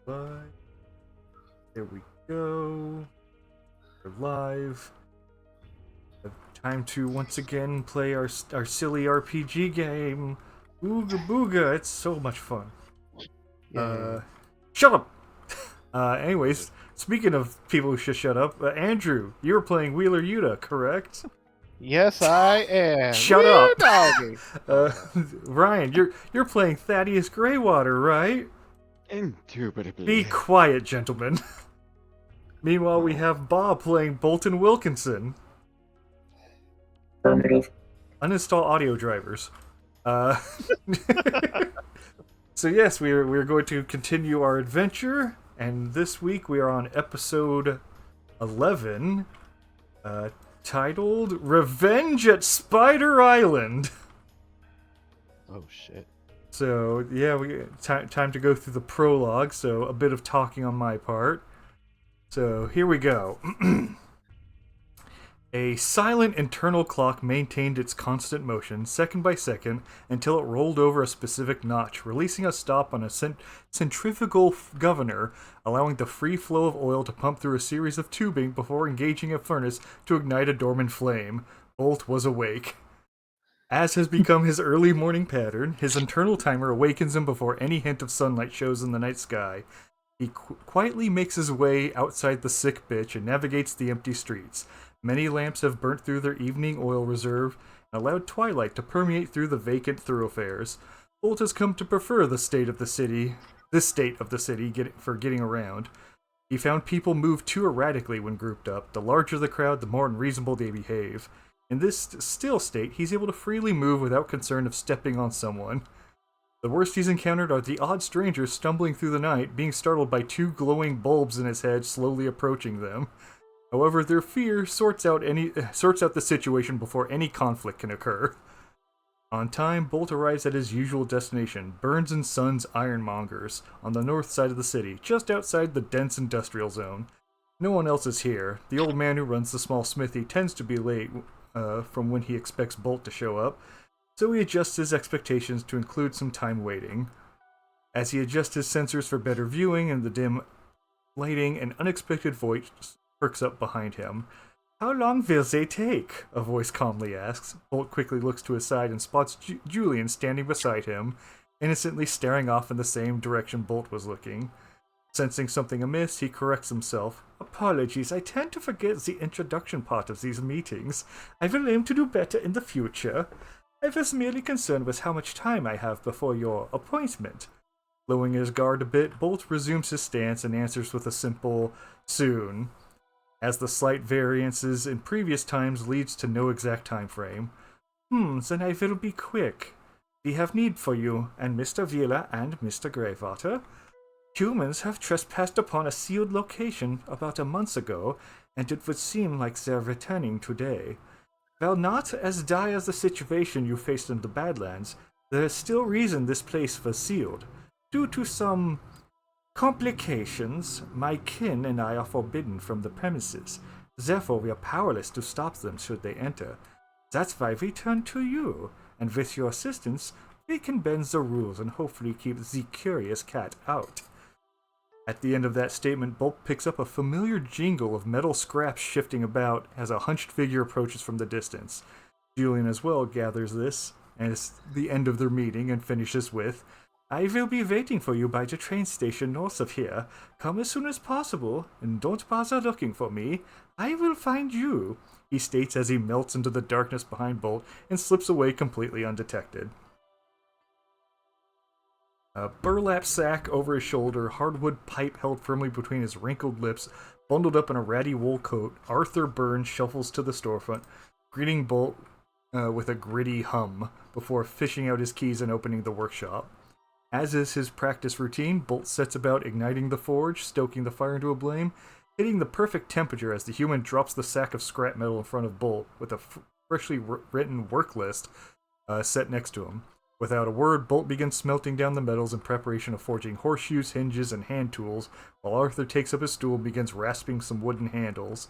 Live. There we go. We're live. Time to once again play our silly RPG game. Ooga booga, it's so much fun. Shut up! Anyways, speaking of people who should shut up, Andrew, you were playing Wheeler Yuta, correct? Yes, I am. Shut up! Doggy. Ryan, you're playing Thaddeus Greywater, right? Indubitably. Be quiet, gentlemen. Meanwhile, we have Bob playing Boulton Wilkinson. Uninstall audio drivers. So yes, we're going to continue our adventure, and this week we are on episode 11, titled "Revenge at Spider Island." Oh shit. So yeah, time to go through the prologue. So a bit of talking on my part. So here we go. A silent internal clock maintained its constant motion, second by second, until it rolled over a specific notch, releasing a stop on a centrifugal governor, allowing the free flow of oil to pump through a series of tubing before engaging a furnace to ignite a dormant flame. Bolt was awake. As has become his early morning pattern, his internal timer awakens him before any hint of sunlight shows in the night sky. He quietly makes his way outside the sick bitch and navigates the empty streets. Many lamps have burnt through their evening oil reserve and allowed twilight to permeate through the vacant thoroughfares. Bolt has come to prefer this state of the city for getting around. He found people move too erratically when grouped up. The larger the crowd, the more unreasonable they behave. In this still state, he's able to freely move without concern of stepping on someone. The worst he's encountered are the odd strangers stumbling through the night, being startled by two glowing bulbs in his head slowly approaching them. However, their fear sorts out the situation before any conflict can occur. On time, Bolt arrives at his usual destination, Burns & Sons Ironmongers, on the north side of the city, just outside the dense industrial zone. No one else is here. The old man who runs the small smithy tends to be late from when he expects Bolt to show up, so he adjusts his expectations to include some time waiting. As he adjusts his sensors for better viewing in the dim lighting, an unexpected voice perks up behind him. "How long will they take?" a voice calmly asks. Bolt quickly looks to his side and spots Julian standing beside him, innocently staring off in the same direction Bolt was looking. Sensing something amiss, he corrects himself. "Apologies, I tend to forget the introduction part of these meetings. I will aim to do better in the future. I was merely concerned with how much time I have before your appointment." Lowering his guard a bit, Bolt resumes his stance and answers with a simple, "soon," as the slight variances in previous times leads to no exact time frame. Then I will be quick. We have need for you, and Mr. Wheeler and Mr. Greywater. Humans have trespassed upon a sealed location about a month ago, and it would seem like they're returning today. While not as dire as the situation you faced in the Badlands, there is still reason this place was sealed. Due to some complications, my kin and I are forbidden from the premises. Therefore, we are powerless to stop them should they enter. That's why we turn to you, and with your assistance, we can bend the rules and hopefully keep the curious cat out." At the end of that statement, Bolt picks up a familiar jingle of metal scraps shifting about as a hunched figure approaches from the distance. Julian as well gathers this, and it's the end of their meeting, and finishes with, "I will be waiting for you by the train station north of here. Come as soon as possible, and don't bother looking for me. I will find you," he states as he melts into the darkness behind Bolt and slips away completely undetected. A burlap sack over his shoulder, hardwood pipe held firmly between his wrinkled lips, bundled up in a ratty wool coat, Arthur Burns shuffles to the storefront, greeting Bolt with a gritty hum, before fishing out his keys and opening the workshop. As is his practice routine, Bolt sets about igniting the forge, stoking the fire into a flame, hitting the perfect temperature as the human drops the sack of scrap metal in front of Bolt, with a freshly written work list set next to him. Without a word, Bolt begins smelting down the metals in preparation of forging horseshoes, hinges, and hand tools, while Arthur takes up his stool and begins rasping some wooden handles.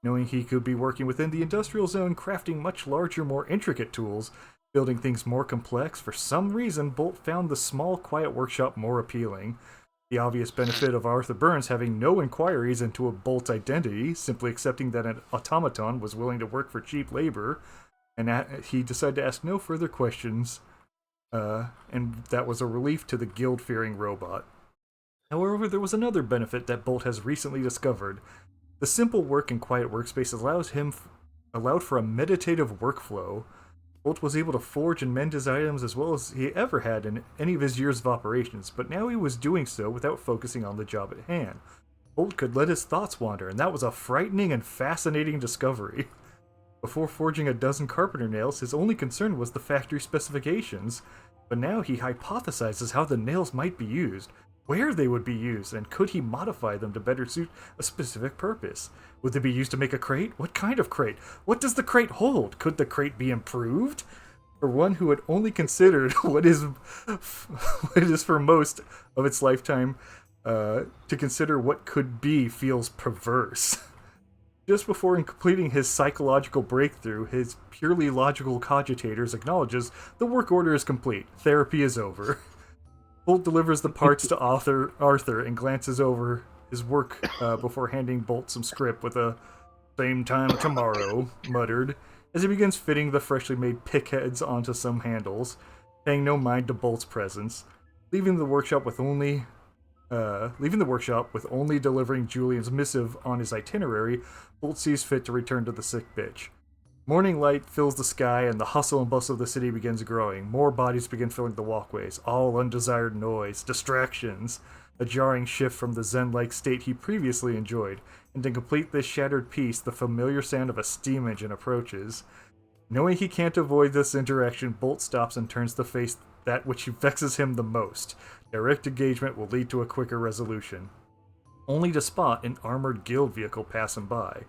Knowing he could be working within the industrial zone, crafting much larger, more intricate tools, building things more complex, for some reason, Bolt found the small, quiet workshop more appealing. The obvious benefit of Arthur Burns having no inquiries into a Bolt's identity, simply accepting that an automaton was willing to work for cheap labor, and he decided to ask no further questions, and that was a relief to the guild-fearing robot. However, there was another benefit that Bolt has recently discovered. The simple work and quiet workspace allowed for a meditative workflow. Bolt was able to forge and mend his items as well as he ever had in any of his years of operations, but now he was doing so without focusing on the job at hand. Bolt could let his thoughts wander, and that was a frightening and fascinating discovery. Before forging a dozen carpenter nails, his only concern was the factory specifications, but now he hypothesizes how the nails might be used, where they would be used, and could he modify them to better suit a specific purpose? Would they be used to make a crate? What kind of crate? What does the crate hold? Could the crate be improved? For one who had only considered what is for most of its lifetime, to consider what could be feels perverse. Just before completing his psychological breakthrough, his purely logical cogitators acknowledges the work order is complete. Therapy is over. Bolt delivers the parts to Arthur and glances over his work before handing Bolt some script with a "same time tomorrow" muttered, as he begins fitting the freshly made pick heads onto some handles, paying no mind to Bolt's presence, leaving the workshop with only delivering Julian's missive on his itinerary. Bolt sees fit to return to the sick bitch. Morning light fills the sky, and the hustle and bustle of the city begins growing. More bodies begin filling the walkways, all undesired noise, distractions, a jarring shift from the zen-like state he previously enjoyed. And to complete this shattered peace, the familiar sound of a steam engine approaches. Knowing he can't avoid this interaction, Bolt stops and turns to face that which vexes him the most. Direct engagement will lead to a quicker resolution. Only to spot an armored guild vehicle passing by.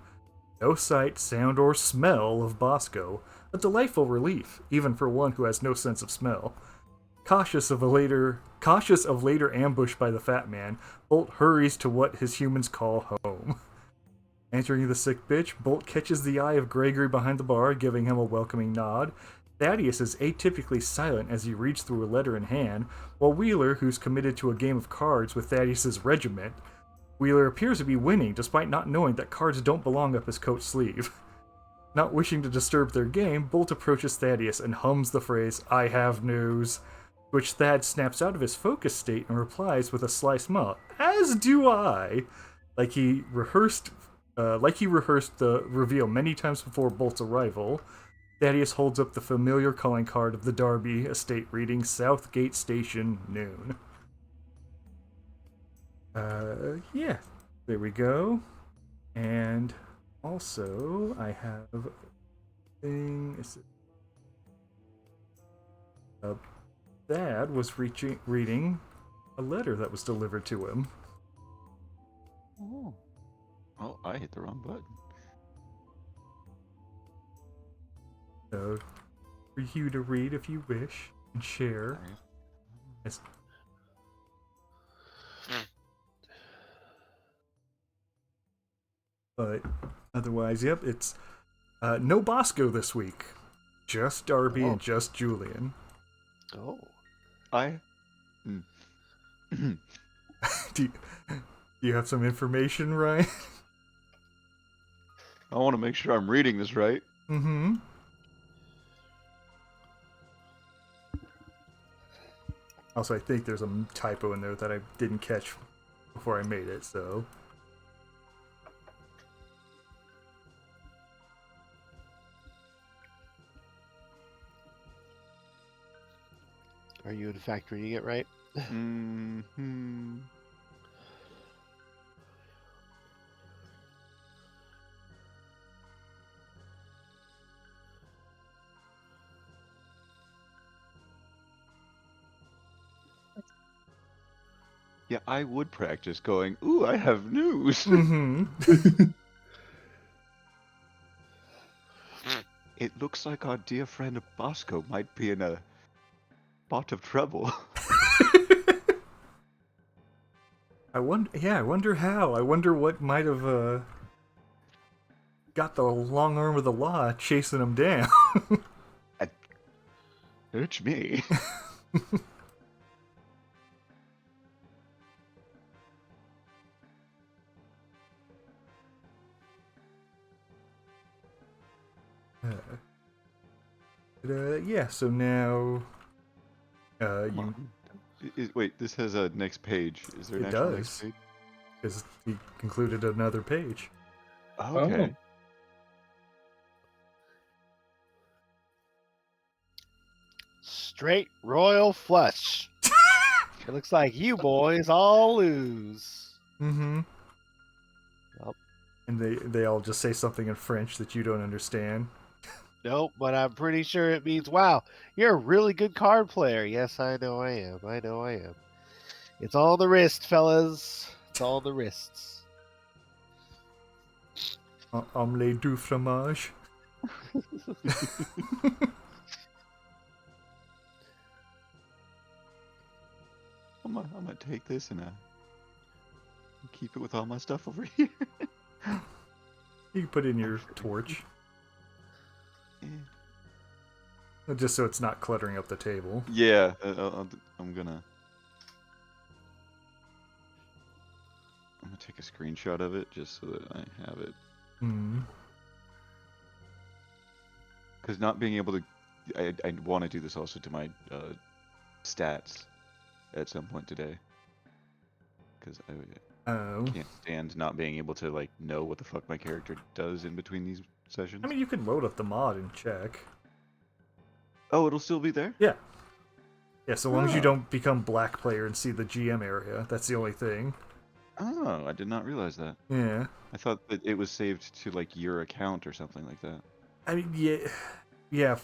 No sight, sound, or smell of Bosco, a delightful relief, even for one who has no sense of smell. Cautious of later ambush by the fat man, Bolt hurries to what his humans call home. Entering the sick bitch, Bolt catches the eye of Gregory behind the bar, giving him a welcoming nod. Thaddeus is atypically silent as he reads through a letter in hand, while Wheeler, who's committed to a game of cards with Thaddeus's regiment, Wheeler appears to be winning despite not knowing that cards don't belong up his coat sleeve. Not wishing to disturb their game, Bolt approaches Thaddeus and hums the phrase, "I have news," which Thad snaps out of his focus state and replies with a sly smile, "As do I," like he rehearsed the reveal many times before Bolt's arrival. Thaddeus holds up the familiar calling card of the Darby estate reading Southgate Station, noon. Yeah, there we go. And also, I have a thing. Dad was reading a letter that was delivered to him. Oh. Oh, I hit the wrong button. So, for you to read if you wish and share. Yes. But otherwise, yep, it's no Bosco this week. Just Darby and just Julian. Oh. Do you have some information, Ryan? I want to make sure I'm reading this right. Mm-hmm. Also, I think there's a typo in there that I didn't catch before I made it, so... Are you in fact reading it right? Mm-hmm. Yeah, I would practice going, "Ooh, I have news." Mm-hmm. It looks like our dear friend Bosco might be in a pot of trouble. I wonder how. I wonder what might have got the long arm of the law chasing him down. Search me. yeah, so now Come you on. Wait, this has a next page. Is there an it actual next does page? because he concluded another page. Okay. Straight royal flush. It looks like you boys all lose. Mm-hmm. Well, And they all just say something in French that you don't understand. nope, but I'm pretty sure it means, wow, you're a really good card player. Yes, I know I am. I know I am. It's all the wrist, fellas. It's all the wrists. Omelette du fromage. I'm gonna take this and keep it with all my stuff over here. You can put in your torch. Just so it's not cluttering up the table. Yeah, I'm gonna take a screenshot of it just so that I have it. Hmm. Because not being able to, I want to do this also to my stats at some point today. Because I can't stand not being able to like know what the fuck my character does in between these sessions. I mean, you can load up the mod and check. Oh, it'll still be there? Yeah. Yeah, so long as you don't become black player and see the GM area. That's the only thing. Oh, I did not realize that. Yeah. I thought that it was saved to like your account or something like that. I mean, yeah.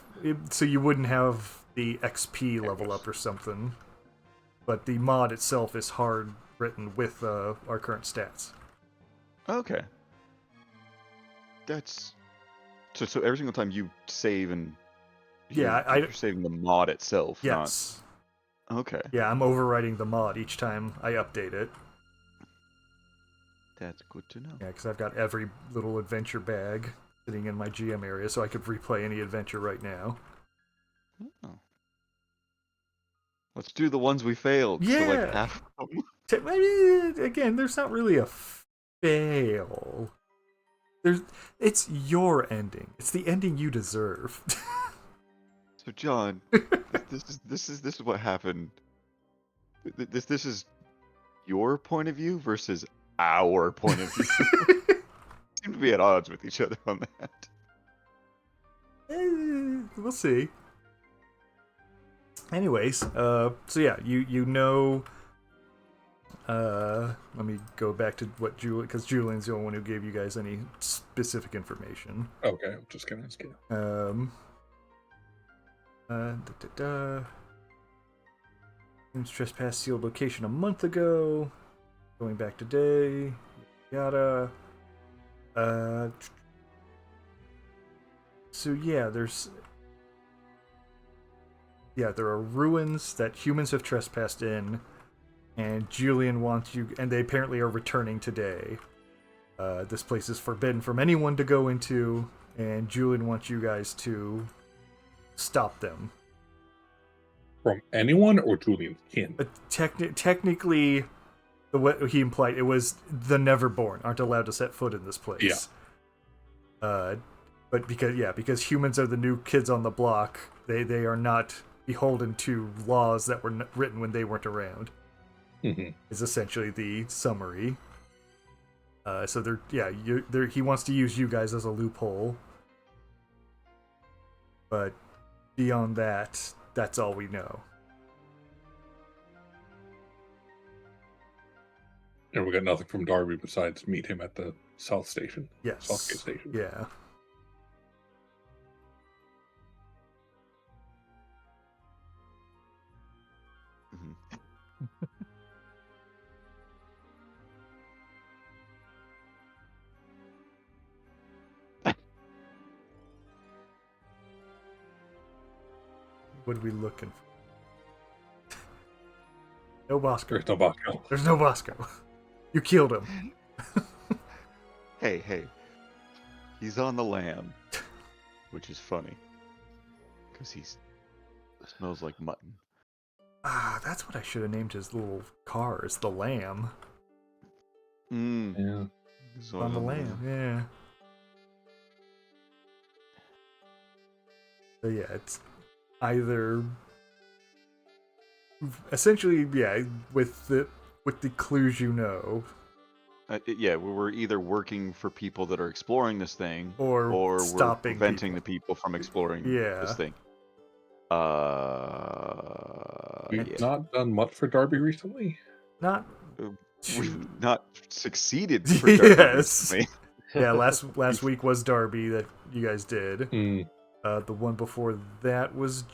So you wouldn't have the XP level up or something, but the mod itself is hard written with our current stats. Okay. That's so every single time you save and you're saving the mod itself. Yes. Not... Okay. Yeah, I'm overwriting the mod each time I update it. That's good to know. Yeah, because I've got every little adventure bag sitting in my GM area, so I could replay any adventure right now. Oh. Let's do the ones we failed. Yeah. So like half of them. Maybe, again, there's not really a fail. It's your ending. It's the ending you deserve. So John, this is what happened. This is your point of view versus our point of view. Seem to be at odds with each other on that. We'll see. Anyways, so yeah, you know. Let me go back to what Julian, because Julian's the only one who gave you guys any specific information. Okay, I'm just gonna ask you. Trespass sealed location a month ago. Going back today. Yada. So yeah, there are ruins that humans have trespassed in, and Julian wants you, and they apparently are returning today. This place is forbidden from anyone to go into, and Julian wants you guys to stop them. From anyone or Julian's kin? Technically, the way he implied, it was the Neverborn aren't allowed to set foot in this place. Yeah. But because humans are the new kids on the block, they are not beholden to laws that were written when they weren't around. Mm-hmm. Is essentially the summary. So he wants to use you guys as a loophole. But beyond that, that's all we know. And we got nothing from Darby besides meet him at the South Station. Yes. Southgate Station. Yeah. What are we looking for? No Bosco. There's no Bosco. There's no Bosco. You killed him. Hey. He's on the lam. Which is funny. Because he smells like mutton. That's what I should have named his little car, is the Lamb. Yeah. He's on the Lamb, yeah. So yeah, either essentially, yeah, with the clues you know, Yeah, we're either working for people that are exploring this thing, or we're stopping preventing the people from exploring this Yeah. thing. We've Yeah. not done much for Darby recently. Not We've not succeeded for Darby yes. recently. Yeah, last week was Darby that you guys did. Hmm. The one before that was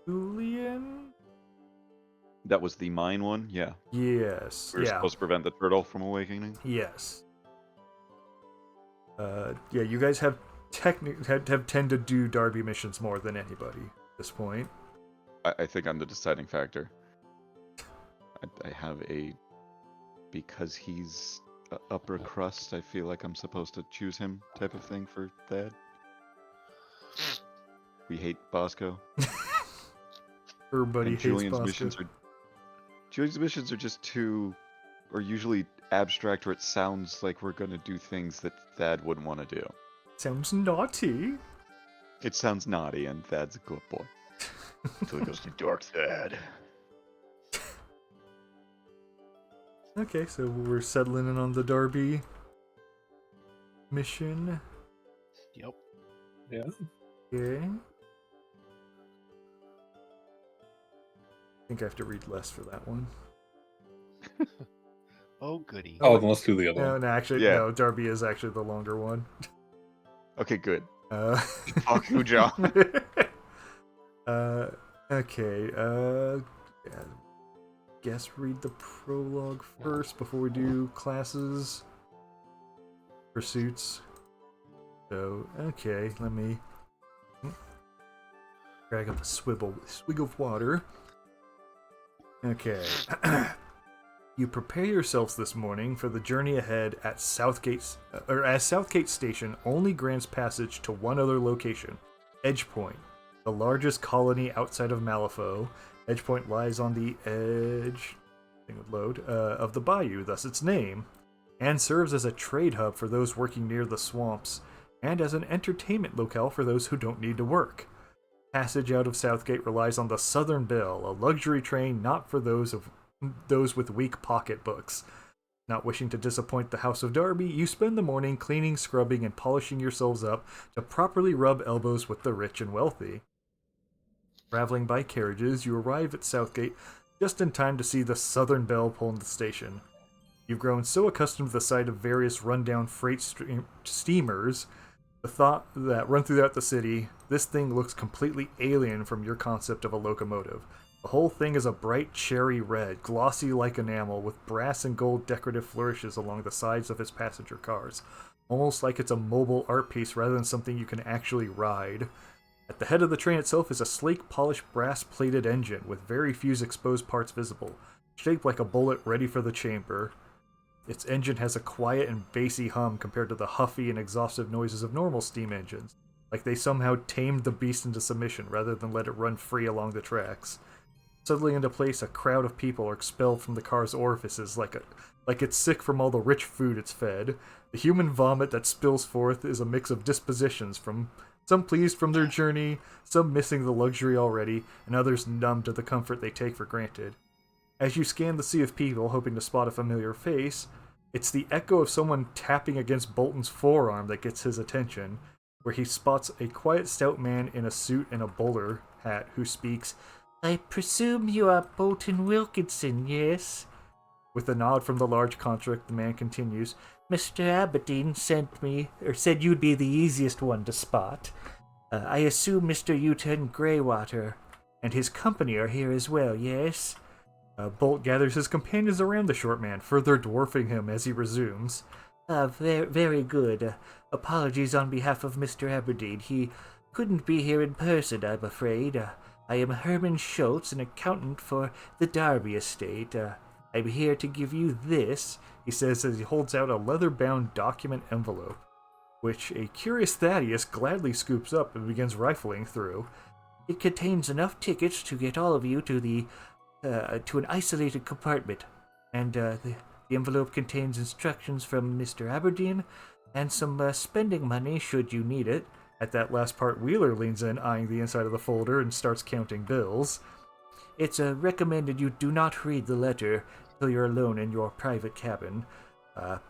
Julian. That was the mine one, yeah. Yes. We were Yeah. supposed to prevent the turtle from awakening. Yes. Yeah, you guys have have tend to do Darby missions more than anybody at this point. I think I'm the deciding factor. I have a... Because he's upper crust, I feel like I'm supposed to choose him type of thing for Thad. We hate Bosco. Everybody And hates Julian's Bosco. missions are just too... Or usually abstract, where it sounds like we're gonna do things that Thad wouldn't want to do. Sounds naughty. It sounds naughty, and Thad's a good boy. Until he goes to Dark Thad. Okay, so we're settling in on the Darby mission. Yep. Yeah. Okay. I think I have to read less for that one. Oh, goody. Oh, then let's do the other No, one. no, actually, Yeah. no. Darby is actually the longer one. Okay, good. Fuck you, John. Okay. Yeah, guess read the prologue first before we do classes, pursuits. So, okay, let me drag up a swig of water. Okay. You prepare yourselves this morning for the journey ahead at Southgate Station only grants passage to one other location, Edge Point, the largest colony outside of Malifaux. Edge Point lies on the edge of the Bayou, thus its name, and serves as a trade hub for those working near the swamps, and as an entertainment locale for those who don't need to work. Passage out of Southgate relies on the Southern Belle, a luxury train not for those with weak pocketbooks. Not wishing to disappoint the House of Darby, you spend the morning cleaning, scrubbing, and polishing yourselves up to properly rub elbows with the rich and wealthy. Traveling by carriages, you arrive at Southgate just in time to see the Southern Belle pull into the station. You've grown so accustomed to the sight of various rundown freight steamers, the thought that run throughout the city, this thing looks completely alien from your concept of a locomotive. The whole thing is a bright cherry red, glossy like enamel, with brass and gold decorative flourishes along the sides of its passenger cars, almost like it's a mobile art piece rather than something you can actually ride. At the head of the train itself is a sleek, polished, brass-plated engine with very few exposed parts visible, shaped like a bullet ready for the chamber. Its engine has a quiet and bassy hum compared to the huffy and exhaustive noises of normal steam engines, like they somehow tamed the beast into submission rather than let it run free along the tracks. Settling into place, a crowd of people are expelled from the car's orifices like it's sick from all the rich food it's fed. The human vomit that spills forth is a mix of dispositions, from some pleased from their journey, some missing the luxury already, and others numb to the comfort they take for granted. As you scan the sea of people, hoping to spot a familiar face, it's the echo of someone tapping against Boulton's forearm that gets his attention, where he spots a quiet, stout man in a suit and a bowler hat who speaks, "I presume you are Boulton Wilkinson, yes?" With a nod from the large contract, the man continues, "Mr. Aberdeen said you'd be the easiest one to spot. I assume Mr. Yuta and Greywater and his company are here as well, yes?" Bolt gathers his companions around the short man, further dwarfing him as he resumes. Very good. Apologies on behalf of Mr. Aberdeen. He couldn't be here in person, I'm afraid. I am Herman Schultz, an accountant for the Darby estate. I'm here to give you this, he says as he holds out a leather-bound document envelope, which a curious Thaddeus gladly scoops up and begins rifling through. It contains enough tickets to get all of you to an isolated compartment, and the envelope contains instructions from Mr. Aberdeen and some spending money should you need it. At that last part, Wheeler leans in, eyeing the inside of the folder, and starts counting bills. It's recommended you do not read the letter till you're alone in your private cabin.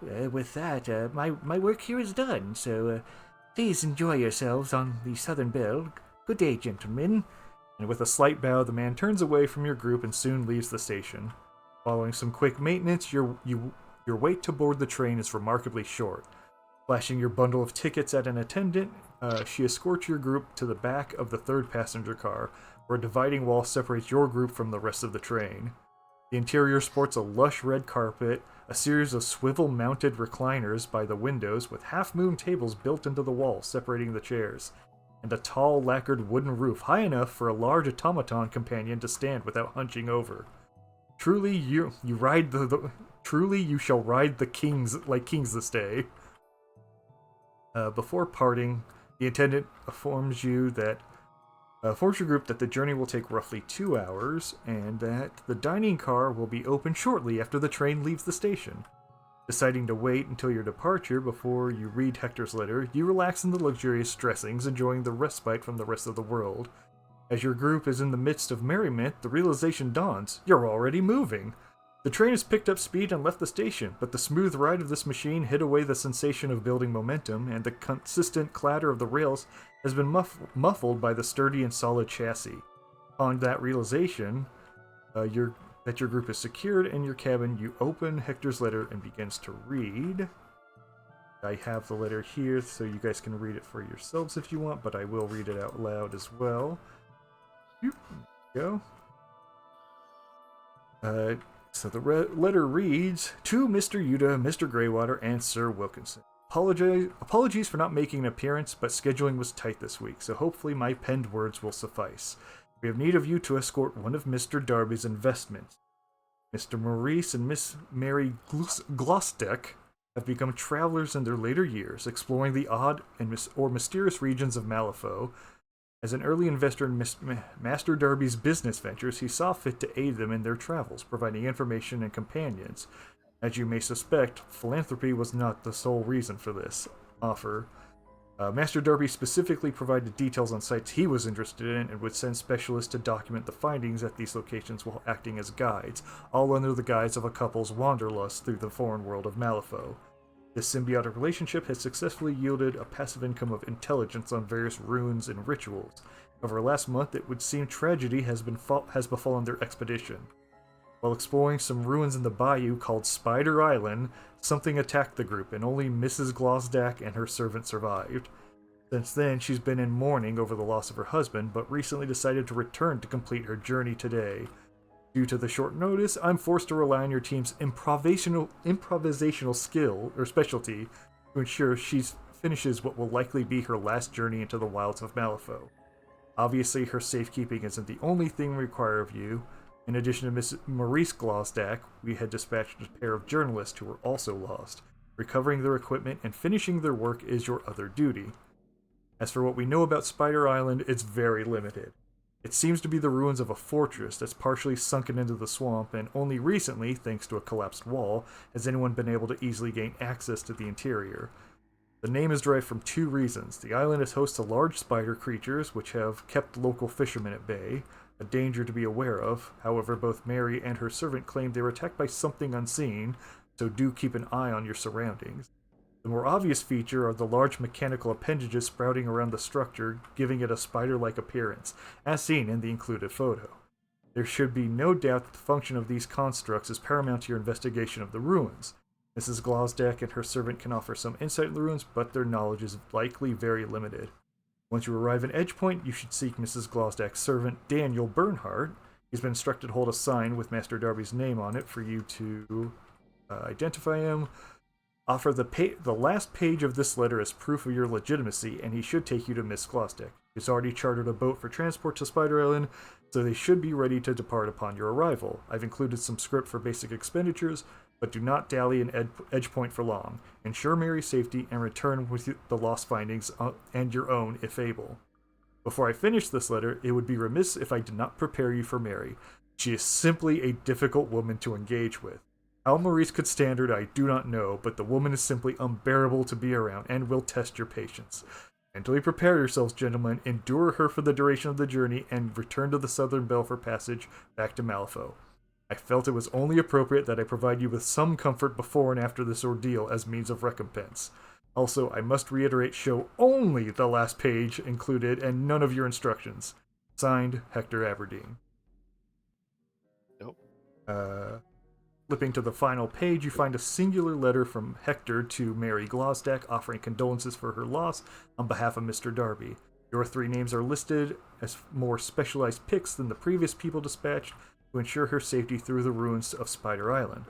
With that, my work here is done, so please enjoy yourselves on the Southern Belle. Good day, gentlemen. And with a slight bow, the man turns away from your group and soon leaves the station. Following some quick maintenance, your wait to board the train is remarkably short. Flashing your bundle of tickets at an attendant, she escorts your group to the back of the third passenger car, where a dividing wall separates your group from the rest of the train. The interior sports a lush red carpet, a series of swivel-mounted recliners by the windows with half-moon tables built into the wall separating the chairs, and a tall lacquered wooden roof high enough for a large automaton companion to stand without hunching over. Truly, you shall ride the kings like kings this day. Before parting, the attendant informs your group that the journey will take roughly 2 hours, and that the dining car will be open shortly after the train leaves the station. Deciding to wait until your departure before you read Hector's letter, you relax in the luxurious dressings, enjoying the respite from the rest of the world. As your group is in the midst of merriment, the realization dawns: you're already moving! The train has picked up speed and left the station, but the smooth ride of this machine hid away the sensation of building momentum, and the consistent clatter of the rails has been muffled by the sturdy and solid chassis. On that realization, that your group is secured in your cabin, you open Hector's letter and begins to read. I have the letter here, so you guys can read it for yourselves if you want, but I will read it out loud as well. Here we go. So the letter reads, "To Mr. Yuta, Mr. Greywater, and Sir Wilkinson. Apologies for not making an appearance, but scheduling was tight this week, so hopefully my penned words will suffice. We have need of you to escort one of Mr. Darby's investments. Mr. Maurice and Miss Mary Glusadach have become travelers in their later years, exploring the odd and mysterious regions of Malifaux. As an early investor in Master Darby's business ventures, he saw fit to aid them in their travels, providing information and companions. As you may suspect, philanthropy was not the sole reason for this offer. Master Darby specifically provided details on sites he was interested in and would send specialists to document the findings at these locations while acting as guides, all under the guise of a couple's wanderlust through the foreign world of Malifaux. This symbiotic relationship has successfully yielded a passive income of intelligence on various runes and rituals. Over last month, it would seem tragedy has befallen their expedition. While exploring some ruins in the Bayou called Spider Island, something attacked the group, and only Mrs. Glusadach and her servant survived. Since then, she's been in mourning over the loss of her husband, but recently decided to return to complete her journey today. Due to the short notice, I'm forced to rely on your team's improvisational skill, or specialty, to ensure she finishes what will likely be her last journey into the wilds of Malifaux. Obviously, her safekeeping isn't the only thing we require of you. In addition to Miss Maurice Glusadach, we had dispatched a pair of journalists who were also lost. Recovering their equipment and finishing their work is your other duty. As for what we know about Spider Island, it's very limited. It seems to be the ruins of a fortress that's partially sunken into the swamp, and only recently, thanks to a collapsed wall, has anyone been able to easily gain access to the interior. The name is derived from two reasons. The island is host to large spider creatures, which have kept local fishermen at bay, a danger to be aware of. However, both Mary and her servant claim they were attacked by something unseen, so do keep an eye on your surroundings. The more obvious feature are the large mechanical appendages sprouting around the structure, giving it a spider-like appearance, as seen in the included photo. There should be no doubt that the function of these constructs is paramount to your investigation of the ruins. Mrs. Glusadach and her servant can offer some insight in the ruins, but their knowledge is likely very limited. Once you arrive in Edgepoint, you should seek Mrs. Glusadach's servant, Daniel Bernhardt. He's been instructed to hold a sign with Master Darby's name on it for you to identify him. Offer the last page of this letter as proof of your legitimacy, and he should take you to Miss Glusadach. He's already chartered a boat for transport to Spider Island, so they should be ready to depart upon your arrival. I've included some script for basic expenditures, but do not dally in Edgepoint for long. Ensure Mary's safety and return with the lost findings and your own if able. Before I finish this letter, it would be remiss if I did not prepare you for Mary. She is simply a difficult woman to engage with. How Maurice could stand her, I do not know, but the woman is simply unbearable to be around and will test your patience. Mentally prepare yourselves, gentlemen, endure her for the duration of the journey, and return to the Southern Bell for passage back to Malifaux. I felt it was only appropriate that I provide you with some comfort before and after this ordeal as means of recompense. Also, I must reiterate, show only the last page included and none of your instructions. Signed, Hector Aberdeen. Nope. Flipping to the final page, you find a singular letter from Hector to Mary Glusadach offering condolences for her loss on behalf of Mr. Darby. Your 3 names are listed as more specialized picks than the previous people dispatched to ensure her safety through the ruins of Spider Island.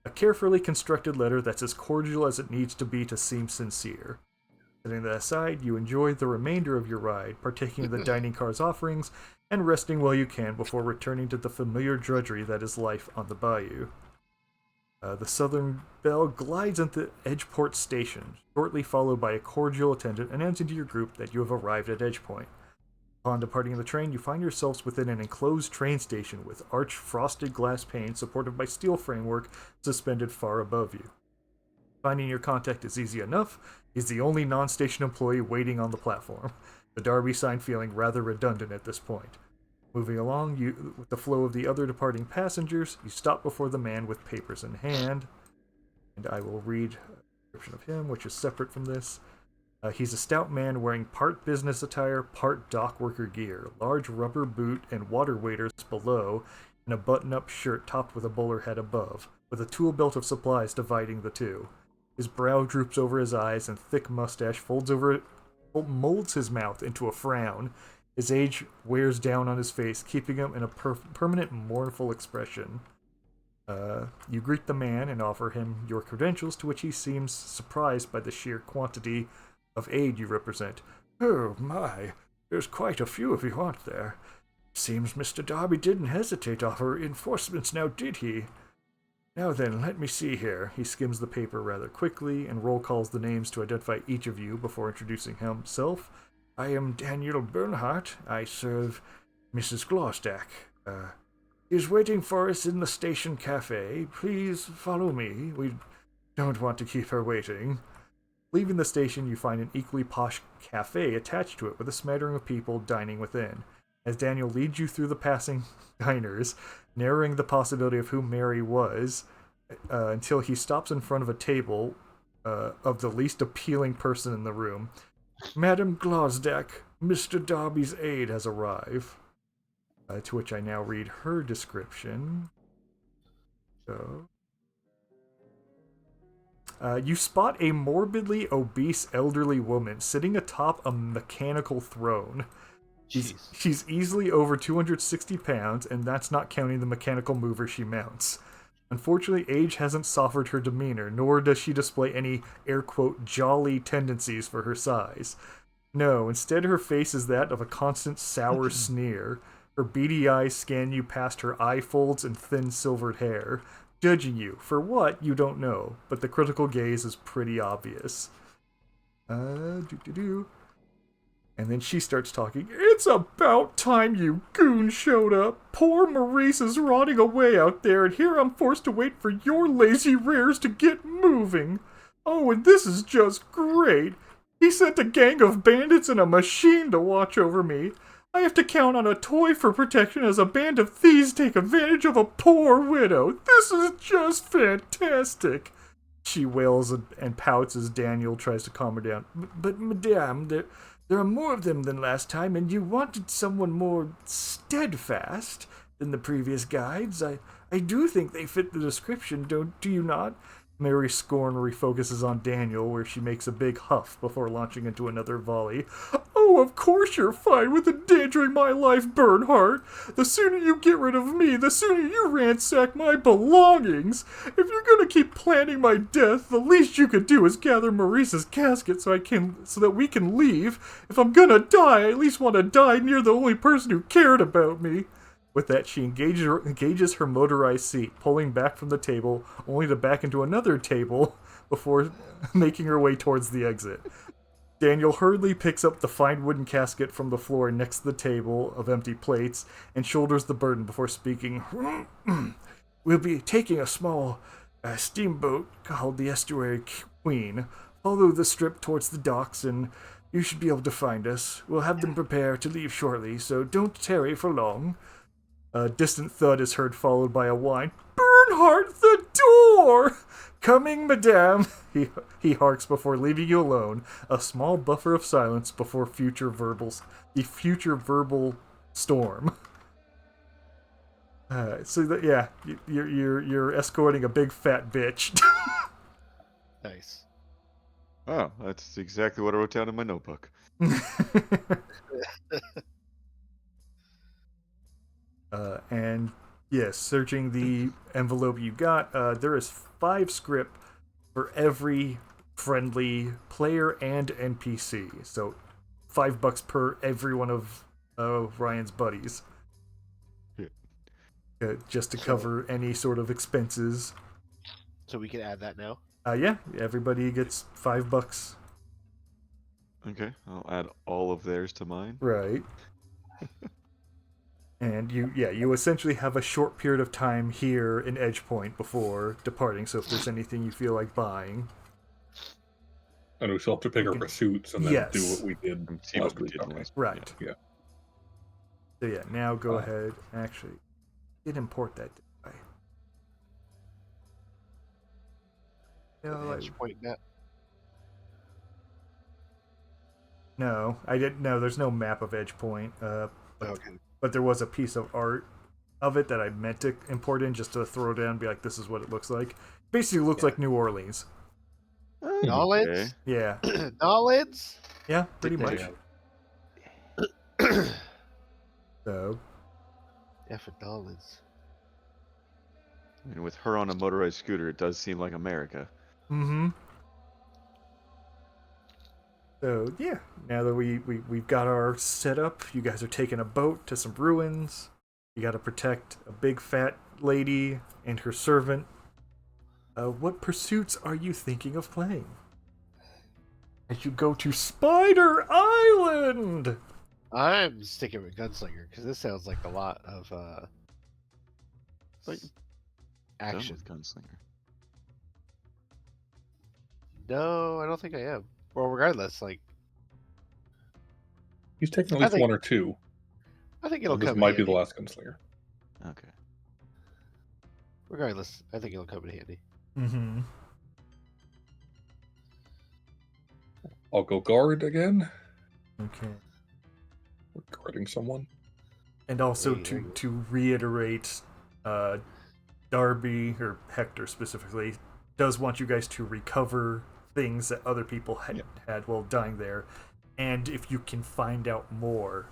A carefully constructed letter that's as cordial as it needs to be to seem sincere. Setting that aside, you enjoy the remainder of your ride, partaking of the dining car's offerings, and resting while you can before returning to the familiar drudgery that is life on the Bayou. The Southern Bell glides into Edgeport Station, shortly followed by a cordial attendant announcing to your group that you have arrived at Edgepoint. Upon departing the train, you find yourselves within an enclosed train station with arched frosted glass panes supported by steel framework suspended far above you. Finding your contact is easy enough. He's the only non-station employee waiting on the platform, the Darby sign feeling rather redundant at this point. Moving along, with the flow of the other departing passengers, you stop before the man with papers in hand, and I will read a description of him, which is separate from this. He's a stout man wearing part business attire, part dock worker gear, large rubber boot and water waders below, and a button-up shirt topped with a bowler hat above, with a tool belt of supplies dividing the two. His brow droops over his eyes, and thick mustache molds his mouth into a frown. His age wears down on his face, keeping him in a permanent mournful expression. You greet the man and offer him your credentials, to which he seems surprised by the sheer quantity of aid you represent. "Oh, my, there's quite a few of you, aren't there? Seems Mr. Darby didn't hesitate to offer reinforcements, now did he? Now then, let me see here." He skims the paper rather quickly and roll calls the names to identify each of you before introducing himself. "I am Daniel Bernhardt. I serve Mrs. Glusadach. She's waiting for us in the station cafe. Please follow me. We don't want to keep her waiting." Leaving the station, you find an equally posh cafe attached to it with a smattering of people dining within. As Daniel leads you through the passing diners, narrowing the possibility of who Mary was, until he stops in front of a table of the least appealing person in the room. "Madam Glusadach, Mr. Darby's aide has arrived." To which I now read her description. So, you spot a morbidly obese elderly woman sitting atop a mechanical throne. She's easily over 260 pounds, and that's not counting the mechanical mover she mounts. Unfortunately, age hasn't softened her demeanor, nor does she display any, air quote, jolly tendencies for her size. No, instead her face is that of a constant sour sneer. Her beady eyes scan you past her eye folds and thin silvered hair, judging you. For what, you don't know, but the critical gaze is pretty obvious. And then she starts talking. "It's about time you goon showed up. Poor Maurice is rotting away out there, and here I'm forced to wait for your lazy rears to get moving. Oh, and this is just great. He sent a gang of bandits and a machine to watch over me. I have to count on a toy for protection as a band of thieves take advantage of a poor widow. This is just fantastic." She wails and pouts as Daniel tries to calm her down. But madame, there are more of them than last time, and you wanted someone more steadfast than the previous guides. I do think they fit the description, do you not?" Mary Scorn refocuses on Daniel, where she makes a big huff before launching into another volley. "Oh, of course you're fine with endangering my life, Bernhardt. The sooner you get rid of me, the sooner you ransack my belongings. If you're gonna keep planning my death, the least you could do is gather Maurice's casket so that we can leave. If I'm gonna die, I at least want to die near the only person who cared about me." With that, she engages her motorized seat, pulling back from the table, only to back into another table before making her way towards the exit. Daniel hurriedly picks up the fine wooden casket from the floor next to the table of empty plates and shoulders the burden before speaking. "We'll be taking a small steamboat called the Estuary Queen. Follow the strip towards the docks and You should be able to find us. We'll have them prepare to leave shortly, so don't tarry for long. A distant thud is heard, followed by a whine. Bernhardt, the door! Coming, madame! He harks before leaving you alone. A small buffer of silence before the future verbal storm. You're escorting a big fat bitch. Nice. Oh, that's exactly what I wrote down in my notebook. And yes, searching the envelope you got, there is 5 script for every friendly player and NPC. So $5 per every one of Ryan's buddies. Yeah. Just to cover any sort of expenses. So we can add that now? Yeah, everybody gets $5. Okay, I'll add all of theirs to mine. Right. And you essentially have a short period of time here in Edgepoint before departing, so if there's anything you feel like buying. And we still have to pick our pursuits and then do what we did and see last what we week. did Okay. last. Right. Yeah. So yeah, now go ahead. Actually, did import that. Point map. No, I didn't. No, there's no map of Edgepoint. Okay. But there was a piece of art of it that I meant to import in just to throw down and be like, this is what it looks like. Basically looks like New Orleans. Nolens? Yeah. Nolens? Yeah, pretty much. So. Yeah, for Nolens. And with her on a motorized scooter, it does seem like America. Mm-hmm. So yeah, now that we've got our setup, you guys are taking a boat to some ruins. You got to protect a big fat lady and her servant. What pursuits are you thinking of playing? As you go to Spider Island. I'm sticking with Gunslinger because this sounds like a lot of Like action. With Gunslinger. No, I don't think I am. Well, regardless, like He's taking at least one or two. I think it'll This come. might be handy. the last Gunslinger. Okay. Regardless, I think it'll come in handy. Mm-hmm. I'll go guard again. Okay. We're guarding someone. And also to reiterate, Darby, or Hector specifically, does want you guys to recover things that other people had while dying there. And if you can find out more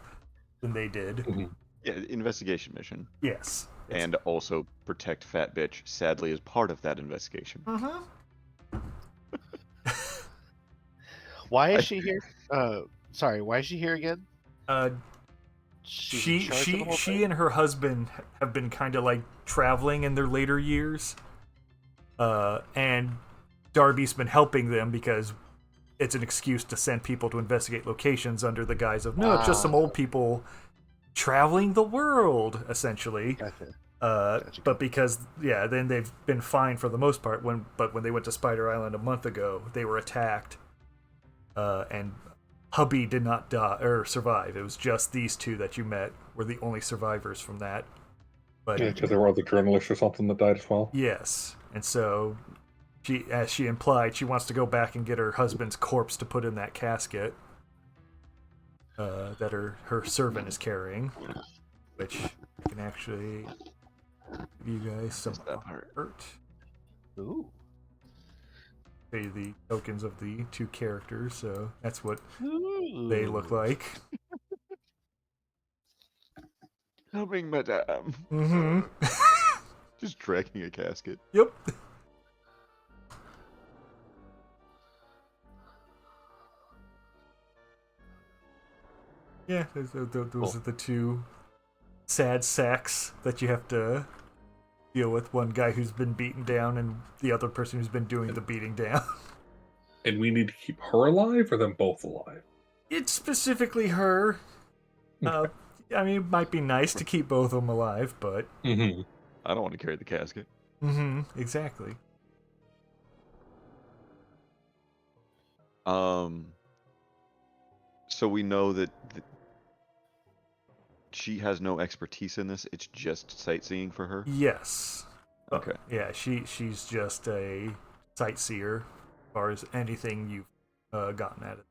than they did. Mm-hmm. Yeah, investigation mission. Yes. And also protect Fat Bitch, sadly, is part of that investigation. Mm-hmm. Why is she here? Sorry, why is she here again? She and her husband have been kind of like traveling in their later years. And Darby's been helping them because it's an excuse to send people to investigate locations under the guise of, no, it's just some old people traveling the world, essentially. Gotcha. But because, then they've been fine for the most part. When they went to Spider Island a month ago, they were attacked. And hubby did not die or survive. It was just these two that you met were the only survivors from that. But because there were other journalists or something that died as well. Yes, and so she, as she implied, she wants to go back and get her husband's corpse to put in that casket that her servant is carrying, which I can actually give you guys some art. Ooh. The tokens of the two characters, so that's what they look like. Coming, madame. Mm-hmm. Just dragging a casket. Yep. Yeah, those are the two sad sacks that you have to deal with. One guy who's been beaten down and the other person who's been doing the beating down. And we need to keep her alive or them both alive? It's specifically her. I mean, it might be nice to keep both of them alive, but... Mm-hmm. I don't want to carry the casket. Mm-hmm, exactly. So we know that she has no expertise in this. It's just sightseeing for her. Yes. Okay. Yeah, she's just a sightseer as far as anything you've gotten at it.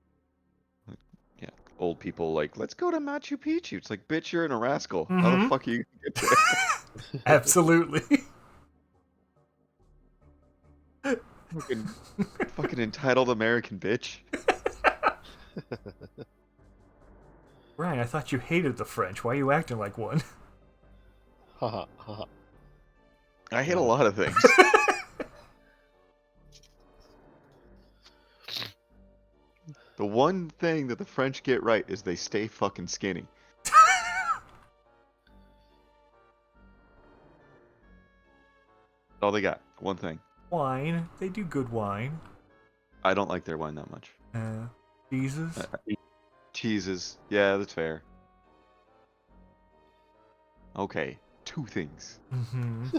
Yeah. Old people like, let's go to Machu Picchu. It's like, bitch, you're in a rascal. How Mhm. the fuck are you gonna get there? Absolutely. Fucking entitled American bitch. Ryan, I thought you hated the French. Why are you acting like one? Haha, haha. I hate a lot of things. The one thing that the French get right is they stay fucking skinny. All they got. One thing. Wine. They do good wine. I don't like their wine that much. Jesus. Cheeses. Yeah, that's fair. Okay. 2 things. Mm-hmm.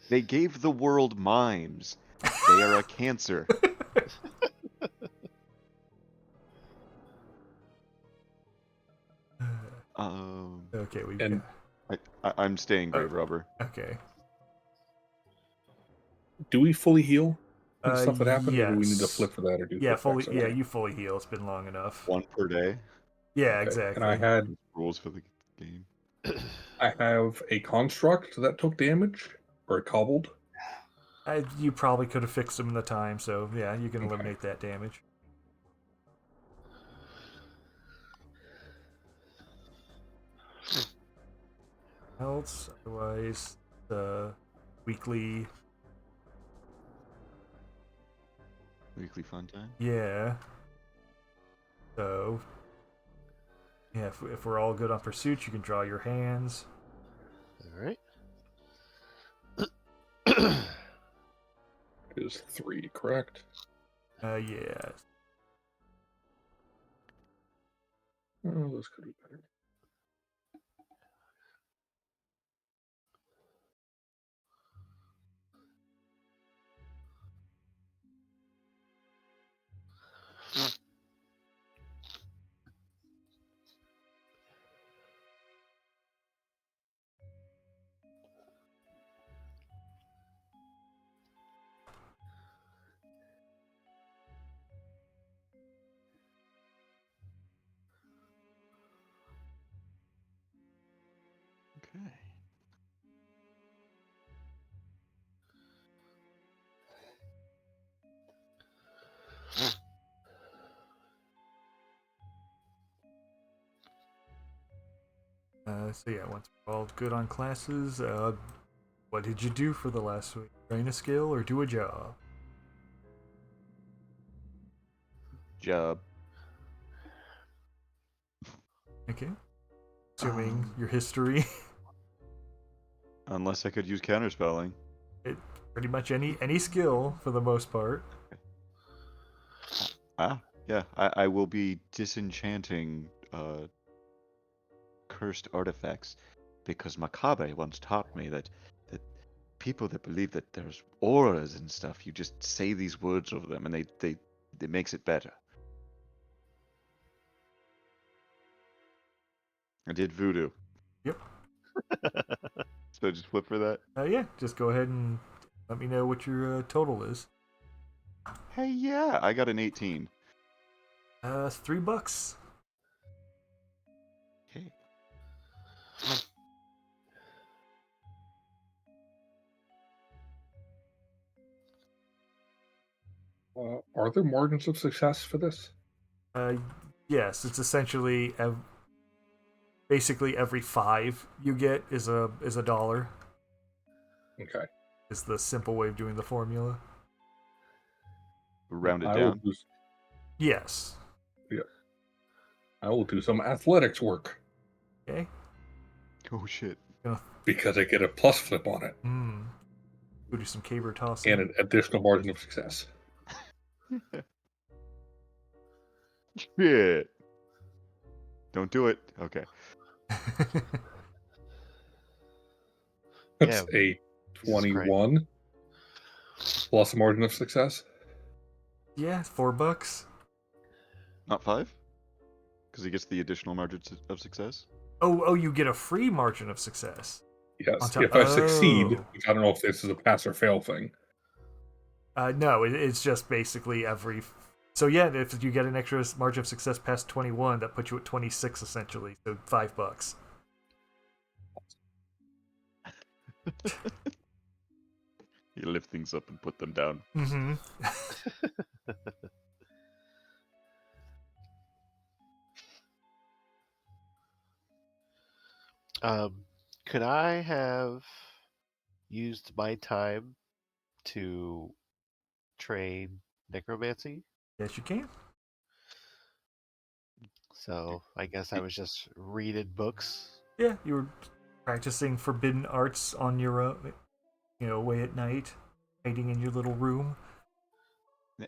They gave the world mimes. They are a cancer. Okay, I'm staying grave robber. Okay. Do we fully heal and stuff that happened, yes. or do we need to flip for that or do? Yeah, fully. Yeah, you fully heal. It's been long enough. 1 per day. Yeah, Okay. exactly. And I had Rules for the game. I have a construct that took damage, or a cobbled. You probably could have fixed them in the time, so yeah, you can eliminate that damage. Else, otherwise, the weekly fun time. Yeah. So, yeah, if we're all good on pursuits, you can draw your hands. All right. Is 3 correct? Yeah. Oh, this could be better. Okay. So yeah, once we're all good on classes, what did you do for the last week? Train a skill or do a job? Job. Okay. Assuming your history. Unless I could use counterspelling. Pretty much any skill for the most part. Yeah. I will be disenchanting cursed artifacts because Makabe once taught me that people that believe that there's auras and stuff, you just say these words over them and it makes it better. I did voodoo. Yep. So just flip for that. Yeah, just go ahead and let me know what your total is. Hey, yeah, I got an 18. It's $3. Okay. Are there margins of success for this? Yes, it's essentially basically every 5 you get is a dollar. Okay. Is the simple way of doing the formula. Round it down. Yes. Yeah. I will do some athletics work. Okay. Oh shit. Because I get a plus flip on it. We'll do some caber tossing. And an additional margin of success. Shit. Don't do it. Okay. That's a 21 plus a margin of success. Yeah, $4. Not 5? Because he gets the additional margin of success? Oh, you get a free margin of success. Yes, if I succeed, which I don't know if this is a pass or fail thing. No, it's just basically every... So yeah, if you get an extra margin of success past 21, that puts you at 26 essentially, so $5. You lift things up and put them down. Mm-hmm. Could I have used my time to train necromancy? Yes, you can. So I guess I was just reading books. Yeah, you were practicing forbidden arts on your own, away at night, hiding in your little room.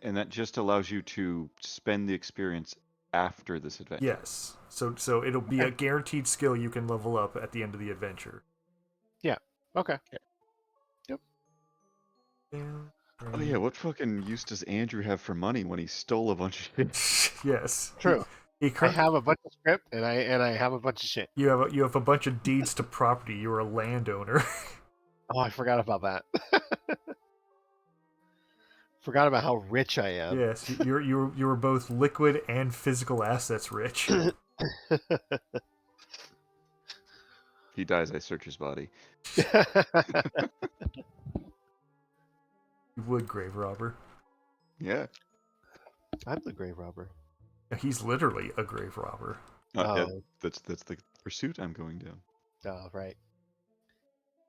And that just allows you to spend the experience after this adventure. Yes. So it'll be a guaranteed skill you can level up at the end of the adventure. Yeah. Okay. Yeah. Oh yeah, what fucking use does Andrew have for money when he stole a bunch of shit? Yes. True. I have a bunch of script and I have a bunch of shit. You have a bunch of deeds to property. You're a landowner. Oh, I forgot about that. Forgot about how rich I am. Yes, you were both liquid and physical assets rich. He dies, I search his body. You would, grave robber. Yeah. I'm the grave robber. He's literally a grave robber. Yeah, that's the pursuit I'm going down. Oh, right.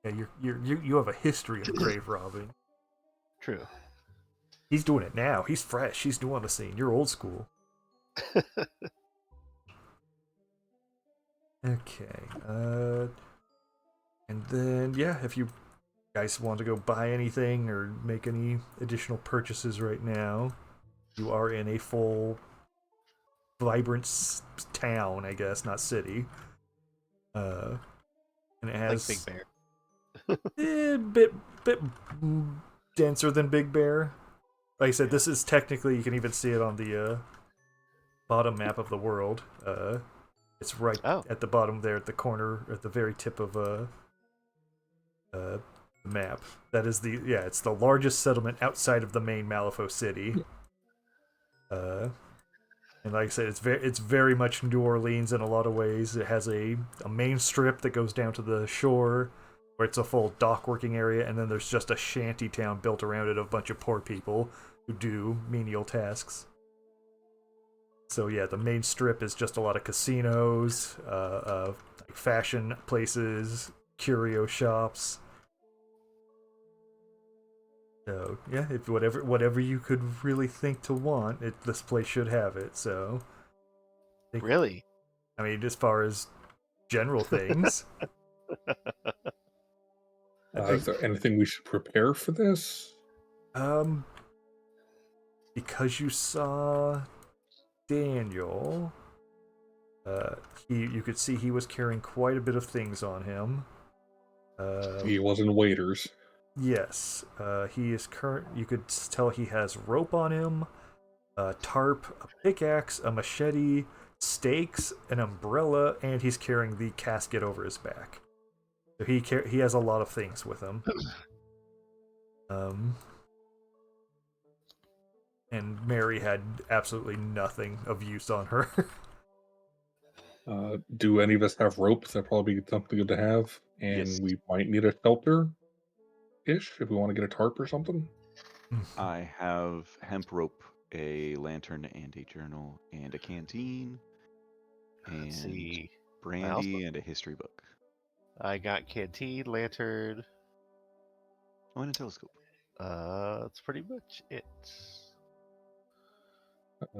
Yeah, you have a history of grave robbing. True. He's doing it now. He's fresh. He's new on the scene. You're old school. Okay. And then, yeah, if you guys want to go buy anything or make any additional purchases right now, you are in a full, vibrant town, I guess, not city. And it has... Like Big Bear. bit denser than Big Bear. Like I said, this is technically, you can even see it on the bottom map of the world. It's right at the bottom there, at the corner, at the very tip of the map. That is it's the largest settlement outside of the main Malifaux city. And like I said, it's very much New Orleans in a lot of ways. It has a main strip that goes down to the shore, where it's a full dock working area, and then there's just a shanty town built around it of a bunch of poor people who do menial tasks. So yeah, the main strip is just a lot of casinos, like fashion places, curio shops. So yeah, if whatever you could really think to want, this place should have it. So Really? I mean, as far as general things. Is there anything we should prepare for this? Because you saw Daniel, you could see he was carrying quite a bit of things on him. He wasn't waiters. Yes, he is current. You could tell he has rope on him, a tarp, a pickaxe, a machete, stakes, an umbrella, and he's carrying the casket over his back. So he has a lot of things with him. And Mary had absolutely nothing of use on her. Do any of us have ropes? That'd probably be something good to have. And Yes. we might need a shelter-ish if we want to get a tarp or something. I have hemp rope, a lantern, and a journal, and a canteen, and brandy, and a history book. I got canteen, lantern. Oh, and a telescope. That's pretty much it.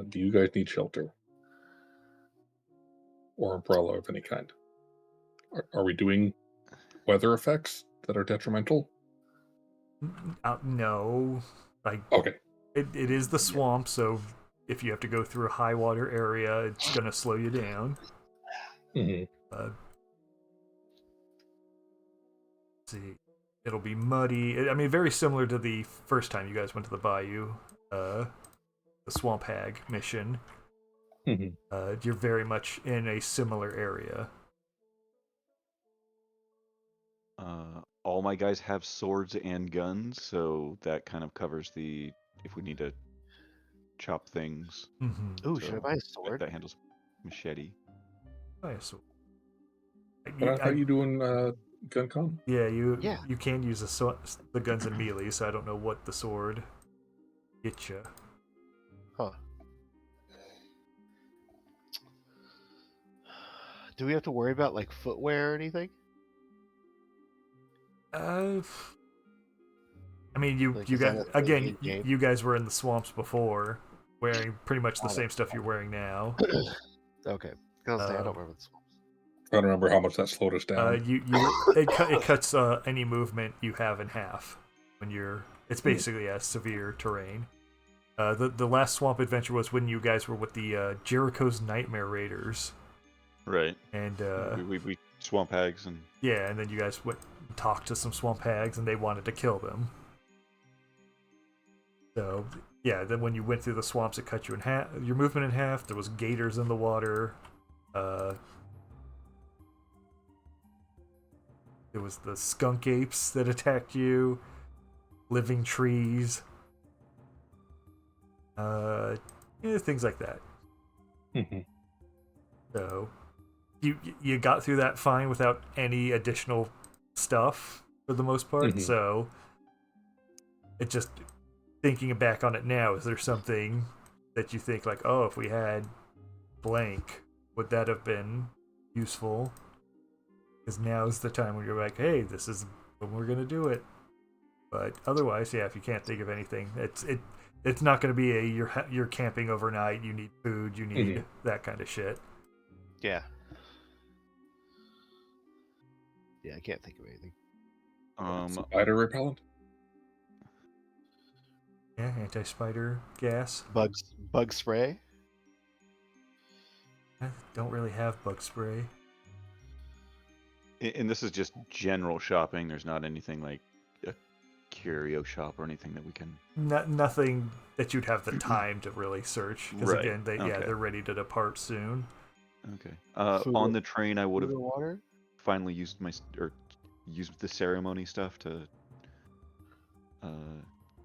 Do you guys need shelter? Or umbrella of any kind? Are we doing weather effects that are detrimental? No. Okay. It is the swamp, so if you have to go through a high water area, it's going to slow you down. Mm-hmm. See, it'll be muddy. I mean, very similar to the first time you guys went to the Bayou, the Swamp Hag mission. You're very much in a similar area. All my guys have swords and guns, so that kind of covers if we need to chop things. Mm-hmm. Ooh, should I buy a sword? That handles machete. So, But how are you doing gun con? Yeah, Yeah. you can use the guns in melee, so I don't know what the sword gets you. Huh. Do we have to worry about like footwear or anything? I mean, you Like, you is that guys a thing again. in-game? You guys were in the swamps before, wearing pretty much the Got it. same stuff you're wearing now. Okay. I was gonna say, I don't remember the swamps. I don't remember how much that slowed us down. It cuts any movement you have in half when you're. It's basically a severe terrain. The last swamp adventure was when you guys were with the Jericho's Nightmare Raiders. Right. And we swamp hags and yeah, and then you guys went and talked to some swamp hags, and they wanted to kill them. So yeah, then when you went through the swamps, it cut you in half. Your movement in half. There was gators in the water. There was the skunk apes that attacked you. Living trees. Things like that. So you got through that fine without any additional stuff for the most part. So it just thinking back on it now, is there something that you think like, oh, if we had blank, would that have been useful? Because now's the time when you're like, hey, this is when we're gonna do it. But otherwise, yeah, if you can't think of anything, it's not going to be you're camping overnight. You need food. You need that kind of shit. Yeah. Yeah, I can't think of anything. Spider repellent? Yeah, anti-spider gas. Bug spray. I don't really have bug spray. And this is just general shopping. There's not anything like a curio shop or anything that we can. Nothing that you'd have the time to really search. Because Right. again, they're ready to depart soon. Okay. On the train, I would have water. finally used used the ceremony stuff to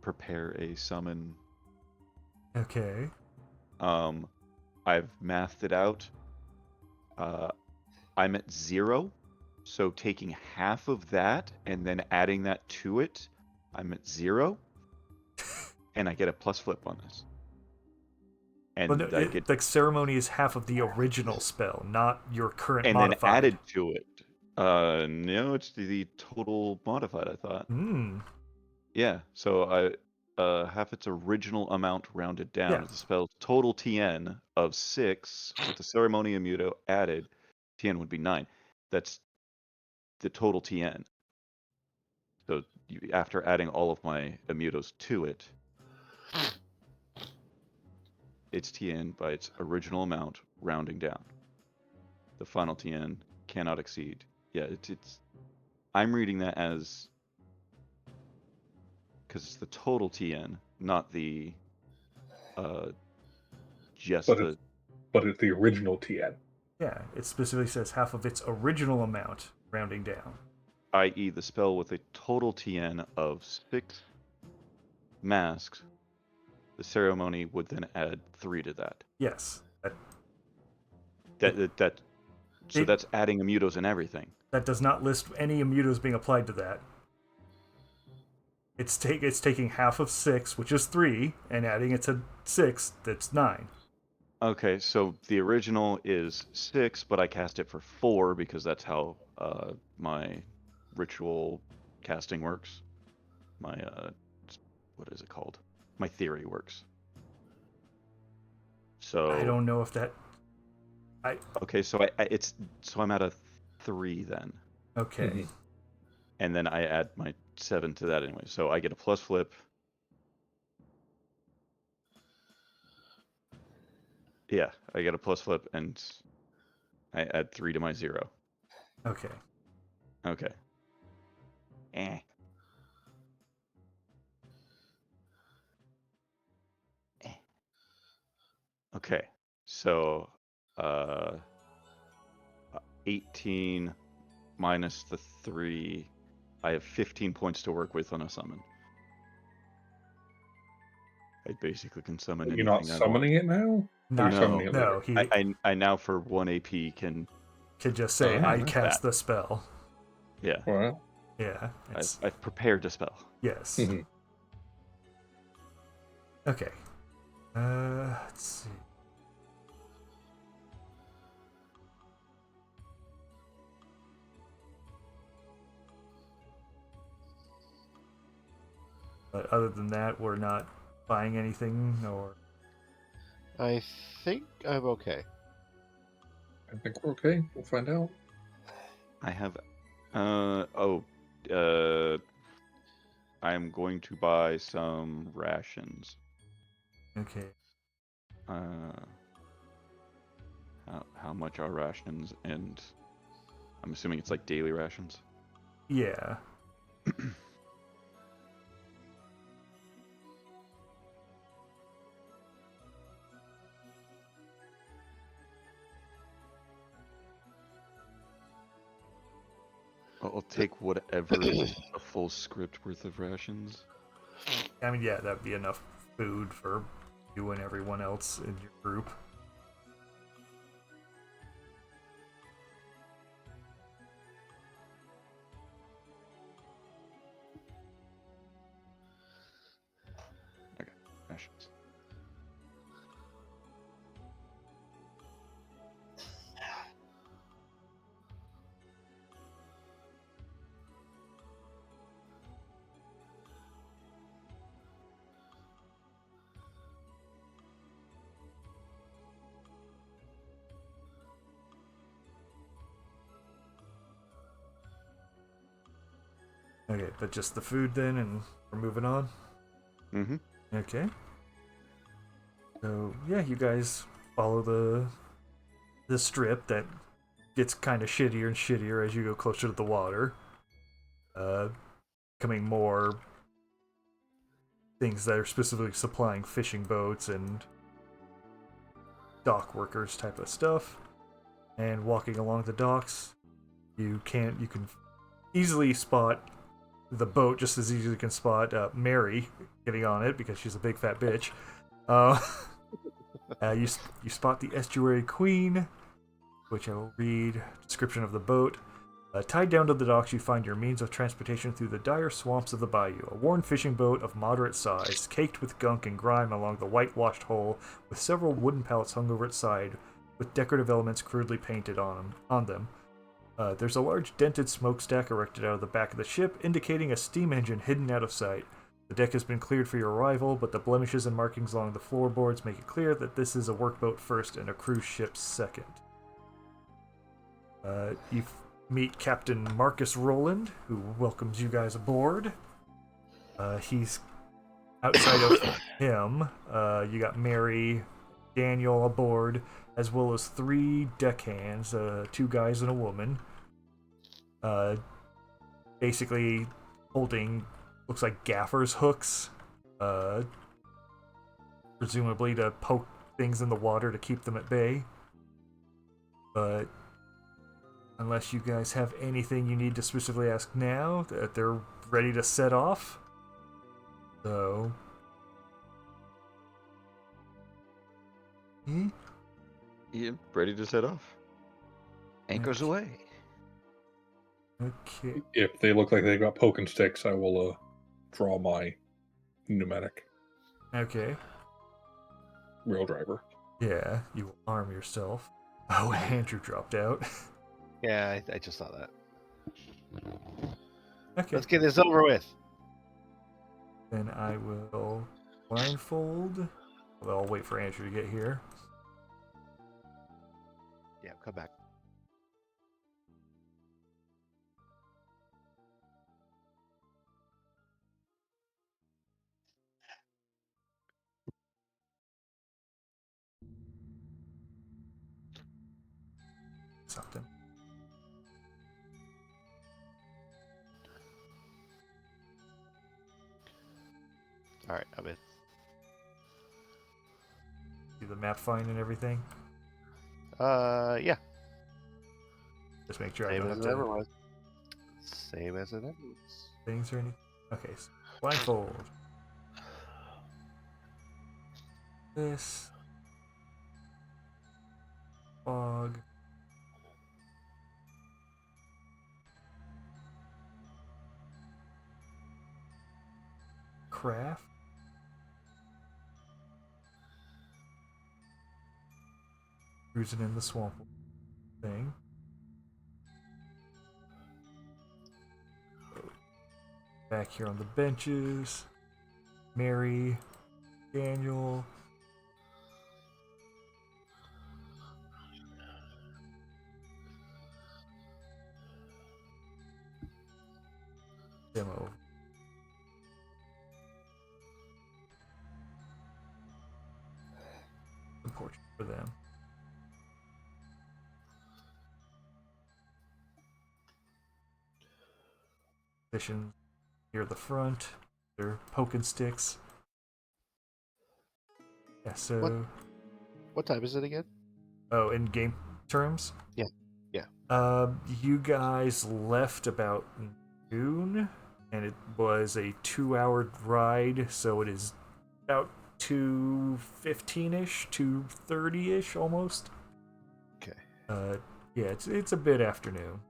prepare a summon. Okay. I've mathed it out. I'm at 0, so taking half of that and then adding that to it, I'm at 0, and I get a plus flip on this. And well, no, the ceremony is half of the original spell, not your current and modified. then added to it. No, it's the total modified, I thought. Yeah, so half its original amount rounded down. Yeah. The spell's total TN of 6 with the ceremony immuto added. TN would be 9. That's the total TN. So after adding all of my immutos to it, it's TN by its original amount rounding down. The final TN cannot exceed. Yeah, it's. I'm reading that as because it's the total TN, not the But it's the original TN. Yeah, it specifically says half of its original amount, rounding down. I.e., the spell with a total TN of 6 masks, the ceremony would then add 3 to that. Yes. So that's adding immutos and everything. That does not list any immutos being applied to that. It's taking half of 6, which is 3, and adding it to 6, that's 9. Okay, so the original is 6, but I cast it for 4 because that's how my ritual casting works. My what is it called? My theory works. So I don't know if that. Okay, so I'm at a 3 then. Okay. And then I add my 7 to that anyway, so I get a plus flip. Yeah, I get a plus flip, and I add 3 to my 0. Okay. Okay. Okay, So, uh, 18 minus the 3. I have 15 points to work with on a summon. I basically can summon You're anything not I want. summoning it now? No, Or you're summoning it no, later? he I now for 1 AP can just say, Oh, I yeah. cast the spell. yeah. Well, Yeah, it's, I've prepared a spell. yes. Okay. Let's see. But other than that, we're not buying anything, or I think I'm okay. I think we're okay. We'll find out. I have I am going to buy some rations. okay. How much are rations? And I'm assuming it's like daily rations. Yeah. I'll take whatever is a full script worth of rations. I mean, yeah, that'd be enough food for you and everyone else in your group. Okay, rations. Okay, but just the food then, and we're moving on? Mm-hmm. Okay. So, yeah, you guys follow the strip that gets kind of shittier and shittier as you go closer to the water. Becoming more things that are specifically supplying fishing boats and dock workers type of stuff. And walking along the docks, you can easily spot the boat just as easily as you can spot Mary getting on it because she's a big fat bitch. You spot the estuary queen, which I will read. Description of the boat. Tied down to the docks, you find your means of transportation through the dire swamps of the bayou. A worn fishing boat of moderate size, caked with gunk and grime along the whitewashed hull, with several wooden pallets hung over its side, with decorative elements crudely painted on them. There's a large dented smokestack erected out of the back of the ship, indicating a steam engine hidden out of sight. The deck has been cleared for your arrival, but the blemishes and markings along the floorboards make it clear that this is a workboat first and a cruise ship second. You meet Captain Marcus Rowland, who welcomes you guys aboard. He's outside of him. You got Mary, Daniel aboard, as well as 3 deckhands, 2 guys and a woman. Basically holding, looks like gaffer's hooks, presumably to poke things in the water to keep them at bay. But unless you guys have anything you need to specifically ask now, that they're ready to set off. So... Yeah, ready to set off. Anchors away. Okay. If they look like they got poking sticks, I will draw my pneumatic Okay. rail driver. Yeah, you will arm yourself. Oh, Andrew dropped out. Yeah, I just saw that. Okay. Let's get this over with. Then I will blindfold. Well, I'll wait for Andrew to get here. Yeah, come back. Something. All right, I'm in. Do the map find and everything. Yeah. Just make sure I Same don't as have it ever to. was. Same as it ever was. Things or anything. Okay, so blindfold. This. Fog. Craft. Cruising in the swamp thing. Back here on the benches. Mary. Daniel. Demo. The portrait for them. Positions near the front. They're poking sticks. Yeah, so. What time is it again? Oh, in game terms? Yeah. You guys left about noon, and it was a 2-hour ride, so it is about 2:15-ish, 2:30-ish almost. Okay. Yeah, it's a bit afternoon.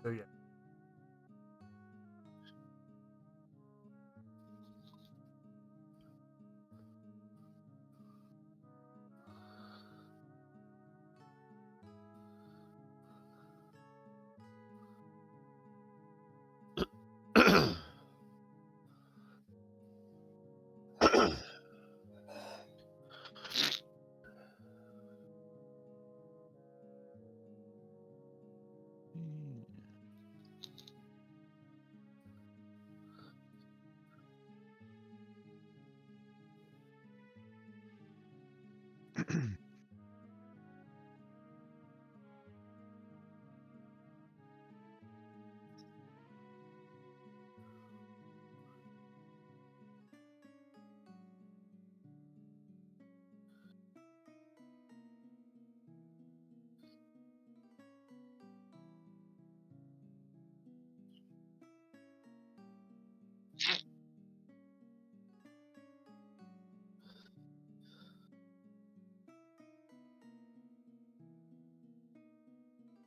So yeah.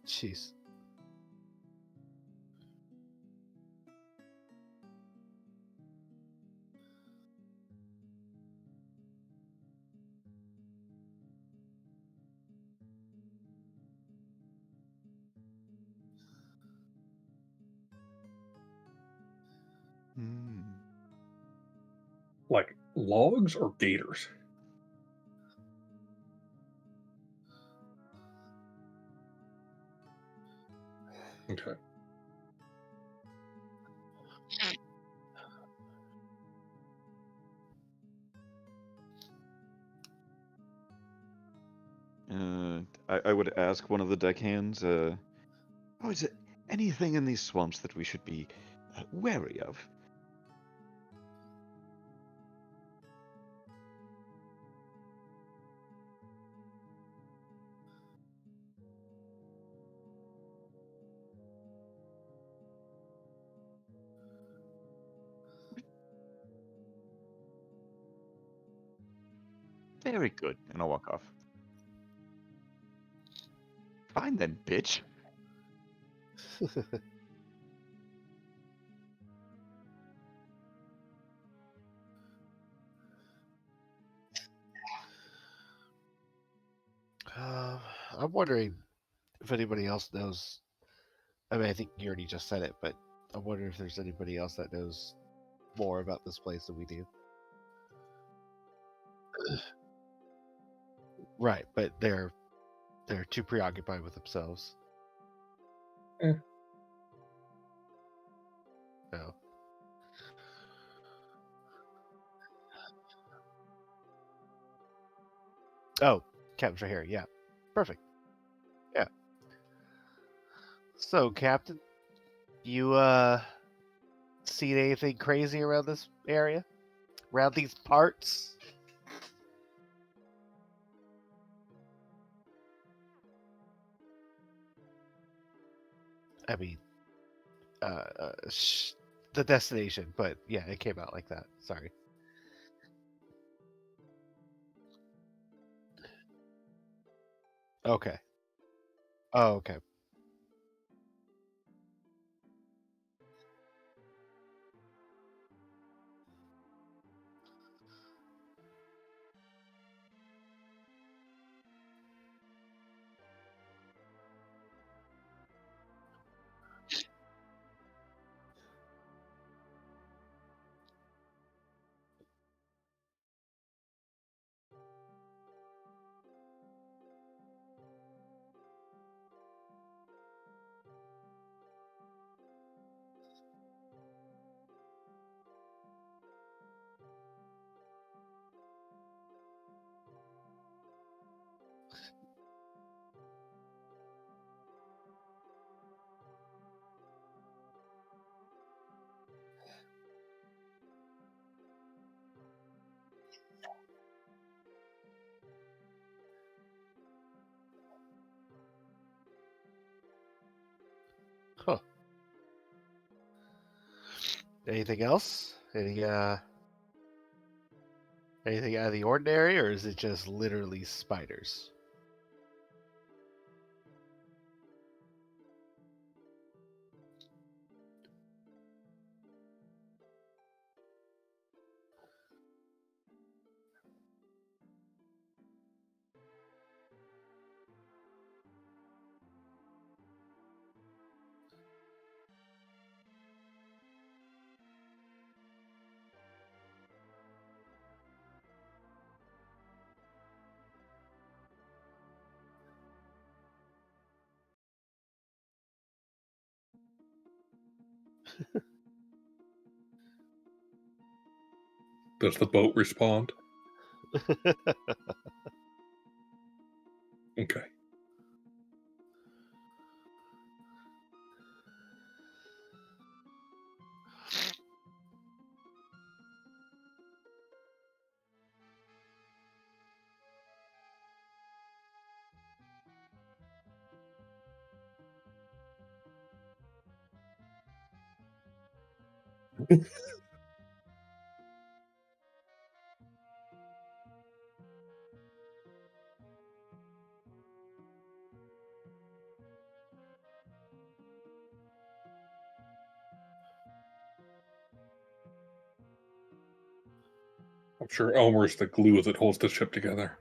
Jeez. Like logs or gators? Okay. I would ask one of the deckhands, oh, is it anything in these swamps that we should be wary of? Very good. And I'll walk off. Fine then, bitch. I'm wondering if anybody else knows. I mean, I think you already just said it, but I wonder if there's anybody else that knows more about this place than we do. Right, but they're too preoccupied with themselves. Eh. No. Oh, Captain's right here. Yeah, perfect. Yeah. So, Captain, you seen anything crazy around this area? around these parts? I mean, the destination, but yeah, it came out like that. Sorry. Okay. Oh, okay. Huh. Anything else? Anything out of the ordinary, or is it just literally spiders? Does the boat respond? Okay. I'm sure Elmer's the glue that holds the ship together.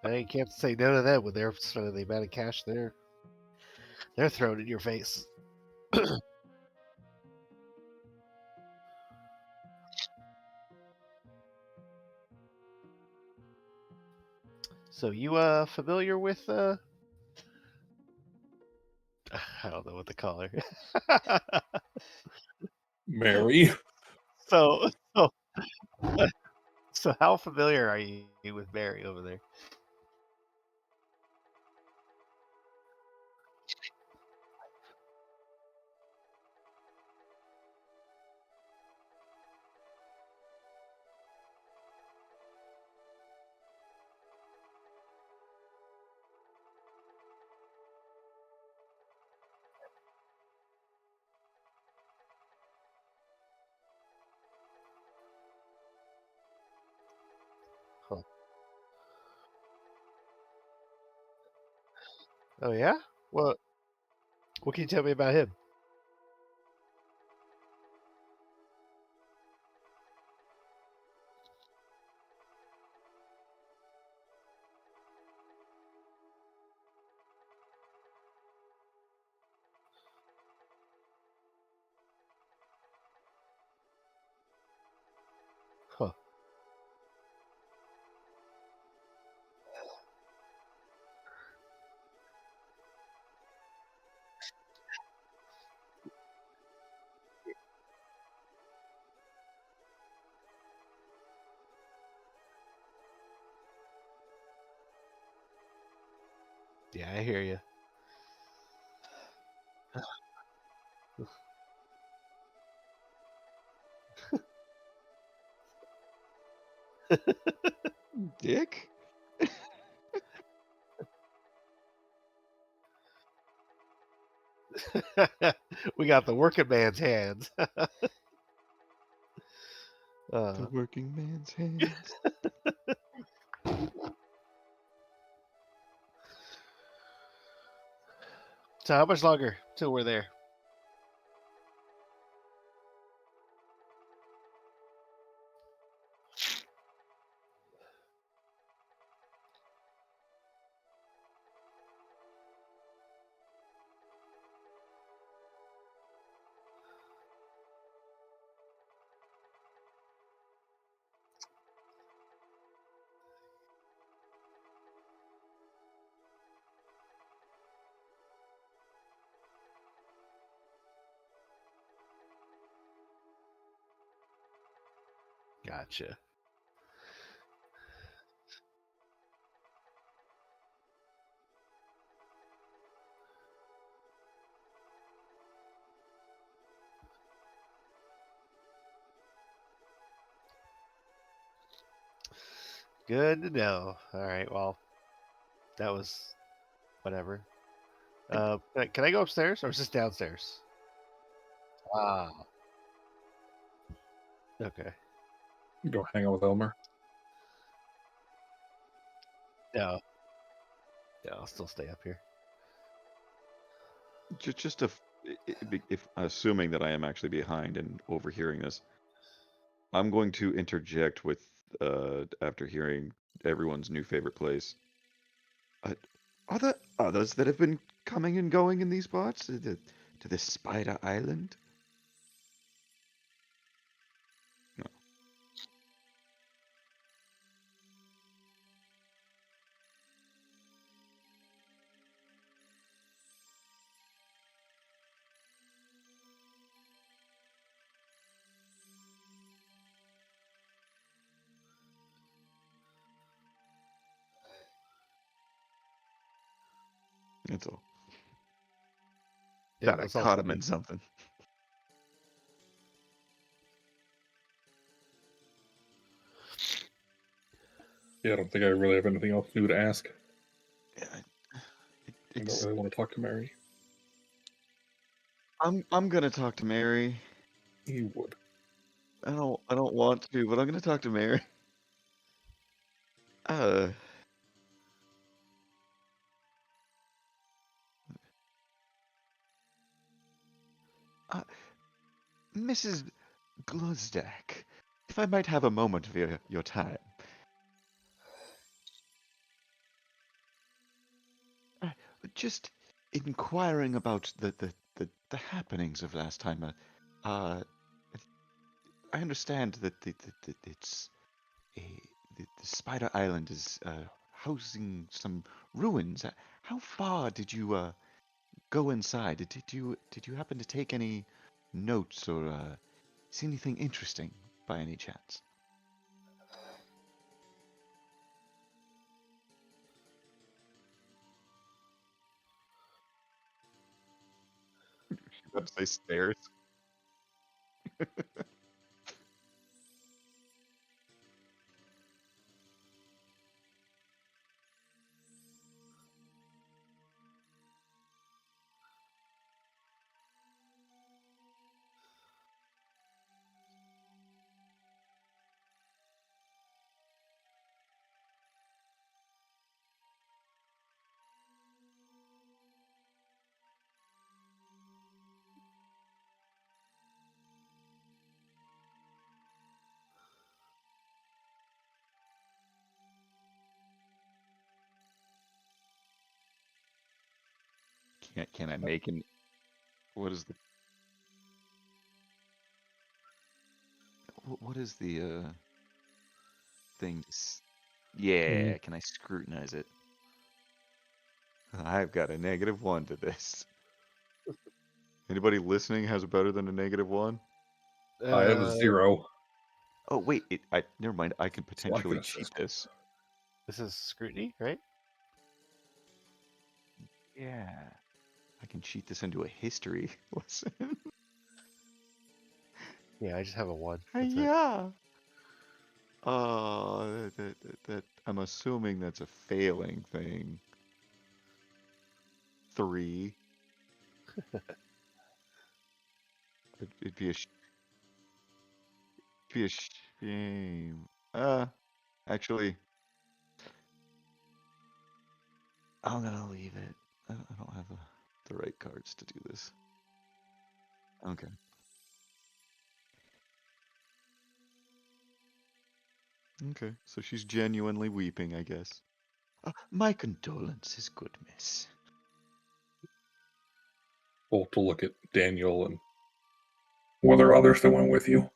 You can't say no to them when they're spending the amount of cash they're throwing in your face. So you familiar with I don't know what to call her. Mary? so so so how familiar are you with Mary over there? Huh. Oh yeah? What can you tell me about him? Yeah, I hear you. Dick? We got the working man's hands. The working man's hands. So how much longer till we're there? Gotcha. Good to know. All right. Well, that was whatever. Can I go upstairs or is this downstairs? Ah. Okay. You go hang out with Elmer. No. Yeah, I'll still stay up here. Just if assuming that I am actually behind and overhearing this, I'm going to interject with after hearing everyone's new favorite place. Are there others that have been coming and going in these parts to the Spider Island? No. That's all. Yeah, Thought I that's all. caught him in something. Yeah, I don't think I really have anything else new to ask. Yeah, I don't really want to talk to Mary. I'm gonna talk to Mary. He would. I don't want to, but I'm gonna talk to Mary. Uh, Mrs. Glusadach, if I might have a moment of your time. Just inquiring about the happenings of last time. Uh, I understand that it's a, the Spider Island is housing some ruins. How far did you go inside? Did you happen to take any notes or see anything interesting by any chance? About to say stairs. Can I make an what is the what is the thing? Yeah, can I scrutinize it? I've got a -1 to this. Anybody listening has better than a -1? I have a 0. Oh wait, I never mind. I can So I can potentially cheat assist. this. This is scrutiny, right? Yeah. I can cheat this into a history lesson. Yeah, I just have a 1. That's it. Yeah. That I'm assuming that's a failing thing. 3. It'd be a shame. Actually, I'm gonna leave it. I don't have the right cards to do this. Okay. Okay, so she's genuinely weeping, I guess. My condolences, good miss. Well, to look at Daniel and were there others that went with you?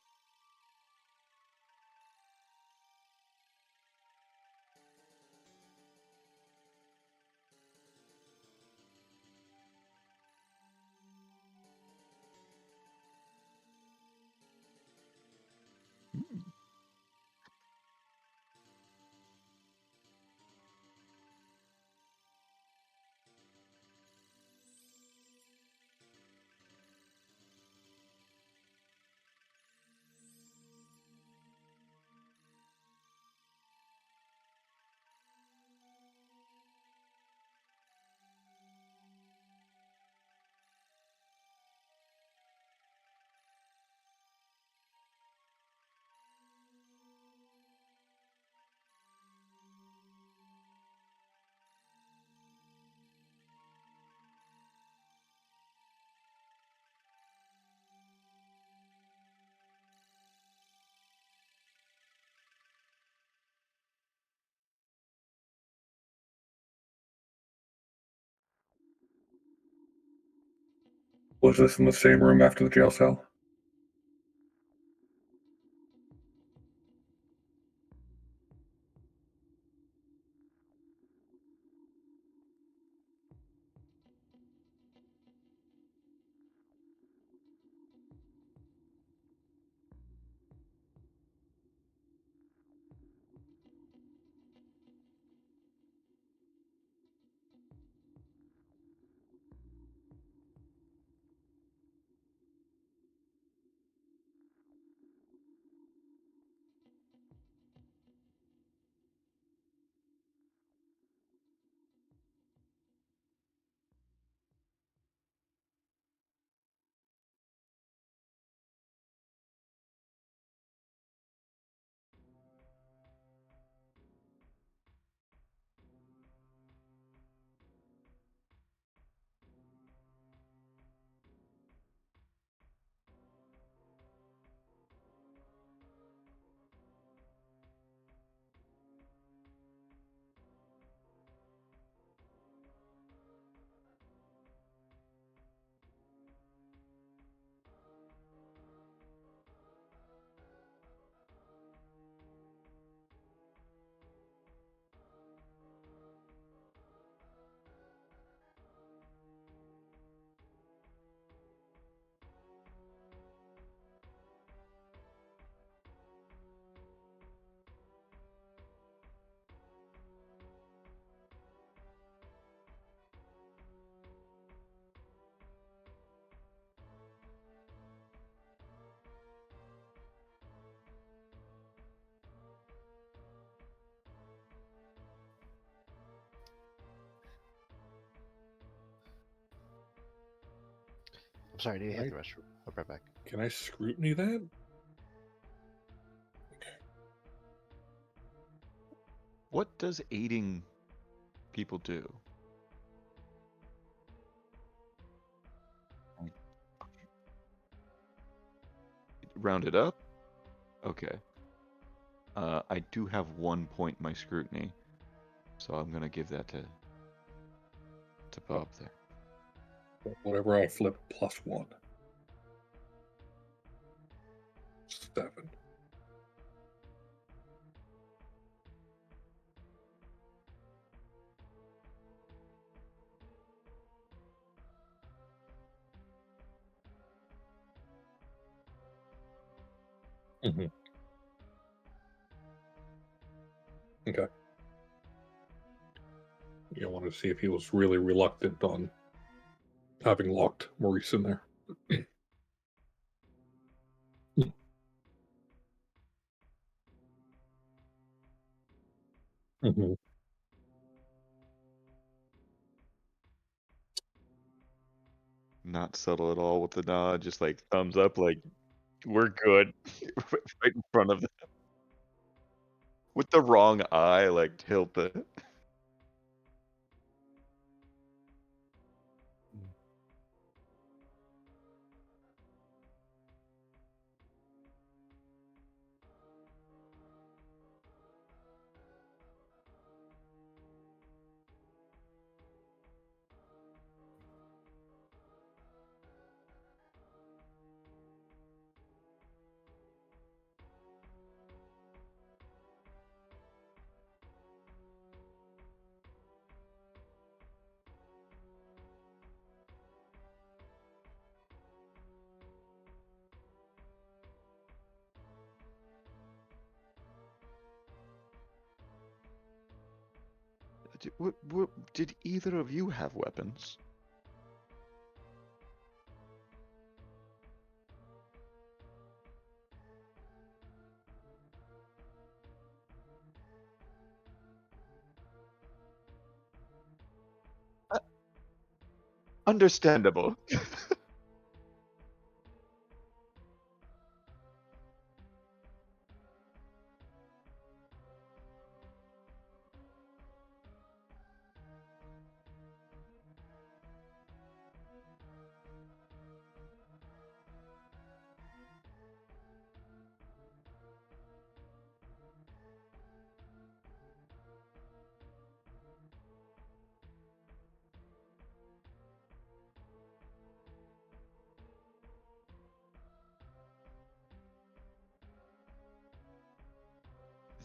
Was this in the same room after the jail cell? I'm sorry, I need to hit the restroom. I'll be right back. Can I scrutiny that? What does aiding people do? Round it up? Okay. I do have 1 point in my scrutiny, so I'm gonna give that to Bob there. Whatever, I'll flip +1. 7. Mm-hmm. Okay. wanted to see if he was really reluctant on having locked Maurice in there. Mm-hmm. Not subtle at all with the nod, just like thumbs up, like we're good, right in front of them. With the wrong eye, like tilt the. Did either of you have weapons? Understandable.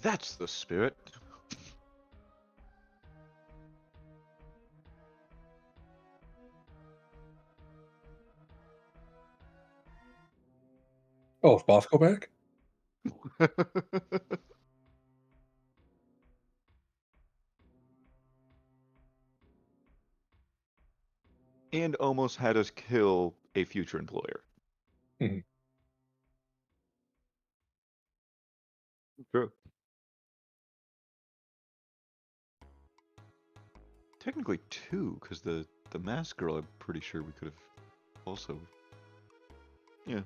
That's the spirit. Oh, is Bosco back? And almost had us kill a future employer. Mm-hmm. True. Technically two, because the masked girl, I'm pretty sure we could have also. Yeah.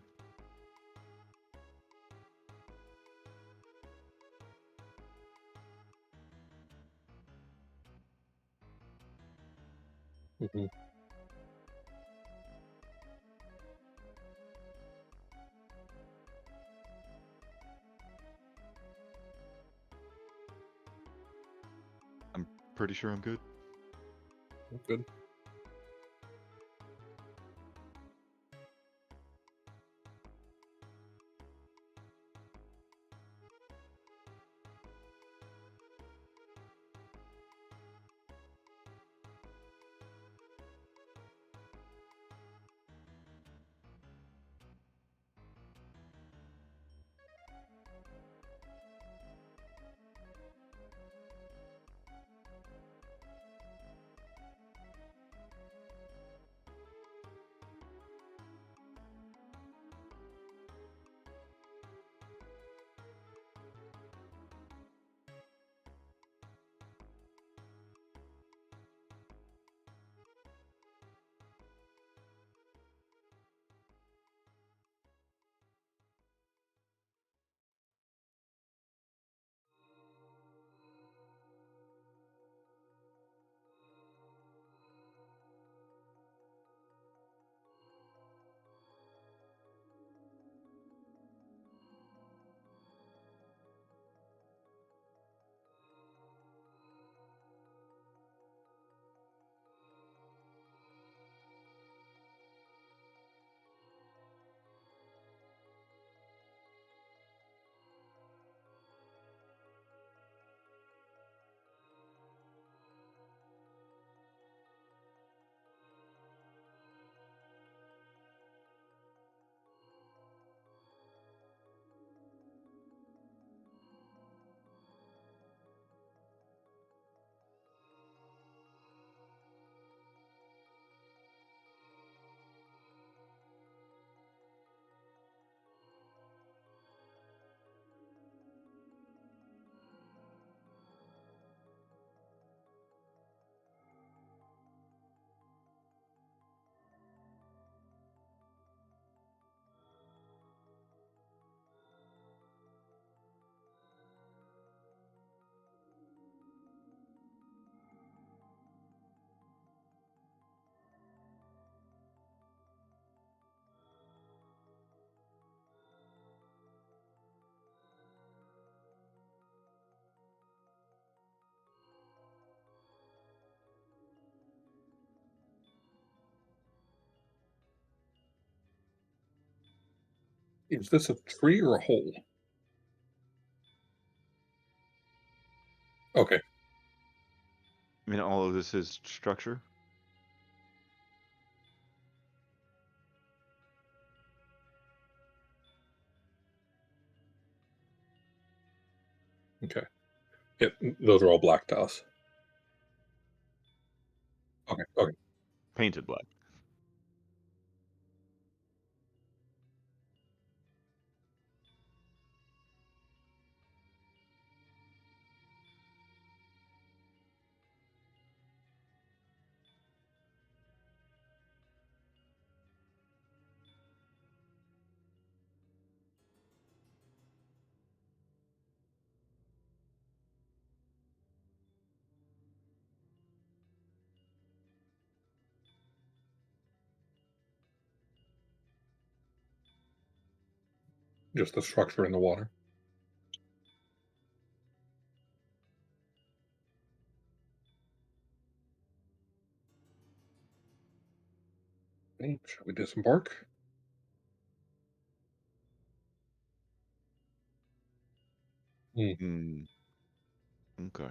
Mm-hmm. I'm pretty sure I'm good. Good. Is this a tree or a hole? Okay. I mean, all of this is structure. Okay. Yeah, those are all black tiles. Okay. Okay. Painted black. Just the structure in the water. Okay, shall we disembark? Hmm. Okay.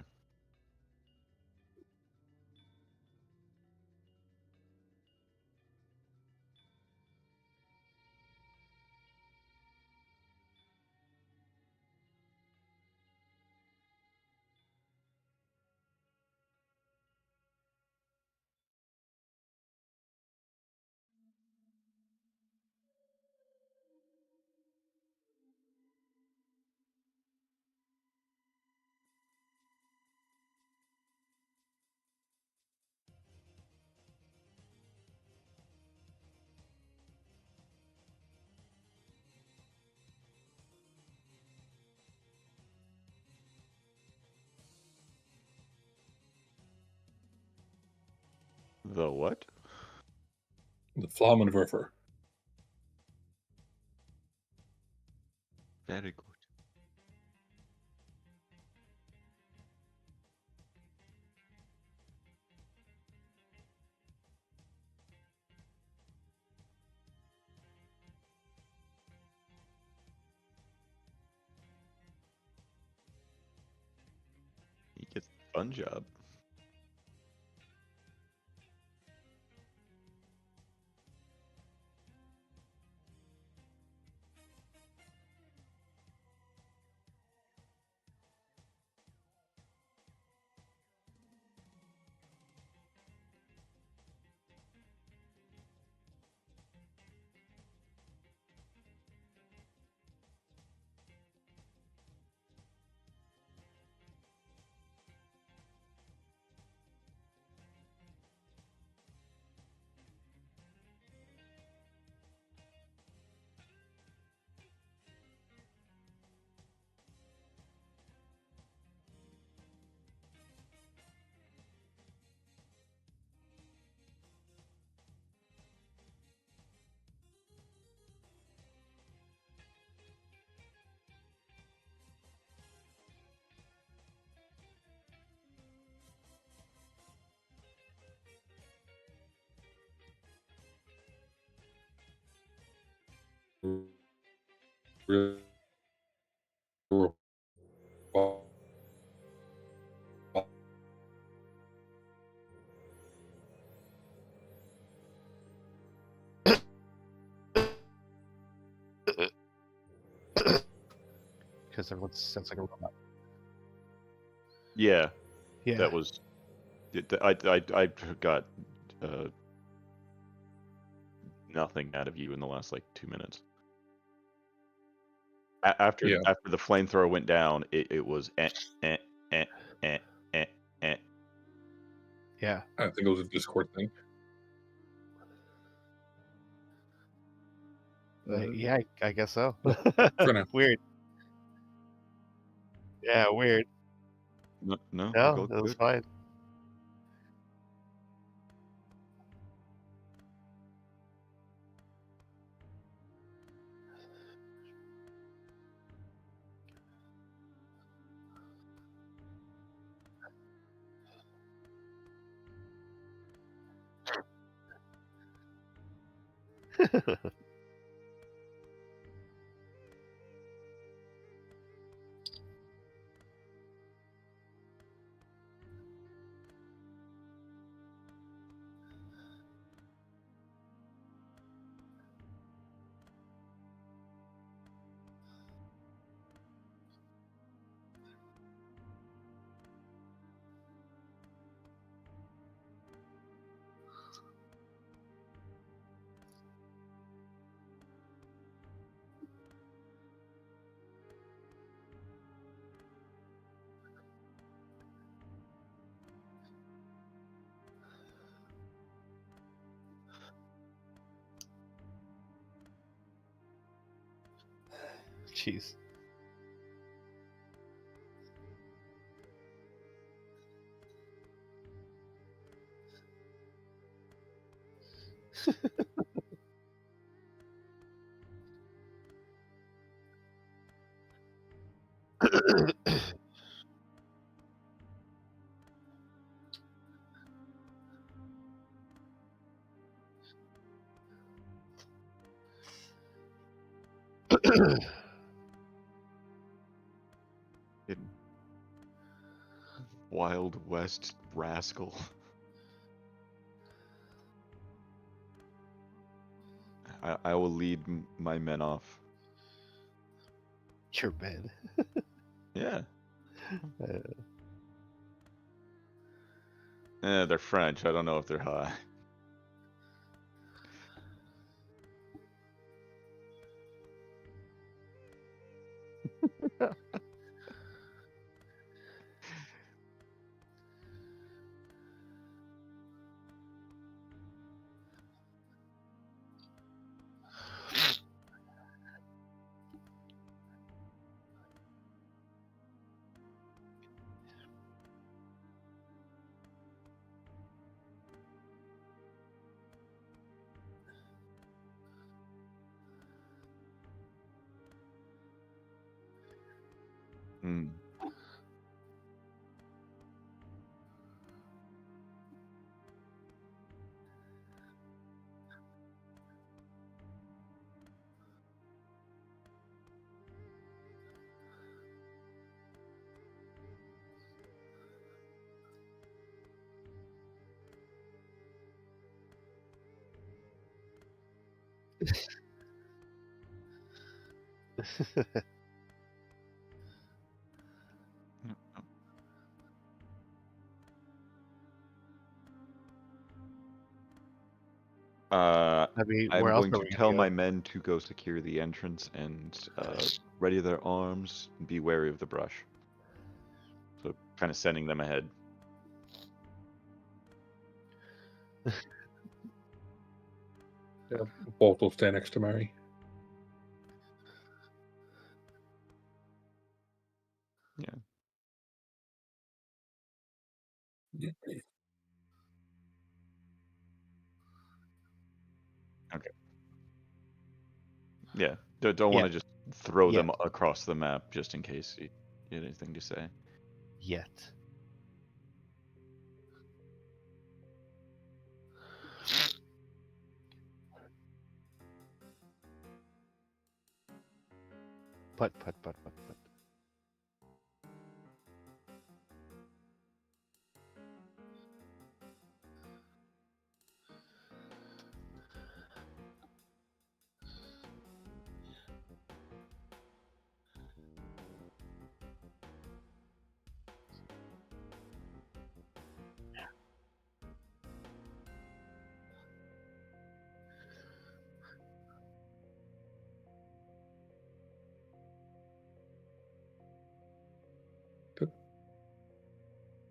The what? The Flammenwerfer. Very good. He gets the fun job. Because everyone sounds like a robot. Yeah, Yeah. that was. I got nothing out of you in the last like 2 minutes. After Yeah. after the flamethrower went down, it was eh, eh, eh, eh, eh, eh. Yeah. I think it was a Discord thing. Yeah, I guess so. For now. Weird. Yeah, weird. No, No, go that was good. fine. jeez. Wild West rascal. I will lead my men off. Your men. Yeah. They're French. I don't know if they're high. Hmm. I mean, I'm where else going are to we gonna tell go? my men to go secure the entrance and ready their arms. Be wary of the brush. So, kind of sending them ahead. Yeah, Bolt will stand next to Mary. Yeah. Okay. Yeah. Don't want Yeah. to just throw Yeah. them across the map just in case you had anything to say. Yet. Put.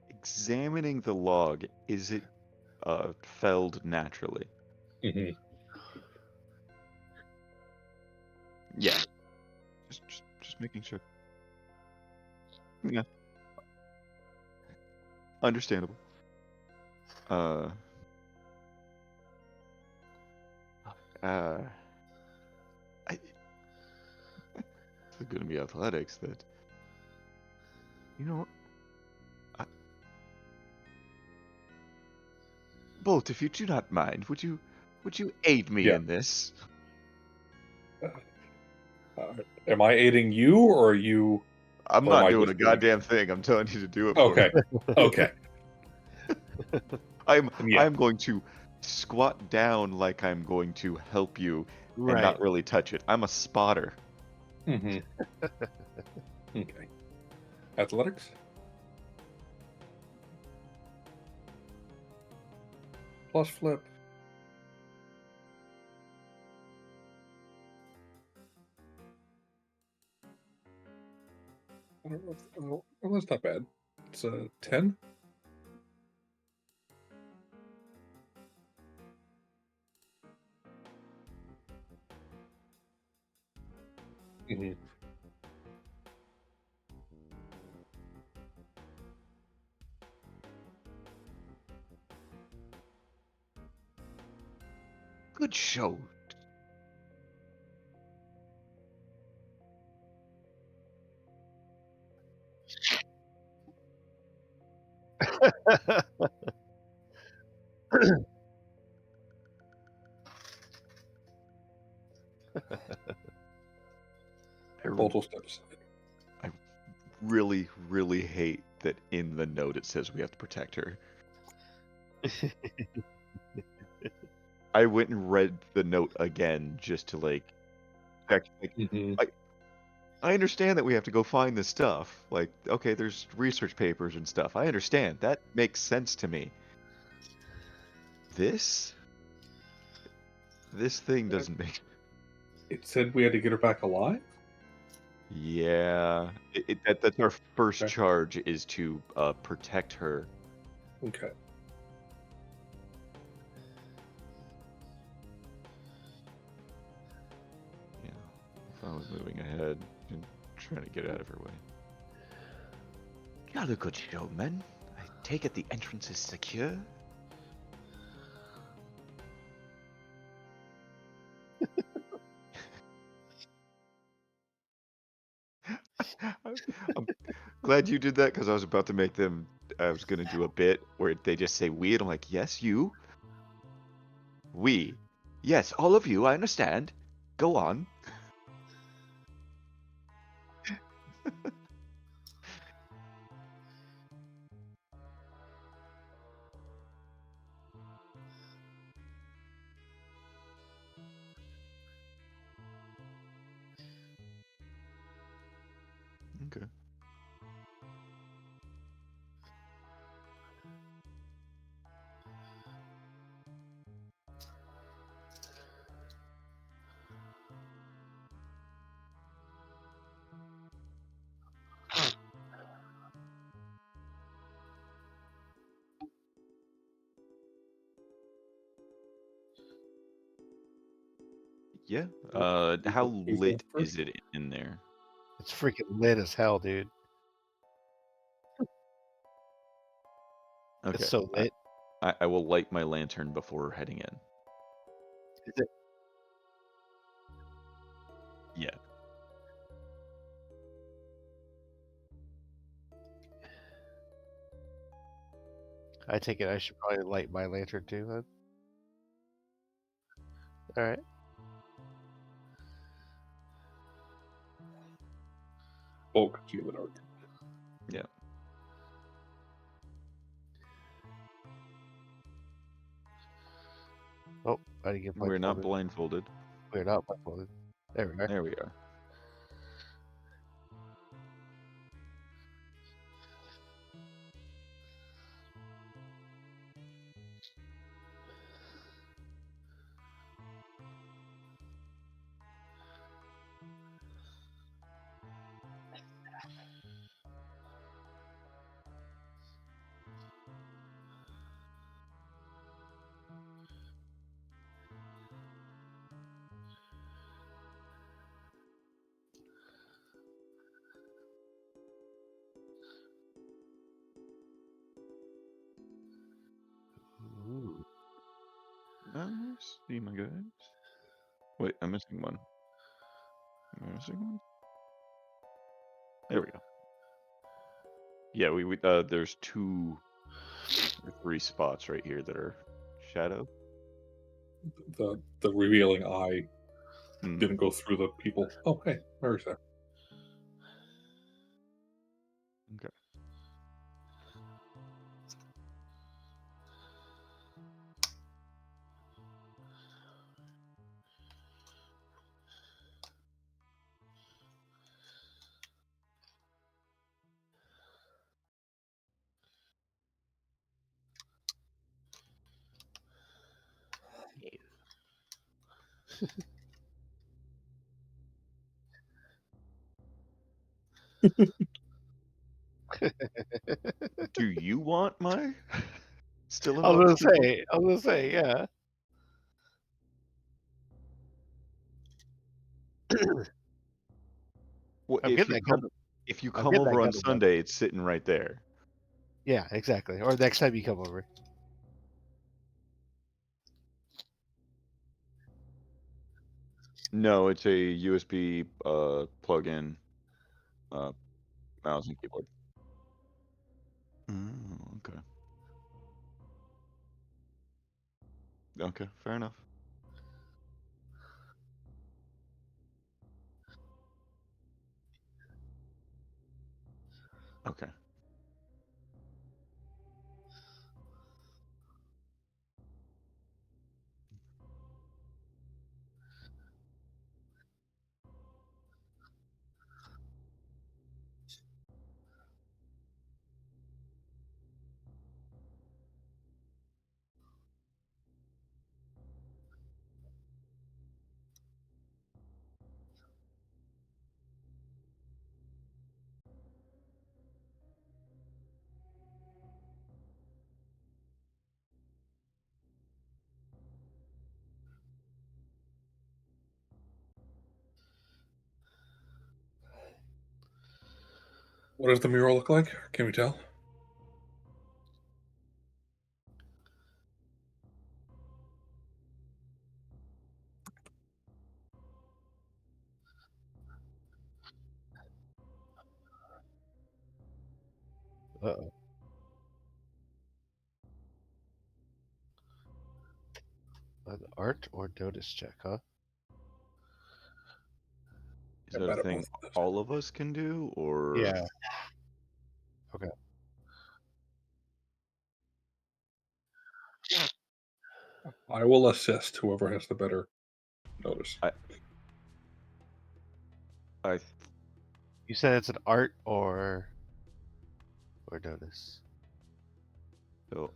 Examining the log, is it felled naturally? Mm-hmm. Yeah. Just making sure. Yeah. Understandable. I, it's going to be athletics that. You know, Bolt, if you do not mind, would you aid me Yeah. in this? Am I aiding you, or are you? I'm Or am not I doing a just doing goddamn thing. I'm telling you to do it for Okay. me. Okay. Yeah. I'm going to squat down like I'm going to help you and Right. not really touch it. I'm a spotter. Mm-hmm. Okay. Athletics. Plus flip. Oh, that's not bad. It's a 10. Mm-hmm. good show. Total steps. I really, really hate that in the note it says we have to protect her. I went and read the note again just to like check. I understand that we have to go find this stuff. Like, okay, there's research papers and stuff. I understand. That makes sense to me. This thing doesn't make. It said we had to get her back alive? Yeah, that's our first charge, is to protect her. Okay. Yeah, if I was moving ahead and trying to get out of her way. You're a good showman. I take it the entrance is secure. I'm glad you did that, because I was about to make them. I was going to do a bit where they just say we, and I'm like, yes, you. We. Yes, all of you, I understand. Go on. Okay. Yeah. How lit is it in there? It's freaking lit as hell, dude. Okay. It's so lit. I will light my lantern before heading in. Is it? Yeah. I take it I should probably light my lantern too, then. All right. Oh, you in the dark. Yeah. Oh, I didn't get blindfolded. We're not blindfolded. We're not blindfolded. There we are. There we are. Ooh. See my guys. Wait, I'm missing one. Am I missing one? There we go. Yeah, we there's 2 or 3 spots right here that are shadow. The revealing eye didn't go through the people. Oh, hey, Mary's there. Okay. Do you want my still I was amongst gonna say, yeah. Well, I'm getting that gun. if you I'm come getting that over on gun above. Sunday, it's sitting right there. Yeah, exactly. Or next time you come over. No, it's a USB plug-in mouse and keyboard. Okay. Okay, fair enough. Okay. What does the mural look like? Can we tell? Uh-oh. An art or notice check, huh? Is that a thing all of us can do, or? Yeah. Okay. I will assist whoever has the better notice. I You said it's an art or notice. So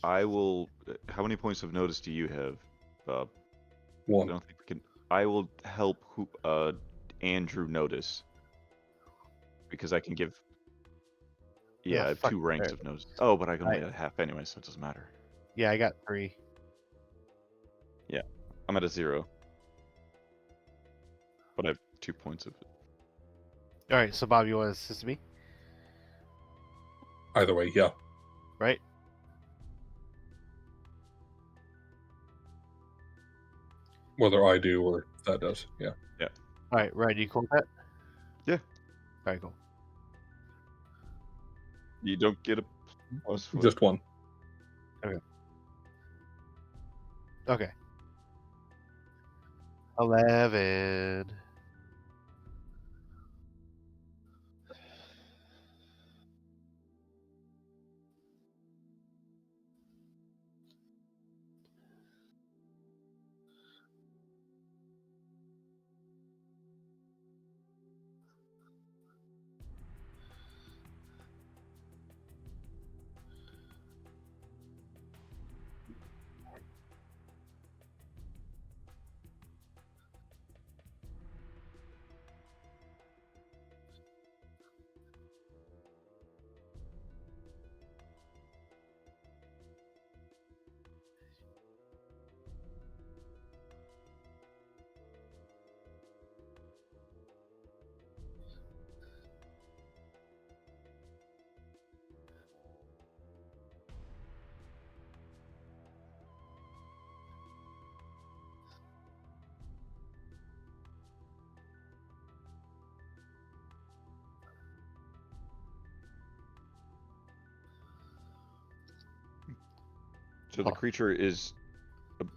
I will. How many points of notice do you have, Bob? I One. don't think we can. I will help Andrew notice because I can give. Yeah, I have fuck 2 ranks it. of notice. Oh, but I can only have half anyway, so it doesn't matter. Yeah, I got 3. Yeah, I'm at a 0, but I have 2 points of it. All right, so Bob, you want to assist me, Either way, yeah. right? Whether I do or that does, yeah. Yeah. All right, Ryan, you cool with that? Yeah. All right, cool. You don't get a plus for Just 1. Okay. 11. So the creature is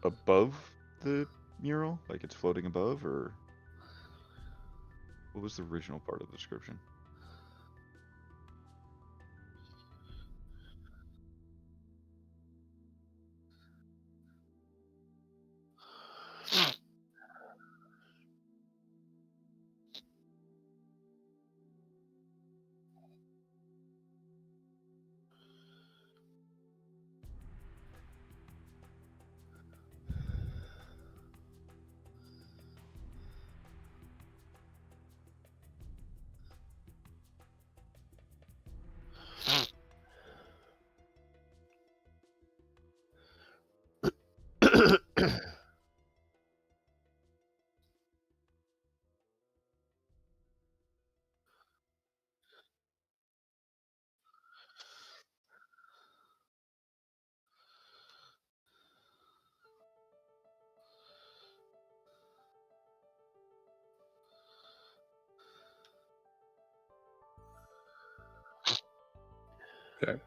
above the mural, like it's floating above, or what was the original part of the description? Okay.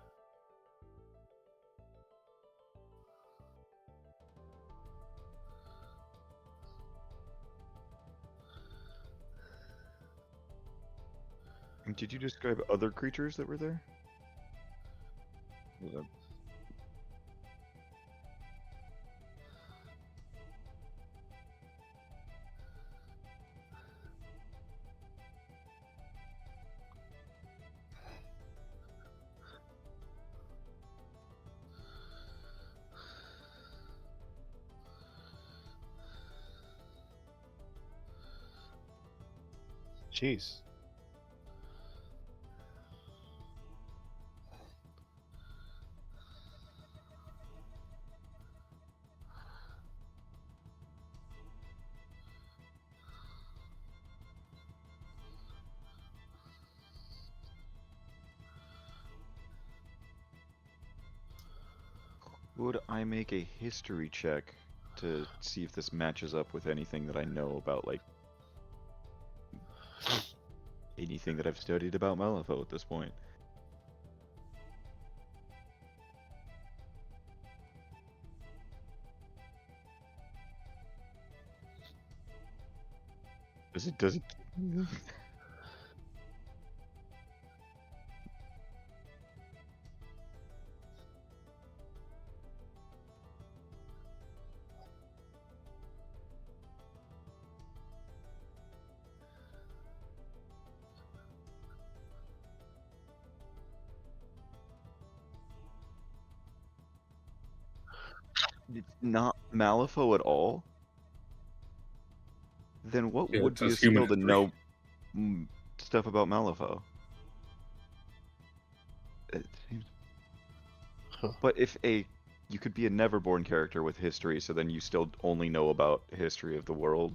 Did you describe other creatures that were there? Was that- Jeez. Would I make a history check to see if this matches up with anything that I know about, like, anything that I've studied about Malifaux at this point? Does it It's not Malifaux at all? Then what Yeah, it would be a says human skill to history. know stuff about Malifaux? It seems... Huh. But if you could be a Neverborn character with history, so then you still only know about history of the world.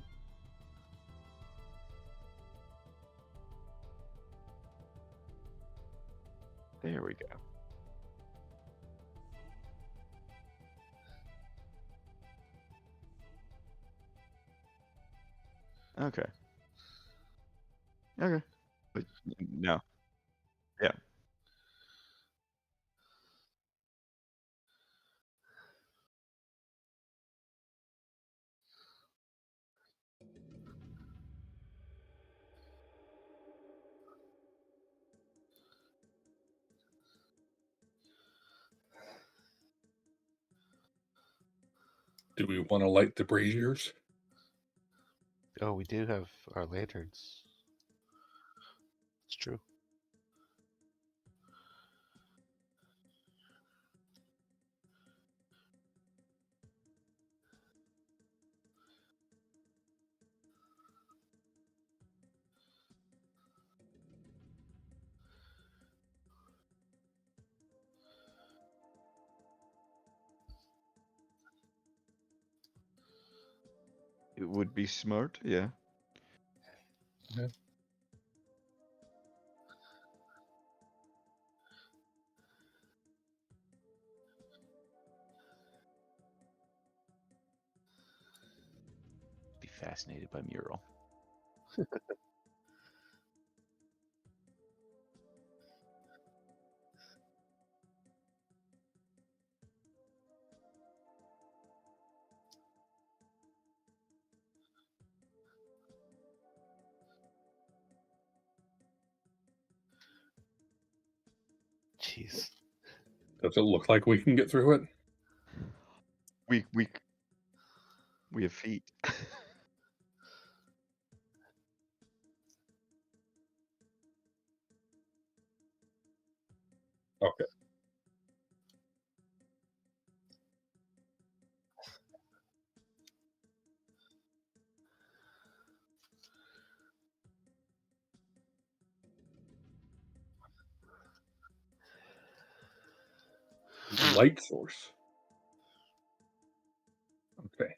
There we go. Okay. Okay. But no. Yeah. Do we want to light the braziers? Oh, we do have our lanterns. It's true. It would be smart, yeah. Yeah. Be fascinated by mural. Jeez. Does it look like we can get through it? We have feet. Okay. Light source. Okay.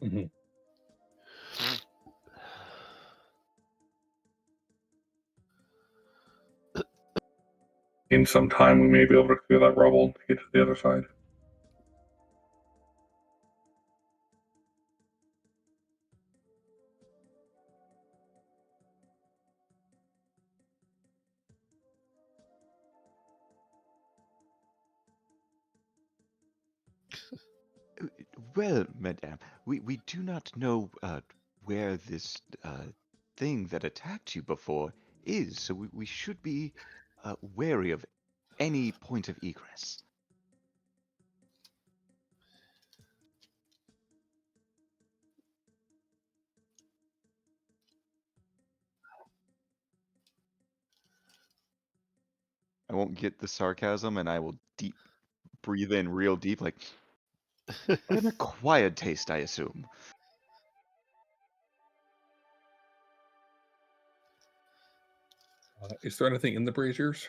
Mm-hmm. In some time, we may be able to clear that rubble to get to the other side. Well, madame, we do not know where this thing that attacked you before is, so we should be wary of any point of egress. I won't get the sarcasm, and I will breathe in real deep, like, an acquired taste, I assume. Is there anything in the braziers?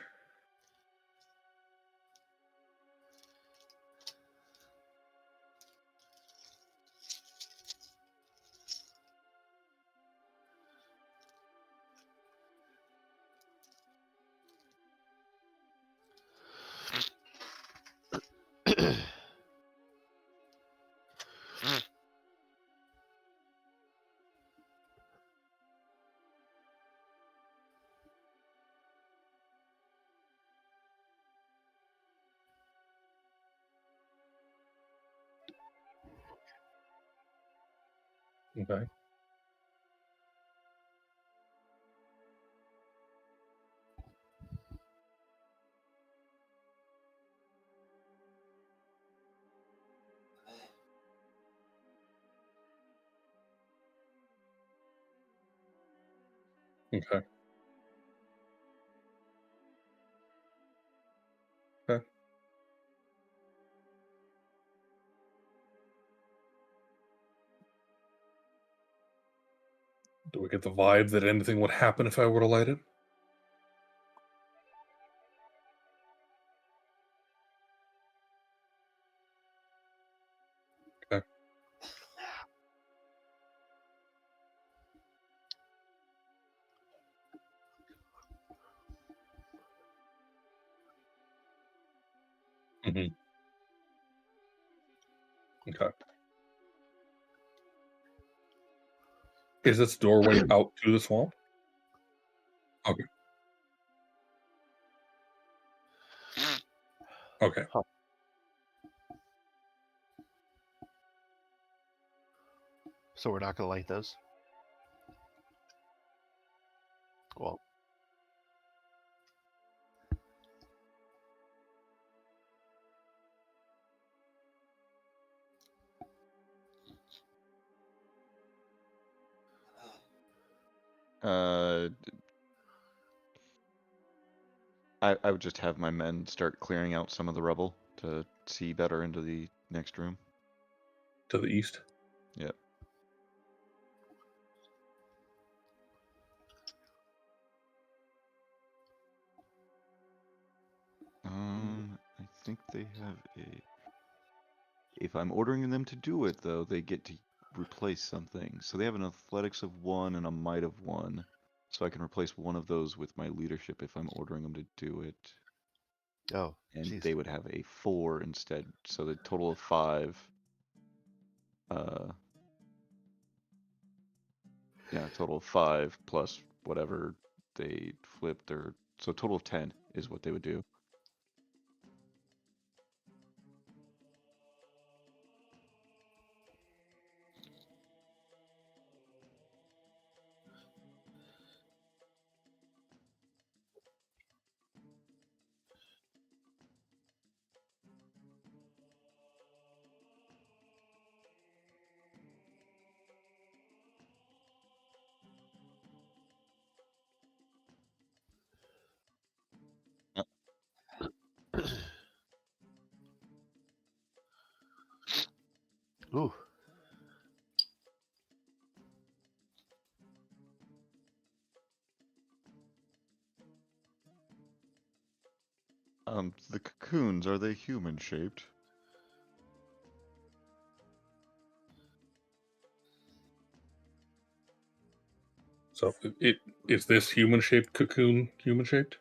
Okay. Okay. Okay. Do we get the vibe that anything would happen if I were to light it? Okay. Mm-hmm. Okay. Is this doorway out to the swamp? Okay. Okay. Huh. So we're not going to light those? Well, I would just have my men start clearing out some of the rubble to see better into the next room. To the east? Yep. I think they have a... If I'm ordering them to do it, though, they get to replace something. So they have an athletics of 1 and a might of 1. So I can replace one of those with my leadership if I'm ordering them to do it. oh, And geez. they would have a 4 instead. So the total of 5. Yeah, total of 5 plus whatever they flipped, or so total of 10 is what they would do. Ooh. The cocoons, are they human shaped? So is this human-shaped cocoon human-shaped?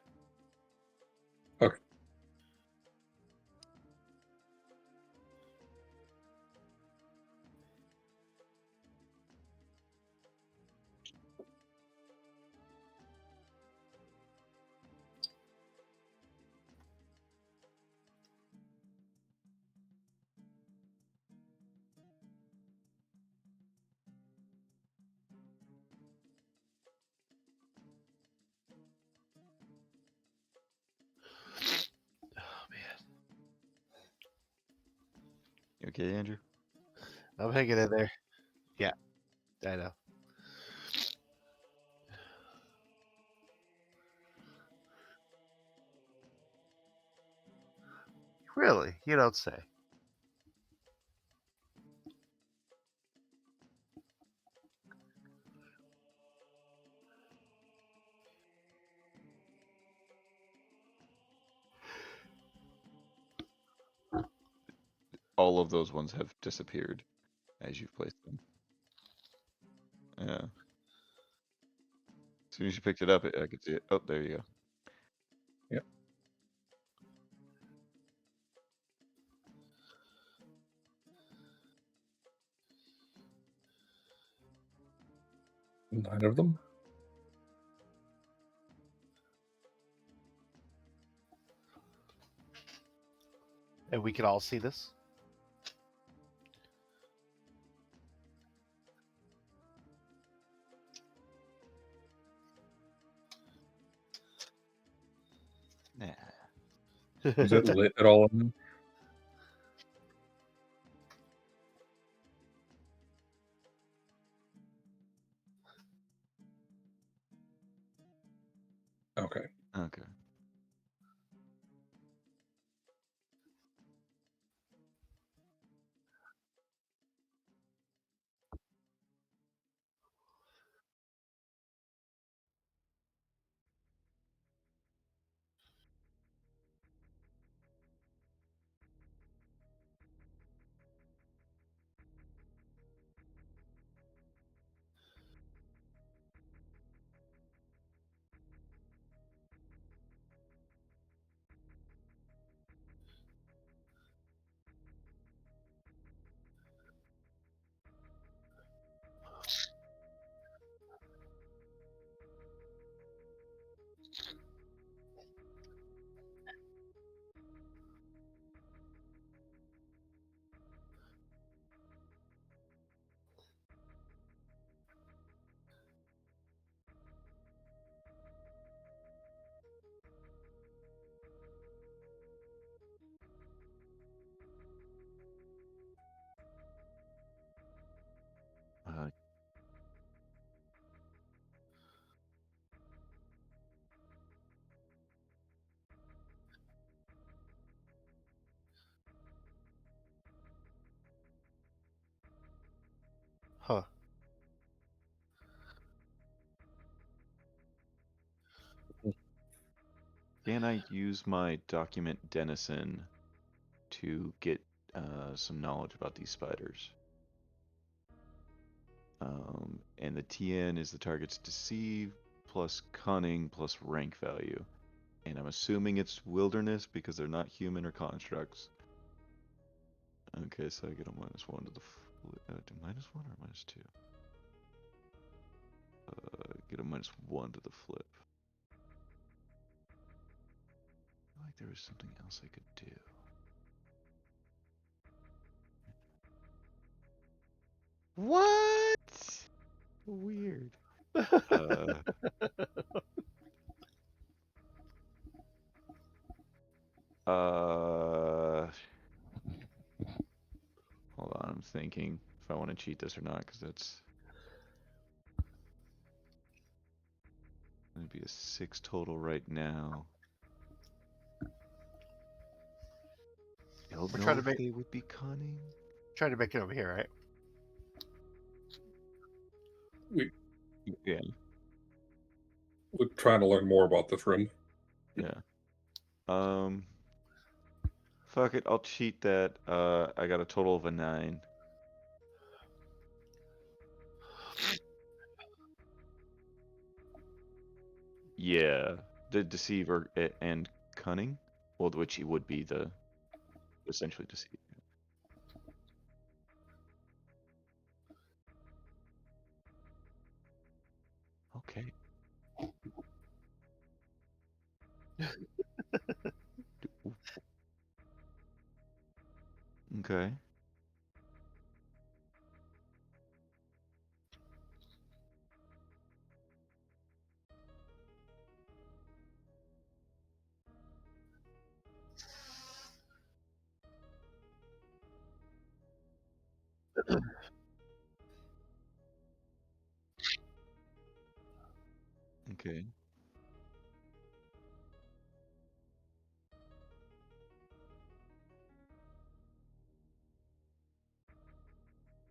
Okay. okay, Andrew? I'm hanging in there. Yeah, I know. Really? You don't say. All of those ones have disappeared as you've placed them. Yeah. As soon as you picked it up, I could see it. Oh, there you go. Yep. Nine of them. And we can all see this. Nah. Is it lit at all in them? Okay. Okay. Uh, Huh. Can I use my document denizen to get some knowledge about these spiders? And the TN is the target's deceive plus cunning plus rank value. And I'm assuming it's wilderness because they're not human or constructs. Okay, so I get a -1 to the -1 or -2? Get a -1 to the flip. I feel like there was something else I could do. What? Weird. Hold on, I'm thinking if I want to cheat this or not, because that's going to be a 6 total right now. I don't know if they would be cunning. Trying to make it over here, right? Yeah. We're trying to learn more about this room. Yeah. Fuck it, I'll cheat that. I got a total of a 9. Yeah, the deceiver and cunning, well, which he would be the essentially deceiver. Okay. Okay. Okay.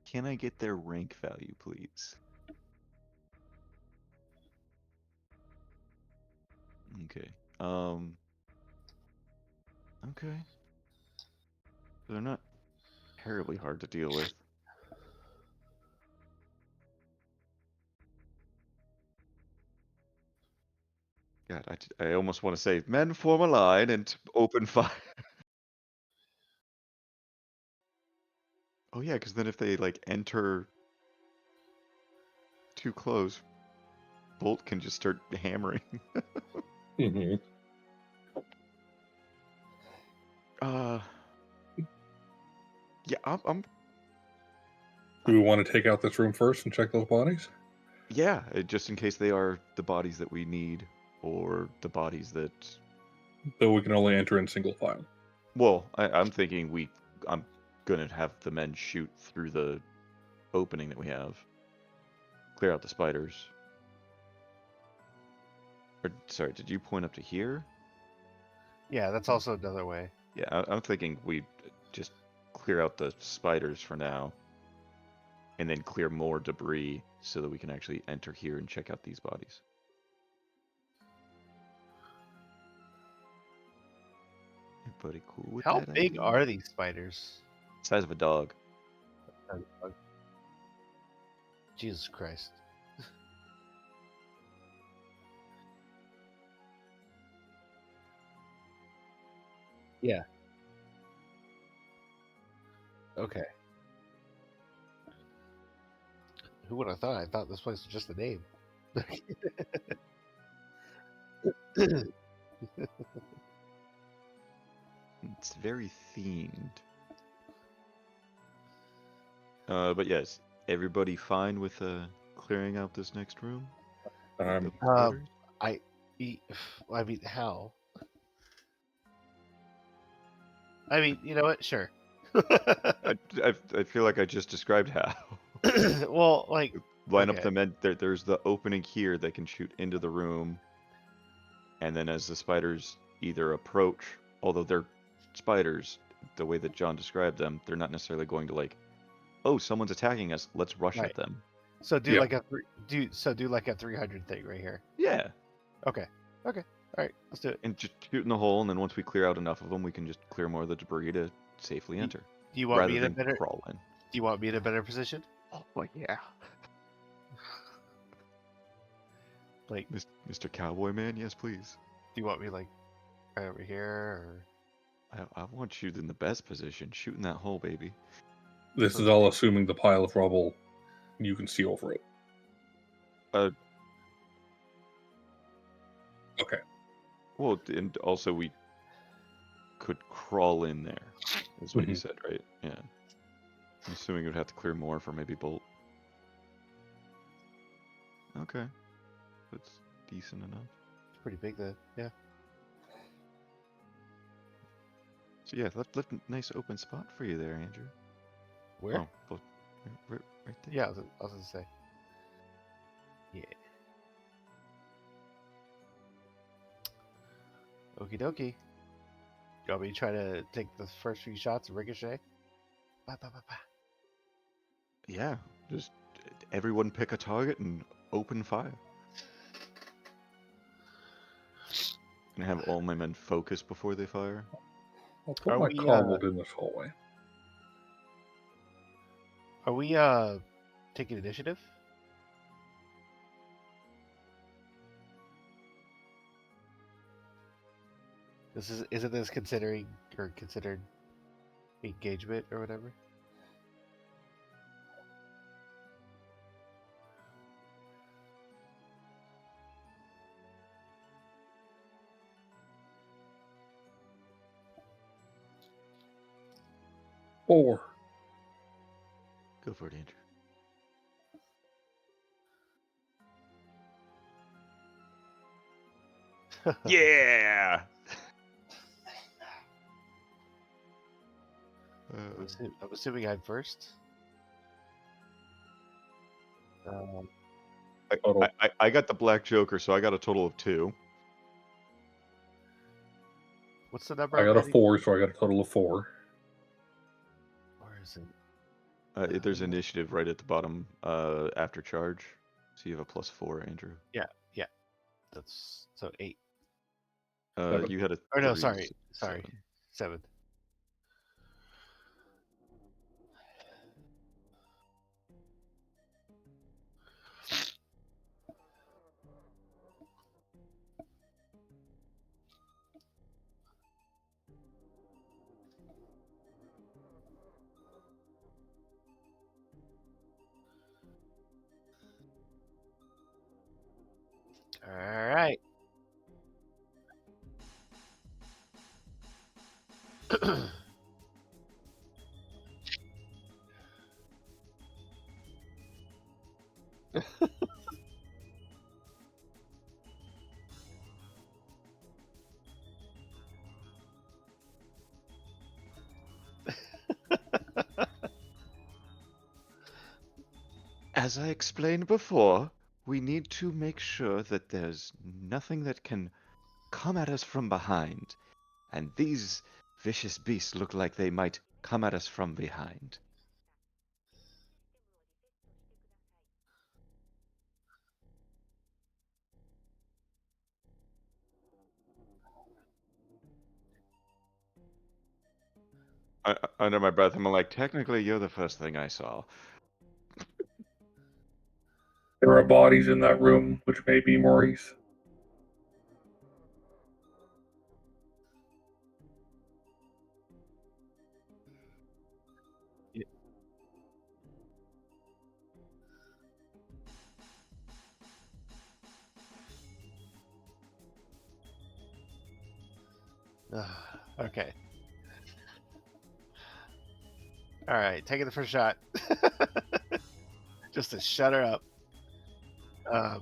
Can I get their rank value, please? Okay. Okay. They're not terribly hard to deal with. God, I almost want to say, men form a line and open fire. Oh yeah, because then if they like enter too close, Bolt can just start hammering. Mm-hmm. Yeah, I'm Do we want to take out this room first and check those bodies? yeah, just in case they are the bodies that we need, or the bodies that. Though we can only enter in single file. Well, I'm thinking I'm gonna have the men shoot through the opening that we have, clear out the spiders. Or, sorry, did you point up to here? Yeah, that's also another way. Yeah, I'm thinking we just clear out the spiders for now, and then clear more debris so that we can actually enter here and check out these bodies. Everybody cool with How that big idea? are these spiders? Size of a dog. Jesus Christ. Yeah. Okay. Who would have thought? I thought this place was just a name. It's very themed. But yes, everybody fine with clearing out this next room? The spiders? I mean, how? I mean, you know what? Sure. I feel like I just described how. Well, like, Line up okay. the men. There's the opening here that can shoot into the room, and then as the spiders either approach, although they're spiders, the way that John described them, they're not necessarily going to like, oh, someone's attacking us, let's rush Right. at them. So do Yeah. like a do like a 300 thing right here. Yeah, Okay. All right. Let's do it. and just shoot in the hole, and then once we clear out enough of them, we can just clear more of the debris to safely enter, Do you want rather me in a than better? crawl in. Do you want me in a better position? Oh yeah, Like, Mr. Cowboy Man, yes please. do you want me like right over here, I want you in the best position, shooting that hole, baby. This is all assuming the pile of rubble, you can see over it. Okay. Well, and also we could crawl in there, is what you said, right? Yeah. I'm assuming we'd have to clear more for maybe Bolt. Okay. That's decent enough. It's pretty big then. Yeah. So yeah, left a nice open spot for you there, Andrew. Where? Oh, Bolt, right there. Yeah, I was gonna say. Yeah. Okie dokie. You want me to try to take the first few shots and ricochet? Bah, bah, bah, bah. Yeah, just everyone pick a target and open fire. And have all my men focus before they fire. I'll put Are my we, cobbled in this hallway. Are we taking initiative? Isn't this considering or considered engagement or whatever? Four. Go for it, Andrew. Yeah. I'm assuming I'm first. total. I got the black joker, so I got a total of 2. What's the number? I got a 4, so I got a total of 4. Where is it? There's initiative right at the bottom after charge. So you have a +4, Andrew. Yeah. That's so 8. You had a. Or no, 3, sorry. 7. 7. All right. As I explained before, we need to make sure that there's nothing that can come at us from behind. And these vicious beasts look like they might come at us from behind. Under my breath, I'm like, technically, you're the first thing I saw. There are bodies in that room, which may be Maurice. Okay. All right, taking the first shot. Just to shut her up. All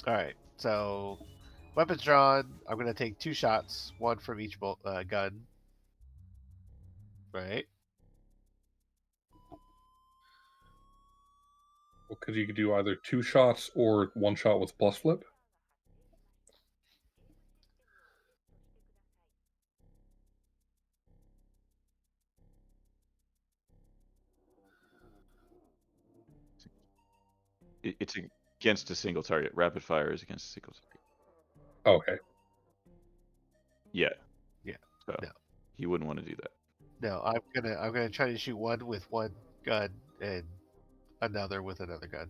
right, so weapons drawn. I'm going to take 2 shots, 1 from each gun. Right? Because you could do either 2 shots or 1 shot with plus flip. It's against a single target. Rapid fire is against a single target. Okay. Yeah. Yeah. So No. you wouldn't want to do that. No, I'm gonna try to shoot 1 with 1 gun and another with another gun.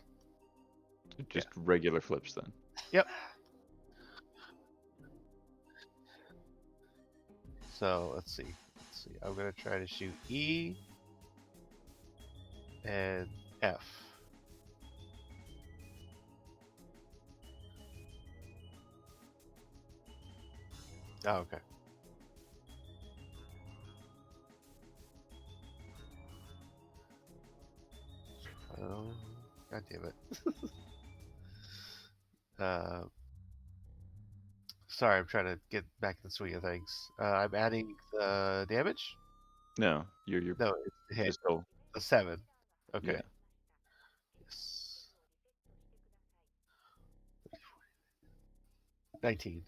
Just regular flips then. Yep. So let's see. I'm gonna try to shoot E and F. Oh, okay. Oh, God damn it. Sorry, I'm trying to get back in the swing of things. I'm adding the damage? No, you're No, it's the hit. pistol. The 7. Okay. Yeah. Yes. 19.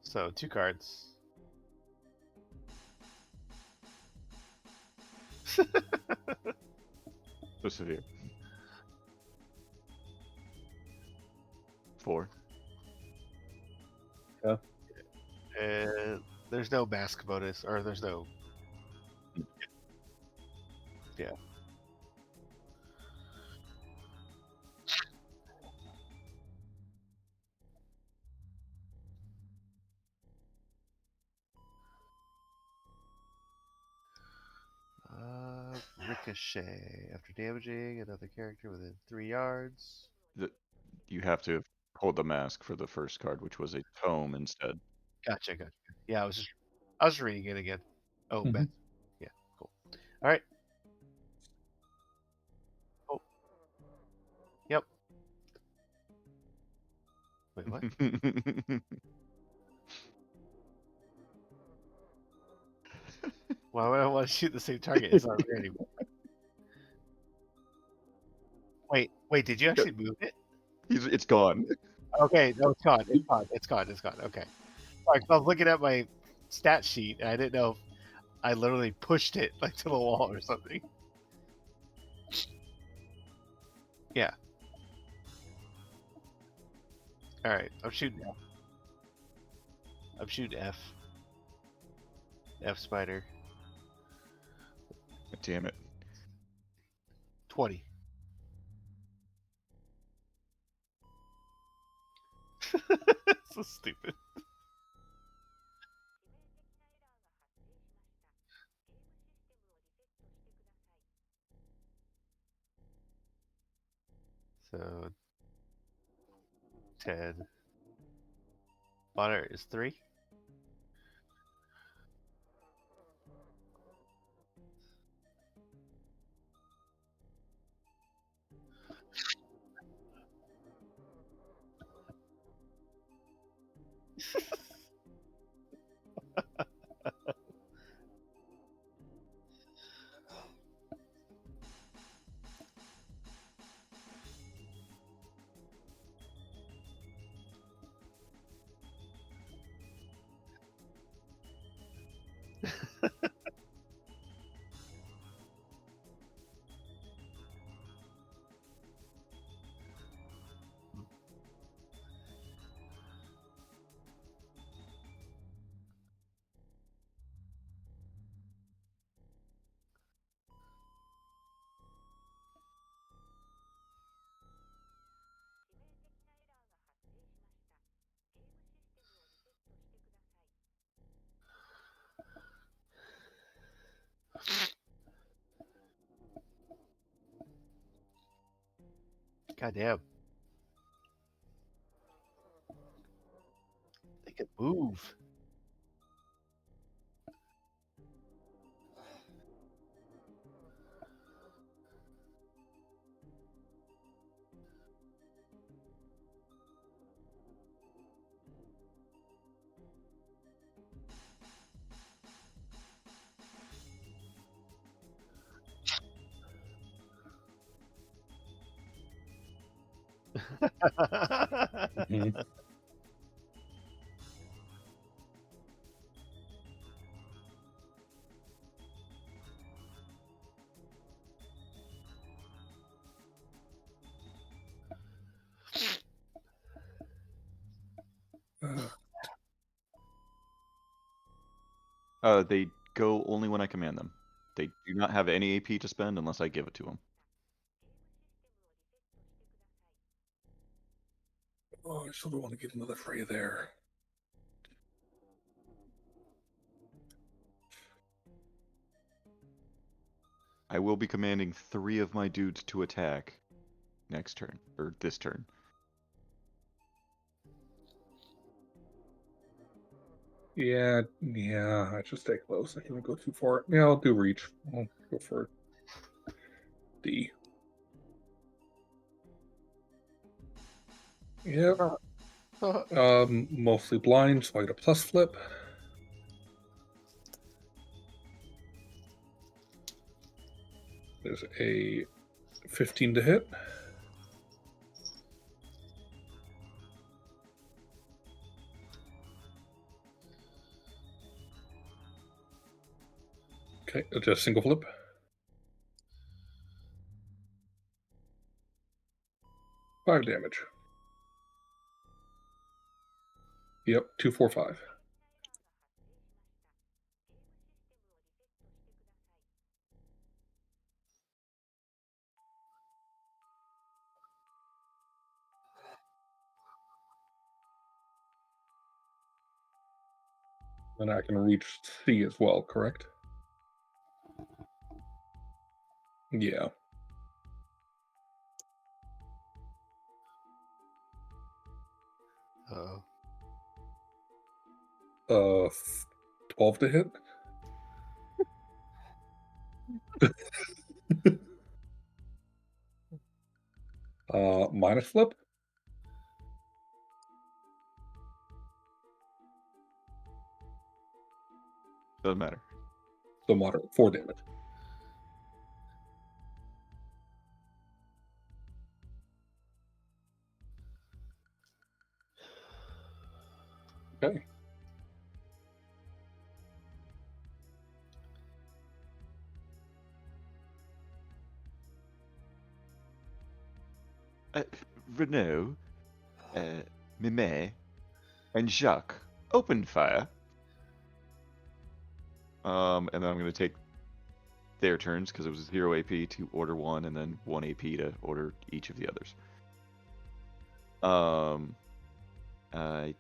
So 2 cards. So severe. 4. Yeah. And there's no mask bonus, or there's no. Yeah. Ricochet. After damaging another character within 3 yards. You have to have hold the mask for the first card, which was a tome instead. Gotcha. Yeah, I was reading it again. Oh, Mhm. yeah, cool. All right. Oh, yep. Wait, what? Why would I want to shoot the same target? It's not there anymore. Wait, did you actually move it? It's gone. Okay, no, it's gone. It's gone. Okay. Sorry, 'cause I was looking at my stat sheet and I didn't know if I literally pushed it like to the wall or something. Yeah. All right, I'm shooting F. I'm shooting F. F spider. Damn it. 20. So stupid. So 10. Bonner is 3. Goddamn. They can move. Mhm. They go only when I command them. They do not have any AP to spend unless I give it to them. Oh, I still don't want to get another fray there. I will be commanding 3 of my dudes to attack next turn, or this turn. Yeah, I should stay close. I can't go too far. Yeah, I'll do reach. I'll go for D. Yep. Mostly blind, so I get a plus flip. There's a 15 to hit. Okay, just single flip. Five damage. Yep, 2, 4, 5. And I can reach C as well, correct? Yeah. Uh-oh. 12 to hit. Minus flip. Doesn't matter. So moderate. 4 damage. Okay. Renault, Mimet, and Jacques open fire. And then I'm going to take their turns because it was 0 AP to order one, and then 1 AP to order each of the others. I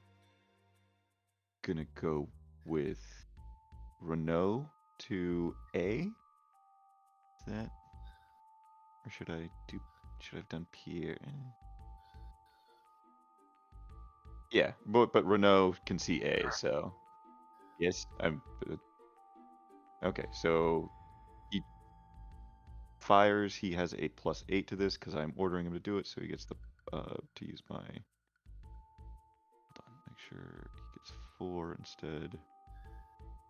gonna go with Renault to A. Is that, or should I have done Pierre? Yeah, but Renault can see A, so yes, I'm okay. So he fires. He has a +8 to this because I'm ordering him to do it, so he gets the to use my. Hold on, make sure he gets 4 instead.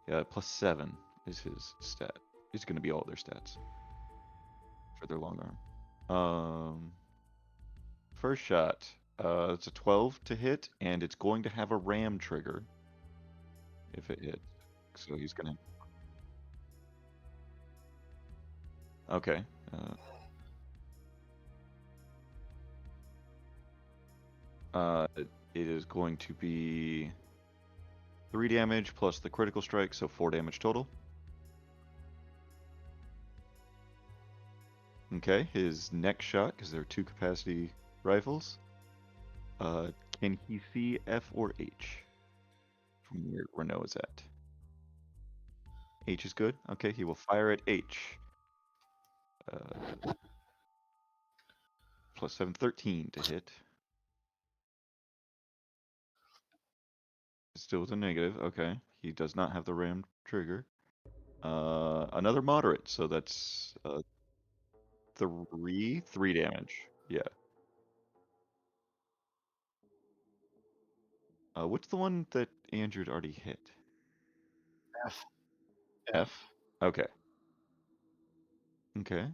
Yeah, +7 is his stat. It's going to be all their stats for their long arm. First shot. It's a 12 to hit, and it's going to have a ram trigger if it hits. So he's gonna. Okay. It is going to be 3 damage plus the critical strike, so 4 damage total. Okay, his next shot, because there are 2 capacity rifles. Can he see F or H from where Renault is at? H is good. Okay, he will fire at H. +7, 13 to hit. Still with a negative. Okay, he does not have the ram trigger. Another moderate, so that's 3 damage. Yeah. What's the one that Andrew already hit? F. F. Okay. Okay.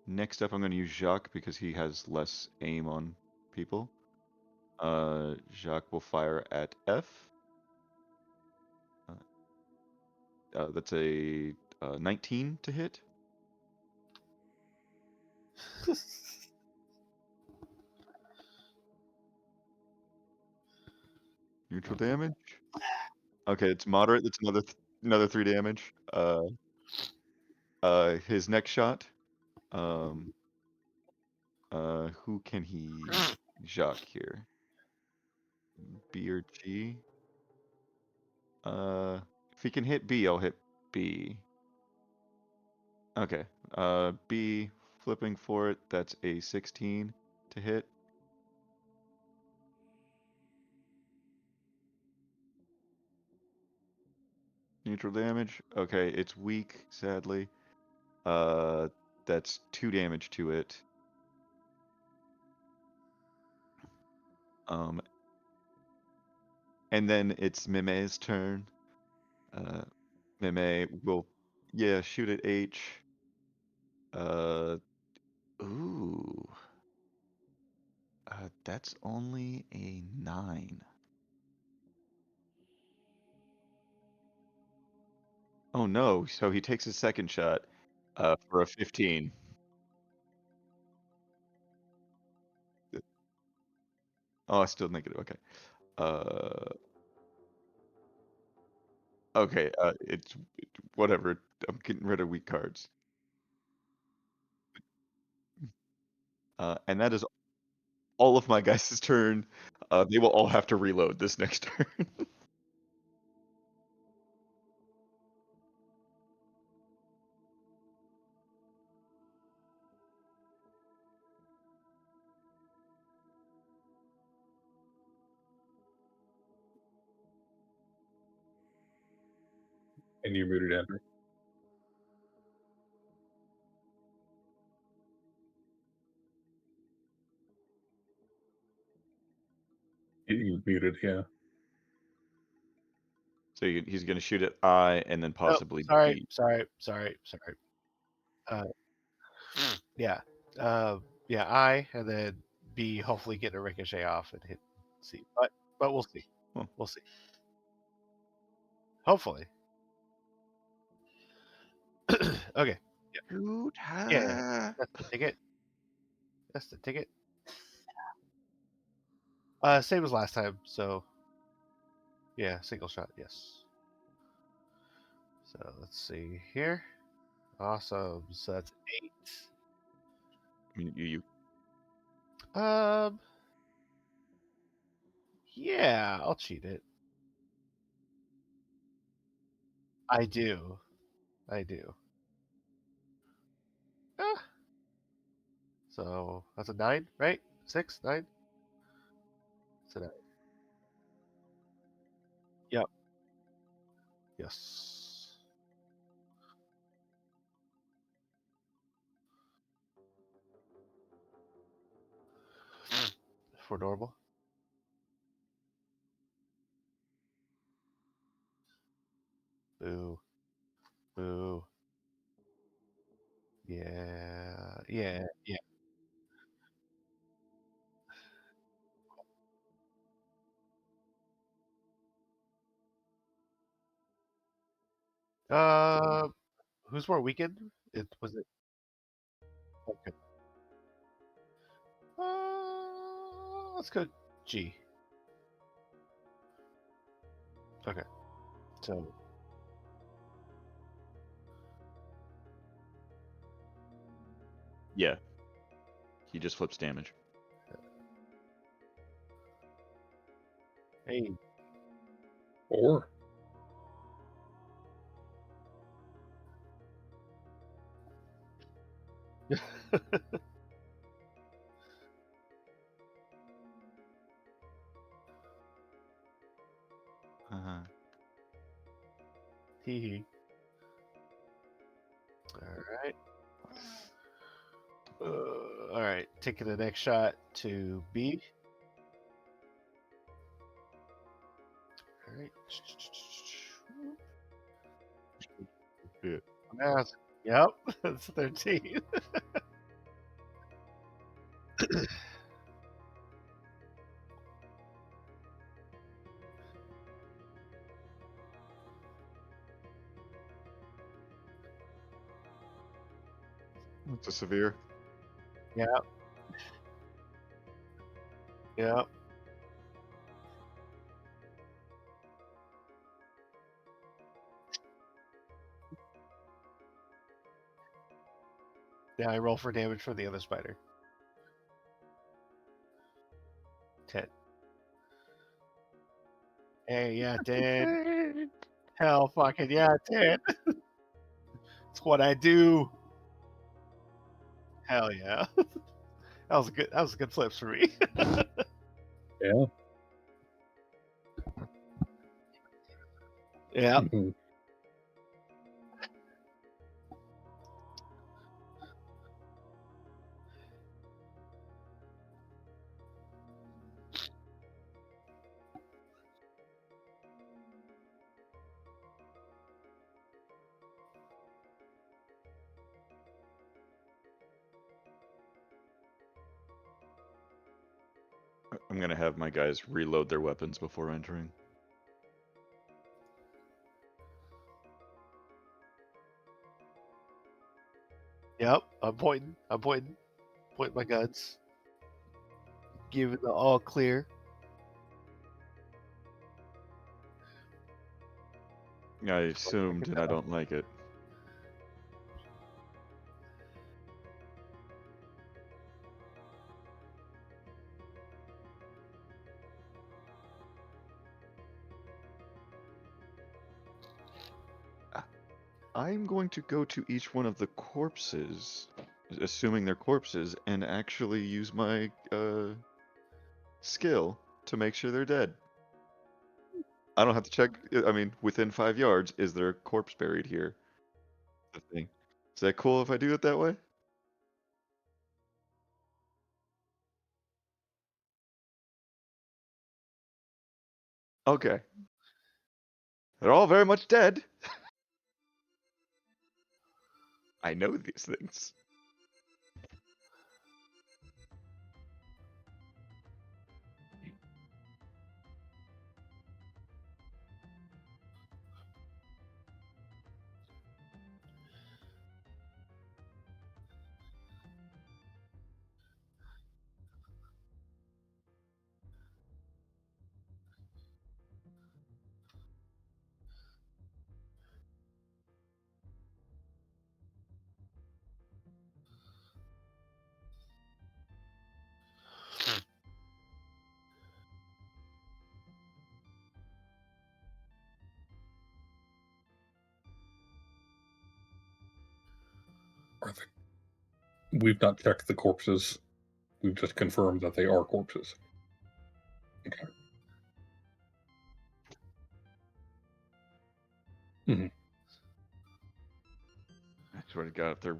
Next up, I'm going to use Jacques because he has less aim on people. Jacques will fire at F. That's a 19 to hit. Neutral damage. Okay, it's moderate. That's another 3 damage. His next shot. Who can he Jacques here? B or G? If he can hit B, I'll hit B. Okay. B, flipping for it, that's a 16 to hit. Neutral damage. Okay, it's weak, sadly. That's 2 damage to it. And then it's Mime's turn. Mime will, yeah, shoot at H. Ooh. That's only a 9. Oh no, so he takes his second shot for a 15. Oh, still negative. Okay. Okay, it's whatever. I'm getting rid of weak cards. And that is all of my guys' turn. They will all have to reload this next turn. And you muted Andrew. You muted, yeah. So he's going to shoot at I and then possibly sorry, B. sorry. Yeah. Yeah, I, and then B, hopefully get a ricochet off and hit C. But we'll see. Well. We'll see. Hopefully. Okay. Shoot. Yeah. That's the ticket. That's the ticket. Same as last time, so yeah, single shot, yes. So let's see here. Awesome. So that's 8. I mean, you Yeah, I'll cheat it. I do. Ah. So that's a 9, right? 6, 9. It's a 9. Yep. Yes. For normal. Boo. Boo. Yeah. Yeah. Yeah. Who's more weakened? Was it? Okay. Let's go G. Okay. So yeah. He just flips damage. hey. 4. Hee. All right. Taking the next shot to B. All right. Yep. That's 13. That's a severe. Yep. Yep. Now I roll for damage for the other spider. 10. Hey, yeah, 10. Hell fucking yeah, 10. It's what I do. Hell yeah. That was a good flips for me. Yeah. Yeah. I'm going to have my guys reload their weapons before entering. Yep. I'm pointing. Pointing my guns. Give it the all clear. I assumed, and I don't like it. I'm going to go to each one of the corpses, assuming they're corpses, and actually use my skill to make sure they're dead. I don't have to check. I mean, within 5 yards, is there a corpse buried here? The thing. Is that cool if I do it that way? Okay. They're all very much dead. I know these things. We've not checked the corpses. We've just confirmed that they are corpses. Okay. Mm-hmm. I swear to God, if they're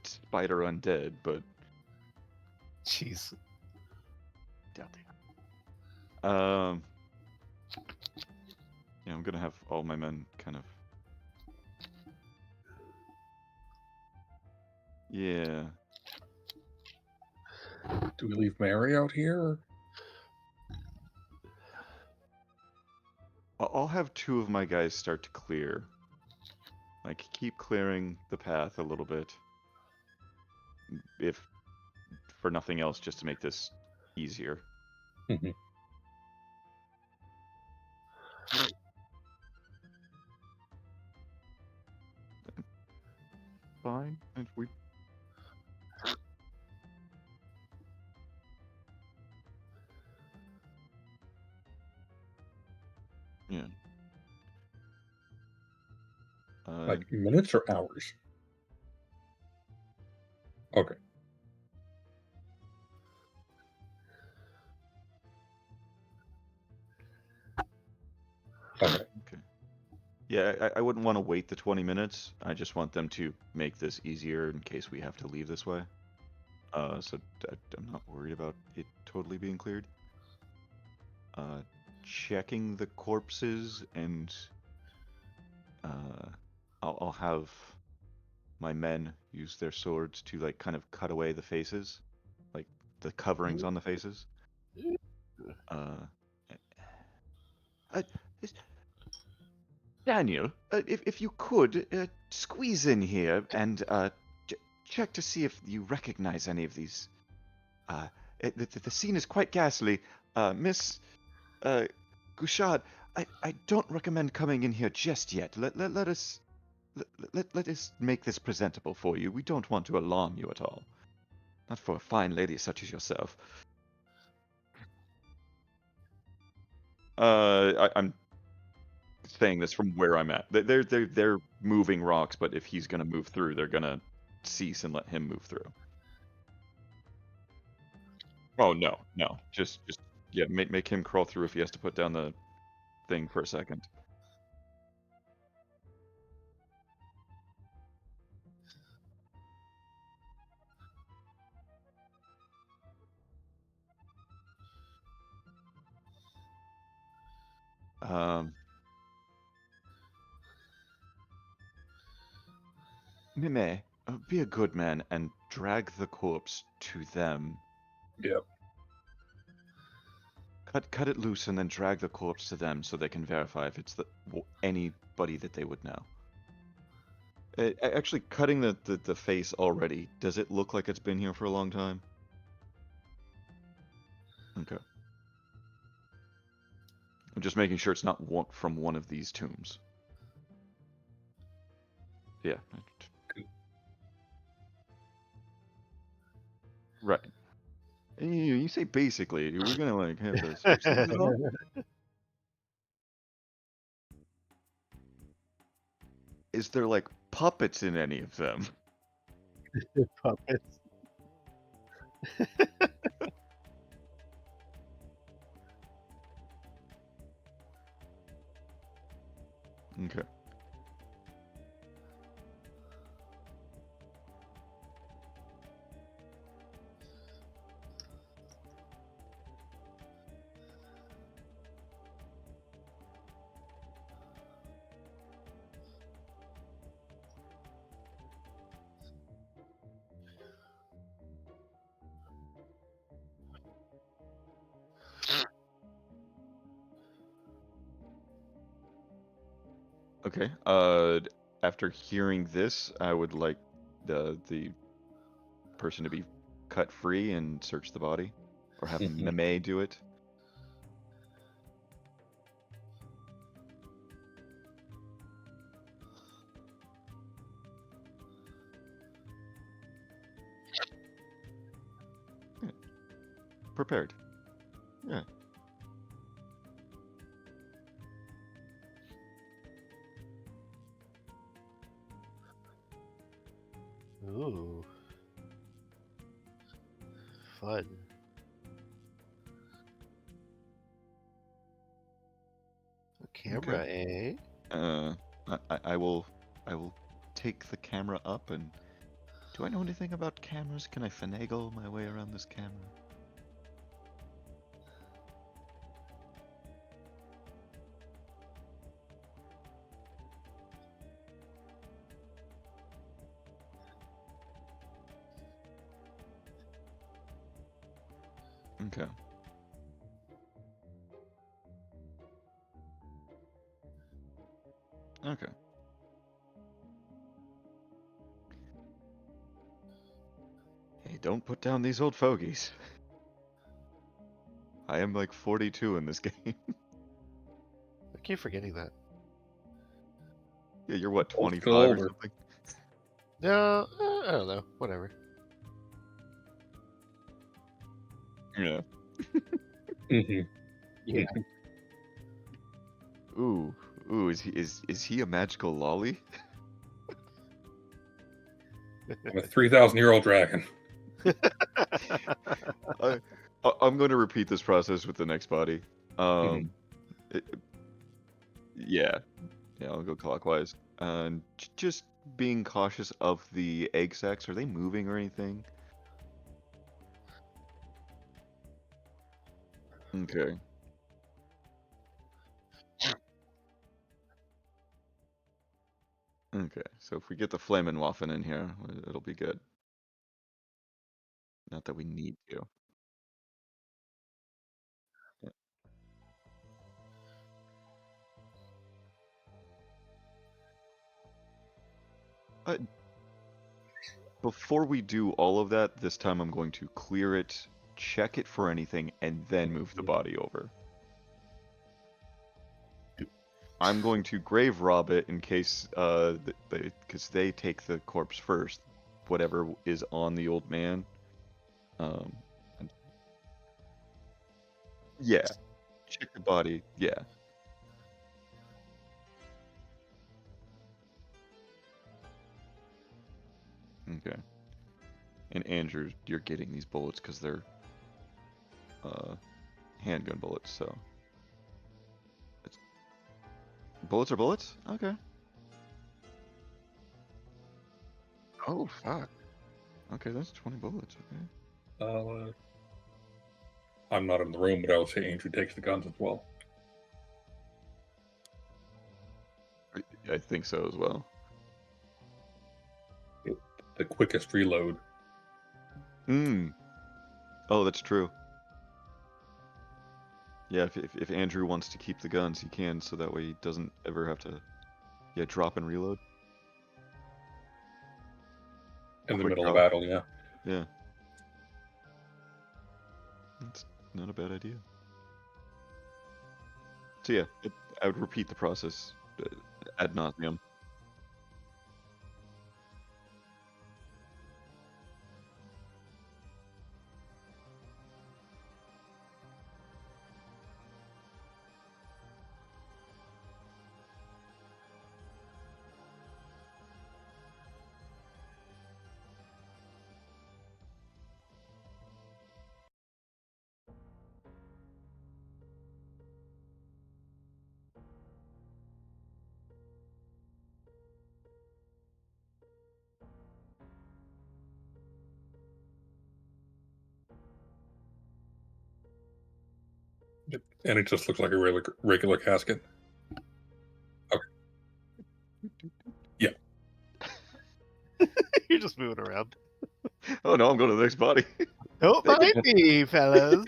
spider undead, but Jeez. doubt they yeah, I'm gonna have all my men kind of. Yeah. Do we leave Mary out here? I'll have 2 of my guys start to clear. Like, keep clearing the path a little bit. If for nothing else, just to make this easier. Mm-hmm. Fine. And we. Yeah. Like minutes or hours? Okay. Okay. Yeah, I wouldn't want to wait the 20 minutes. I just want them to make this easier in case we have to leave this way. So I'm not worried about it totally being cleared. Checking the corpses, and I'll have my men use their swords to like kind of cut away the faces, like the coverings on the faces. Uh, Daniel, if you could squeeze in here and check to see if you recognize any of these. The scene is quite ghastly. Miss Gouchard, I don't recommend coming in here just yet. Let us make this presentable for you. We don't want to alarm you at all. Not for a fine lady such as yourself. I'm saying this from where I'm at. They're moving rocks, but if he's gonna move through, they're gonna cease and let him move through. Oh no, just yeah, make him crawl through if he has to put down the thing for a second. Mime, be a good man and drag the corpse to them. Yep. Cut it loose and then drag the corpse to them so they can verify if it's anybody that they would know. Actually, cutting the face already, does it look like it's been here for a long time? Okay. I'm just making sure it's not from one of these tombs. Yeah. Right. You say basically, we're gonna like have to switch things at all? Is there like puppets in any of them? Puppets. Okay. Okay. After hearing this, I would like the person to be cut free and search the body, or have Meme do it. Yeah. Prepared. Yeah. Ooh. Fun. A camera, eh? I will take the camera up and. Do I know anything about cameras? Can I finagle my way around this camera? Okay. Okay. Hey, don't put down these old fogies. I am like 42 in this game. I keep forgetting that. Yeah, you're what, Old, still 25 or older. something? No, I don't know. Whatever. Yeah. Mm-hmm. Yeah. Ooh, is he a magical lolly? I'm a 3,000-year-old dragon. I'm going to repeat this process with the next body. It, yeah, I'll go clockwise. And just being cautious of the egg sacs. Are they moving or anything? Okay. Okay, so if we get the Flamenwaffen in here, it'll be good. Not that we need to. Yeah. Before we do all of that, this time I'm going to clear it, check it for anything, and then move the body over. I'm going to grave rob it in case, because they take the corpse first, whatever is on the old man. And- yeah, check the body. Yeah. Okay. And Andrew, you're getting these bullets because they're handgun bullets. So bullets are bullets. Okay. Oh fuck. Okay, that's 20 bullets. Okay. I'm not in the room, but I will say Andrew takes the guns as well. I think so as well. The quickest reload. Oh, that's true. Yeah, if Andrew wants to keep the guns, he can, so that way he doesn't ever have to, drop and reload. In the Quick middle drop. of battle, yeah. Yeah. That's not a bad idea. So yeah, I would repeat the process ad nauseum. And it just looks like a regular casket. Okay. Yeah. You're just moving around. Oh no, I'm going to the next body. Don't mind me, fellas.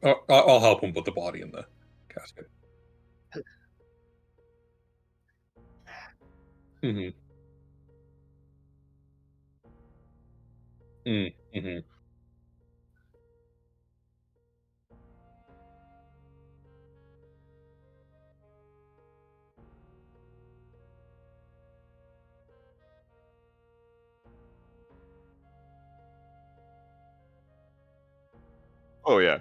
I'll help him put the body in the casket. Mm-hmm. Mm-hmm. Oh yeah.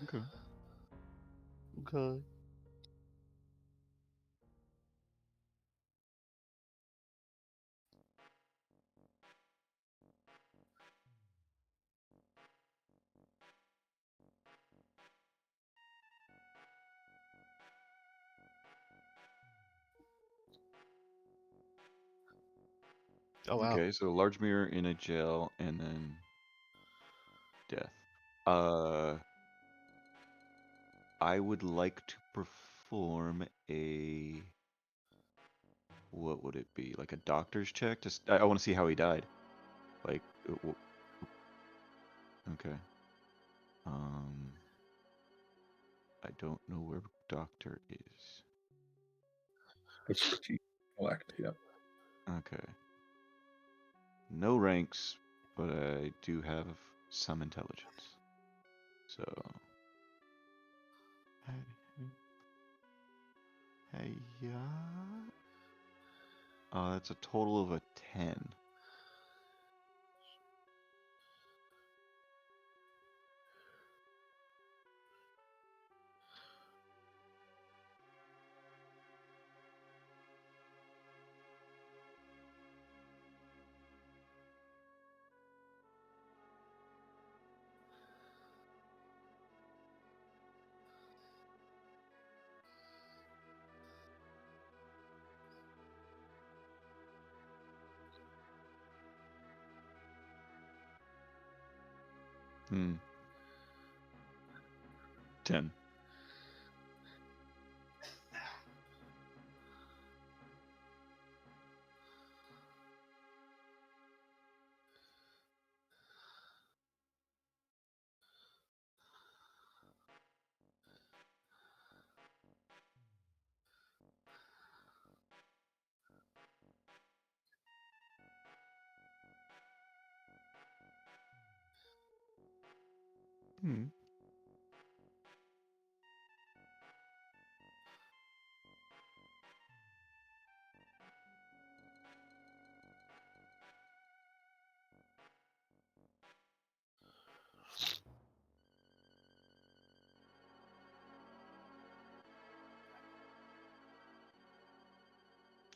Okay. Okay. Oh wow. Okay, so large mirror in a jail and then death. I would like to perform a, what would it be? Like a doctor's check? I want to see how he died. Like, okay. I don't know where doctor is. Expertise. Elect, yeah. Okay. No ranks, but I do have some intelligence. So. Hey, yeah. That's a total of a 10. Hmm. 10. Hmm.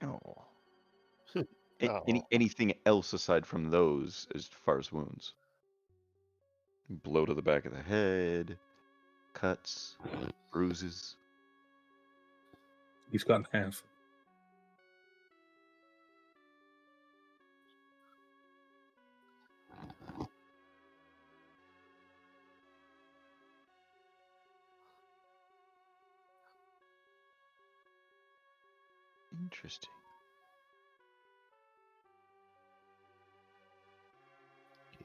Oh. Oh. Anything else aside from those as far as wounds? Blow to the back of the head, cuts, bruises. He's got half. Interesting.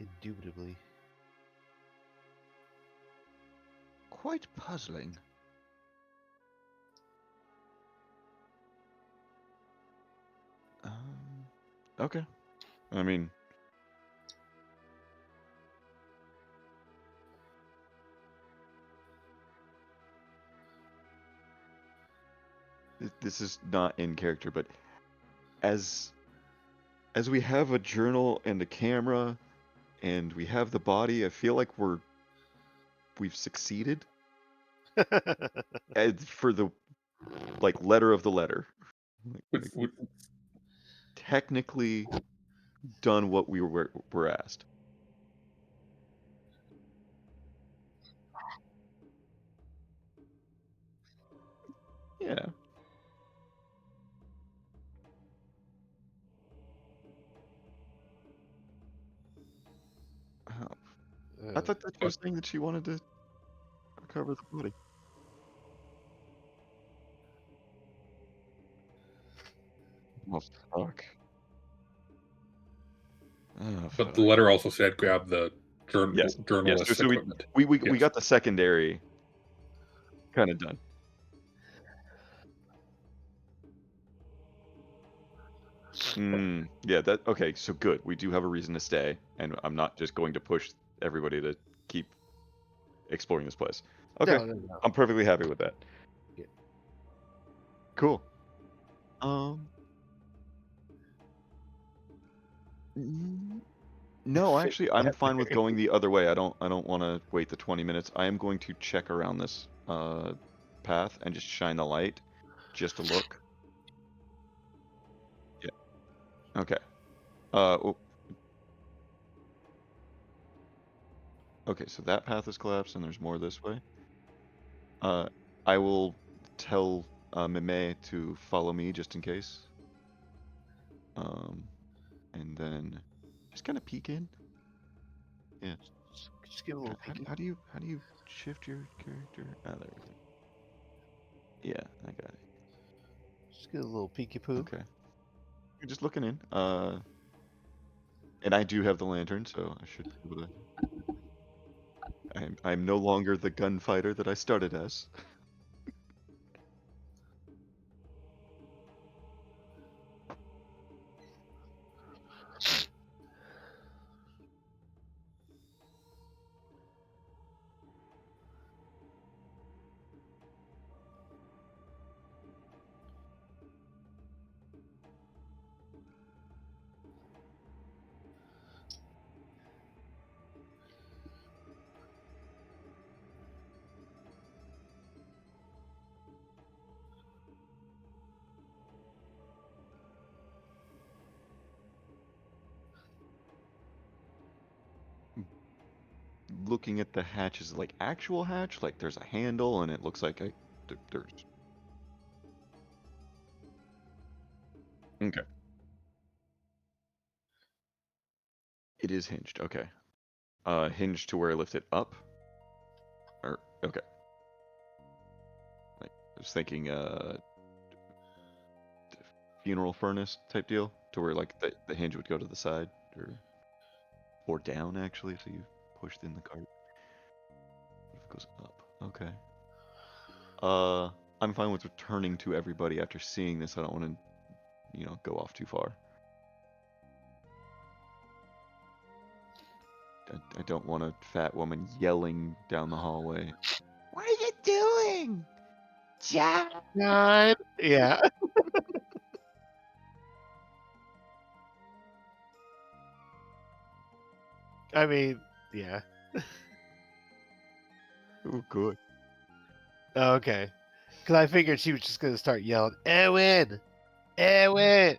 Indubitably. Quite puzzling. Okay. I mean, this is not in character, but as we have a journal and a camera and we have the body, I feel like we're we've succeeded for the letter of the letter. Technically done what we were asked. Yeah. I thought that she was saying that she wanted to recover the body. Oh, fuck. Oh, But the letter also said grab the yes. journalist So equipment. we got the secondary kind of done. Yeah, okay, so good. We do have a reason to stay, and I'm not just going to push everybody to keep exploring this place. Okay. No. I'm perfectly happy with that. Yeah. Cool. No, actually, I'm fine with going the other way. I don't want to wait the 20 minutes. I am going to check around this path and just shine the light just to look. Yeah. Okay. Oh. Okay, so that path is collapsed and there's more this way. I will tell Mime to follow me just in case. And then just kind of peek in. Yeah. Just give a little peek. How do you shift your character? Ah, there we go. Yeah, I got it. Just get a little peeky poo. Okay. You're just looking in. And I do have the lantern, so I should be able to. I'm no longer the gunfighter that I started as. Looking at the hatch, is it like actual hatch? Like there's a handle and it looks like there's. Okay. It is hinged. Okay. Hinged to where I lift it up. Or okay. Like I was thinking, funeral furnace type deal, to where like the hinge would go to the side or down actually, so you pushed in the cart. What if it goes up? Okay. I'm fine with returning to everybody after seeing this. I don't want to, go off too far. I don't want a fat woman yelling down the hallway. What are you doing, John? Yeah. I mean, yeah. Oh, good. Okay. Because I figured she was just going to start yelling, Eowyn! Eowyn!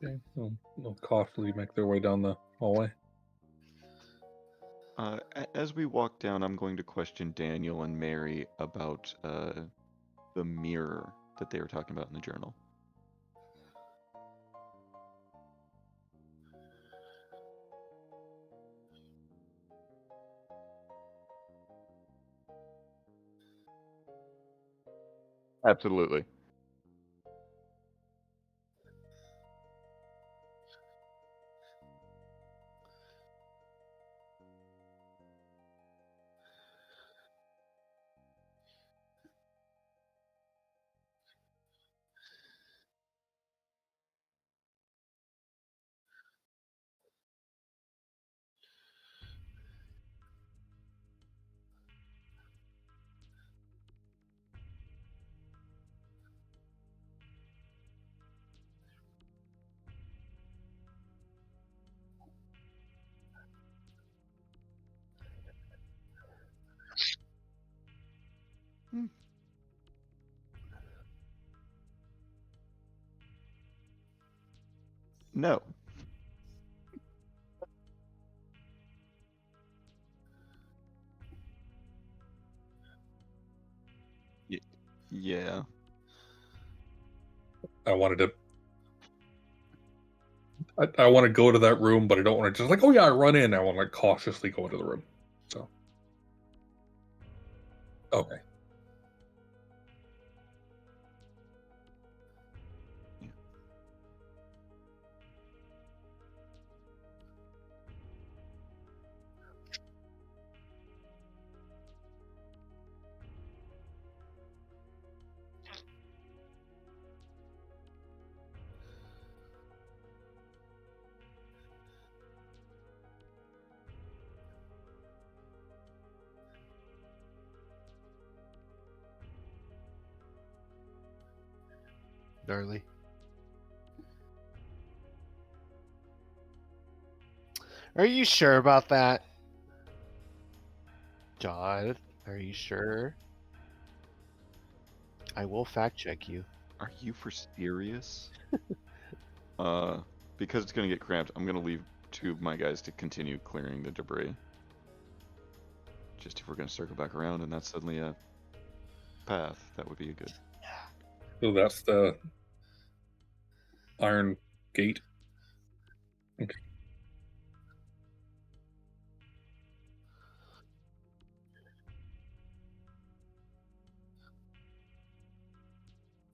Okay, they'll cautiously make their way down the hallway. As we walk down, I'm going to question Daniel and Mary about the mirror that they were talking about in the journal. Absolutely. No. Yeah. I wanted to. I want to go to that room, but I don't want to just like, oh yeah, I run in. I want to like cautiously go into the room. So, okay. Gnarly. Are you sure about that? John, are you sure? I will fact check you. Are you for serious? Because it's gonna get cramped, I'm gonna leave 2 of my guys to continue clearing the debris. Just if we're gonna circle back around and that's suddenly a path, that would be a good. So that's the iron gate. Okay.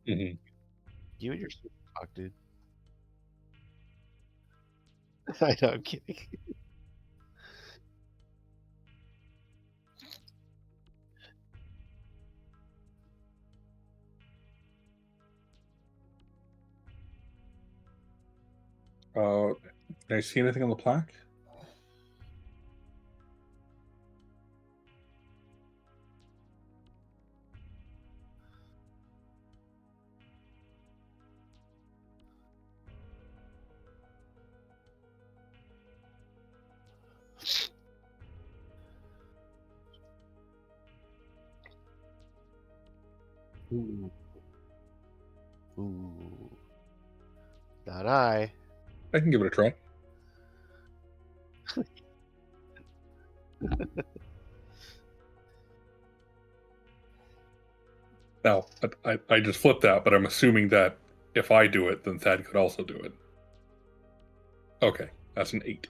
Mm-hmm. You and your super talk, dude. I know, I'm kidding. Can I see anything on the plaque? Ooh. Ooh. Not I. I can give it a try. Now, I just flipped that, but I'm assuming that if I do it, then Thad could also do it. Okay, that's an 8.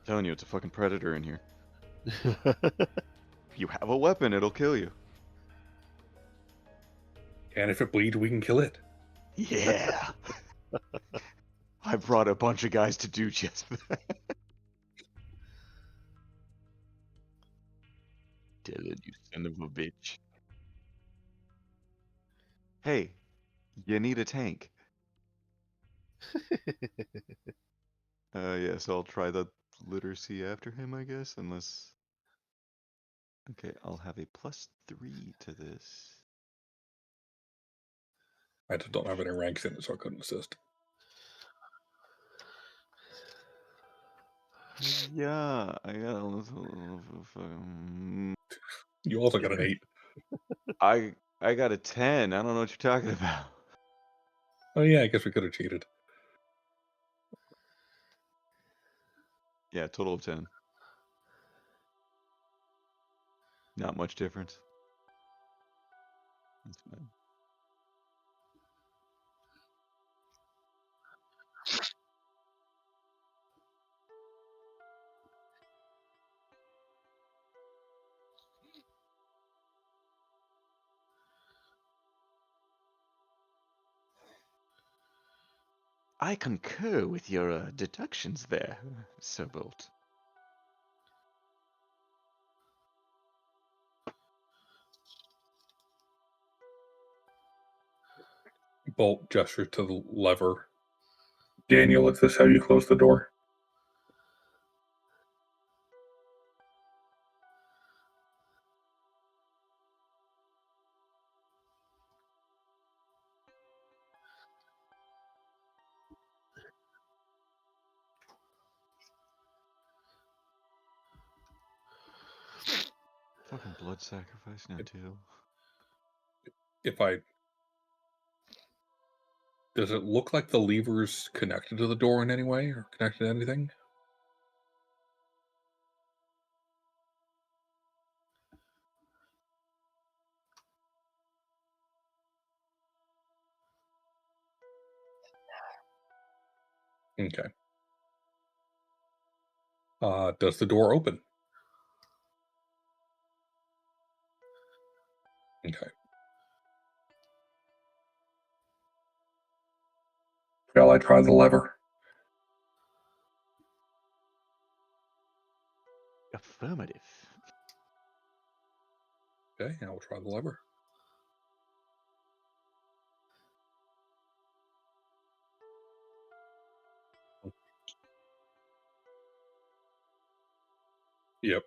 Telling you, it's a fucking predator in here. If you have a weapon, it'll kill you. And if it bleeds, we can kill it. Yeah. I brought a bunch of guys to do just that. Dylan, you son of a bitch. Hey, you need a tank. Yeah, so I'll try the literacy after him, I guess, unless... Okay, I'll have a +3 to this. I just don't have any ranks in it, so I couldn't assist. Yeah, I got a little. You also got an 8. I got a 10. I don't know what you're talking about. Oh yeah, I guess we could have cheated. Yeah, total of 10. Not much difference. That's fine. I concur with your deductions there, Sir Bolt. Bolt gestured to the lever. Daniel, is this how you close the door? Fucking blood sacrifice now too. Does it look like the lever's connected to the door in any way, or connected to anything? Okay. Does the door open? Okay. Shall I try the lever? Affirmative. Okay, I will try the lever. Yep.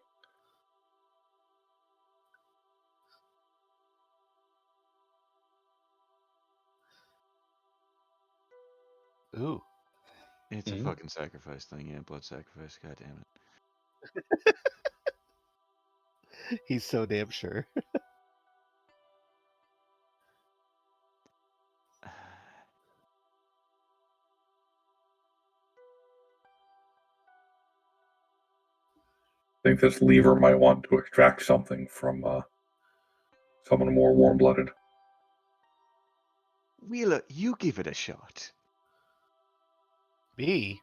Ooh. It's a fucking sacrifice thing, yeah, blood sacrifice, god damn it. He's so damn sure. I think this lever might want to extract something from someone more warm-blooded. Wheeler, you give it a shot. Me?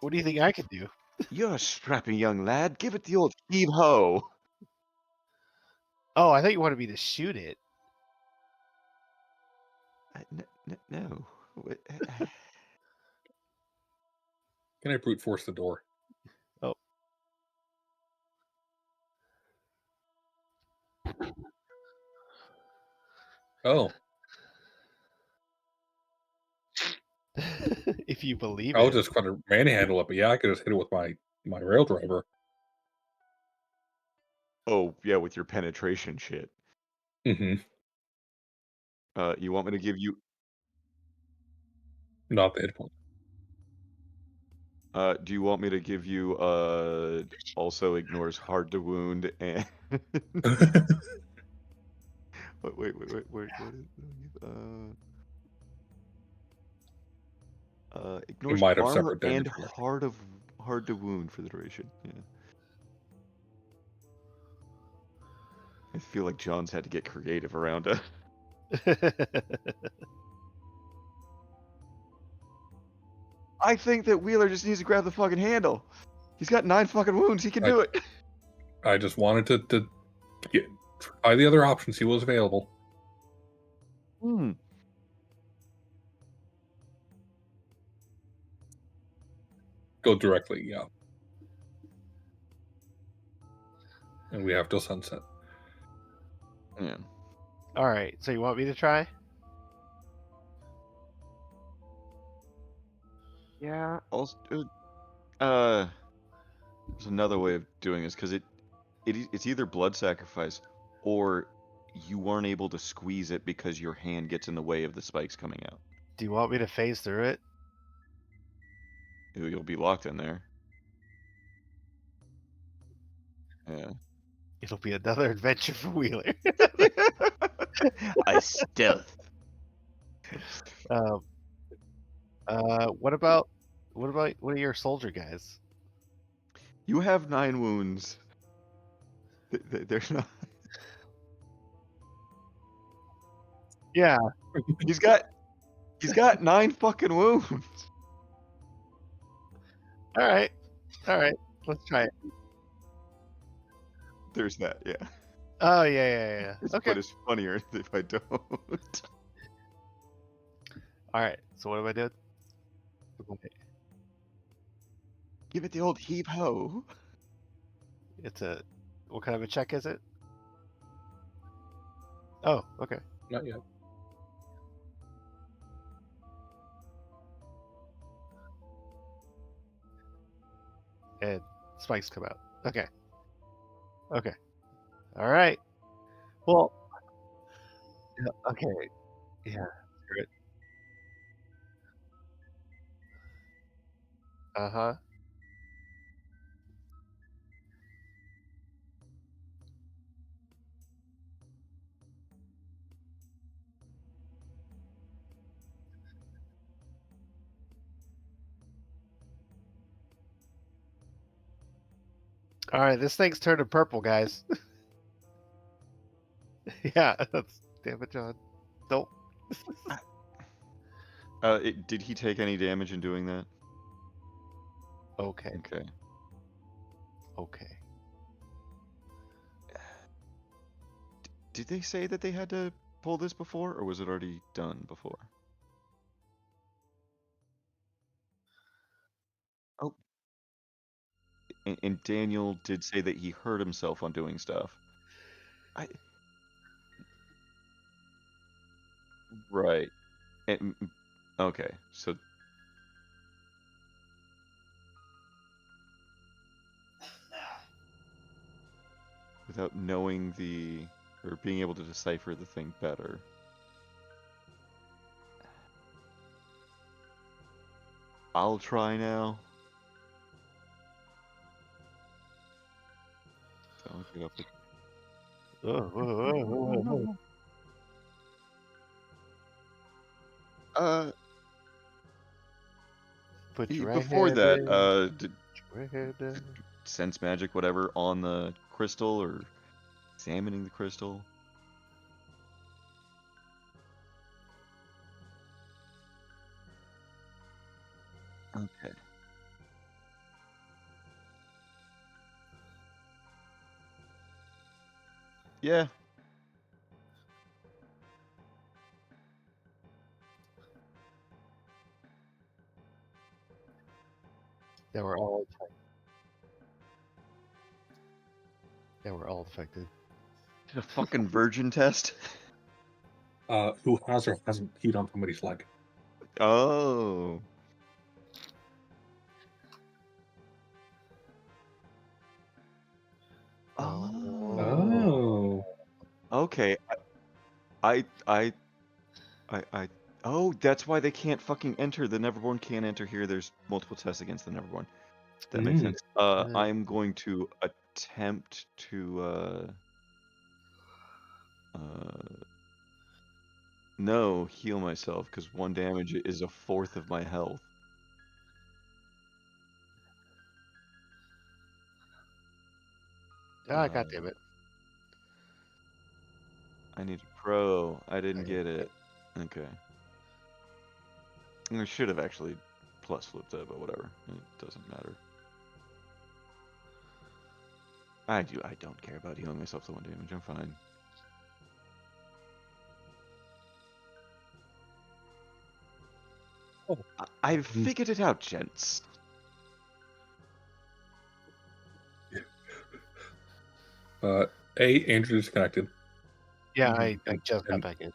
What do you think I can do? You're a strapping young lad. Give it the old heave-ho. Oh, I thought you wanted me to shoot it. No. Can I brute force the door? Oh. Oh. If you believe I'll it. just kind of manhandle it, but yeah, I could just hit it with my rail driver. Oh, yeah, with your penetration shit. Mm-hmm. You want me to give you... Not the hit point. Do you want me to give you, also ignores hard to wound and... wait, what is... It ignores might have armor separate damage. and hard to wound for the duration, yeah. I feel like John's had to get creative around it. I think that Wheeler just needs to grab the fucking handle. He's got 9 fucking wounds. He can do it. I just wanted to try the other option, see what was available. Go directly, yeah. And we have till sunset. Yeah. All right. So you want me to try? Yeah. Also, there's another way of doing this because it's either blood sacrifice or you weren't able to squeeze it because your hand gets in the way of the spikes coming out. Do you want me to phase through it? You'll be locked in there. Yeah. It'll be another adventure for Wheeler. I stealth. What about one of your soldier guys? You have 9 wounds. They're not. Yeah. He's got 9 fucking wounds. All right. Let's try it. There's that, yeah. Oh yeah. Okay. But it's funnier if I don't. All right. So what am I doing? Give it the old heave ho. What kind of a check is it? Oh, okay. Not yet. And spikes come out. Okay. All right. Well. Yeah, okay. Yeah. Screw it. Uh-huh. All right. This thing's turning purple, guys. Yeah. Damn it, John. Don't. Did he take any damage in doing that? Okay. Did they say that they had to pull this before, or was it already done before? Oh. And Daniel did say that he hurt himself on doing stuff. Right. Okay, so without knowing or being able to decipher the thing better. I'll try now. So I'll get up. Put your right Before hand that, in. did Right hand in. sense magic, whatever, on the crystal or examining the crystal? Okay. Yeah. Now we're all affected. Did a fucking virgin test? Who has or hasn't peed on somebody's leg? Oh. Oh. Okay. Oh, that's why they can't fucking enter. The Neverborn can't enter here. There's multiple tests against the Neverborn. That makes sense. I'm going to attempt to heal myself, because 1 damage is 1/4 of my health. Ah, God damn it. I need a pro. I didn't get it. Okay. I should have actually plus flipped that, but whatever. It doesn't matter. I don't care about healing myself to 1 damage. I'm fine. Oh. I've figured it out, gents. Andrew disconnected. Yeah, I just got back in.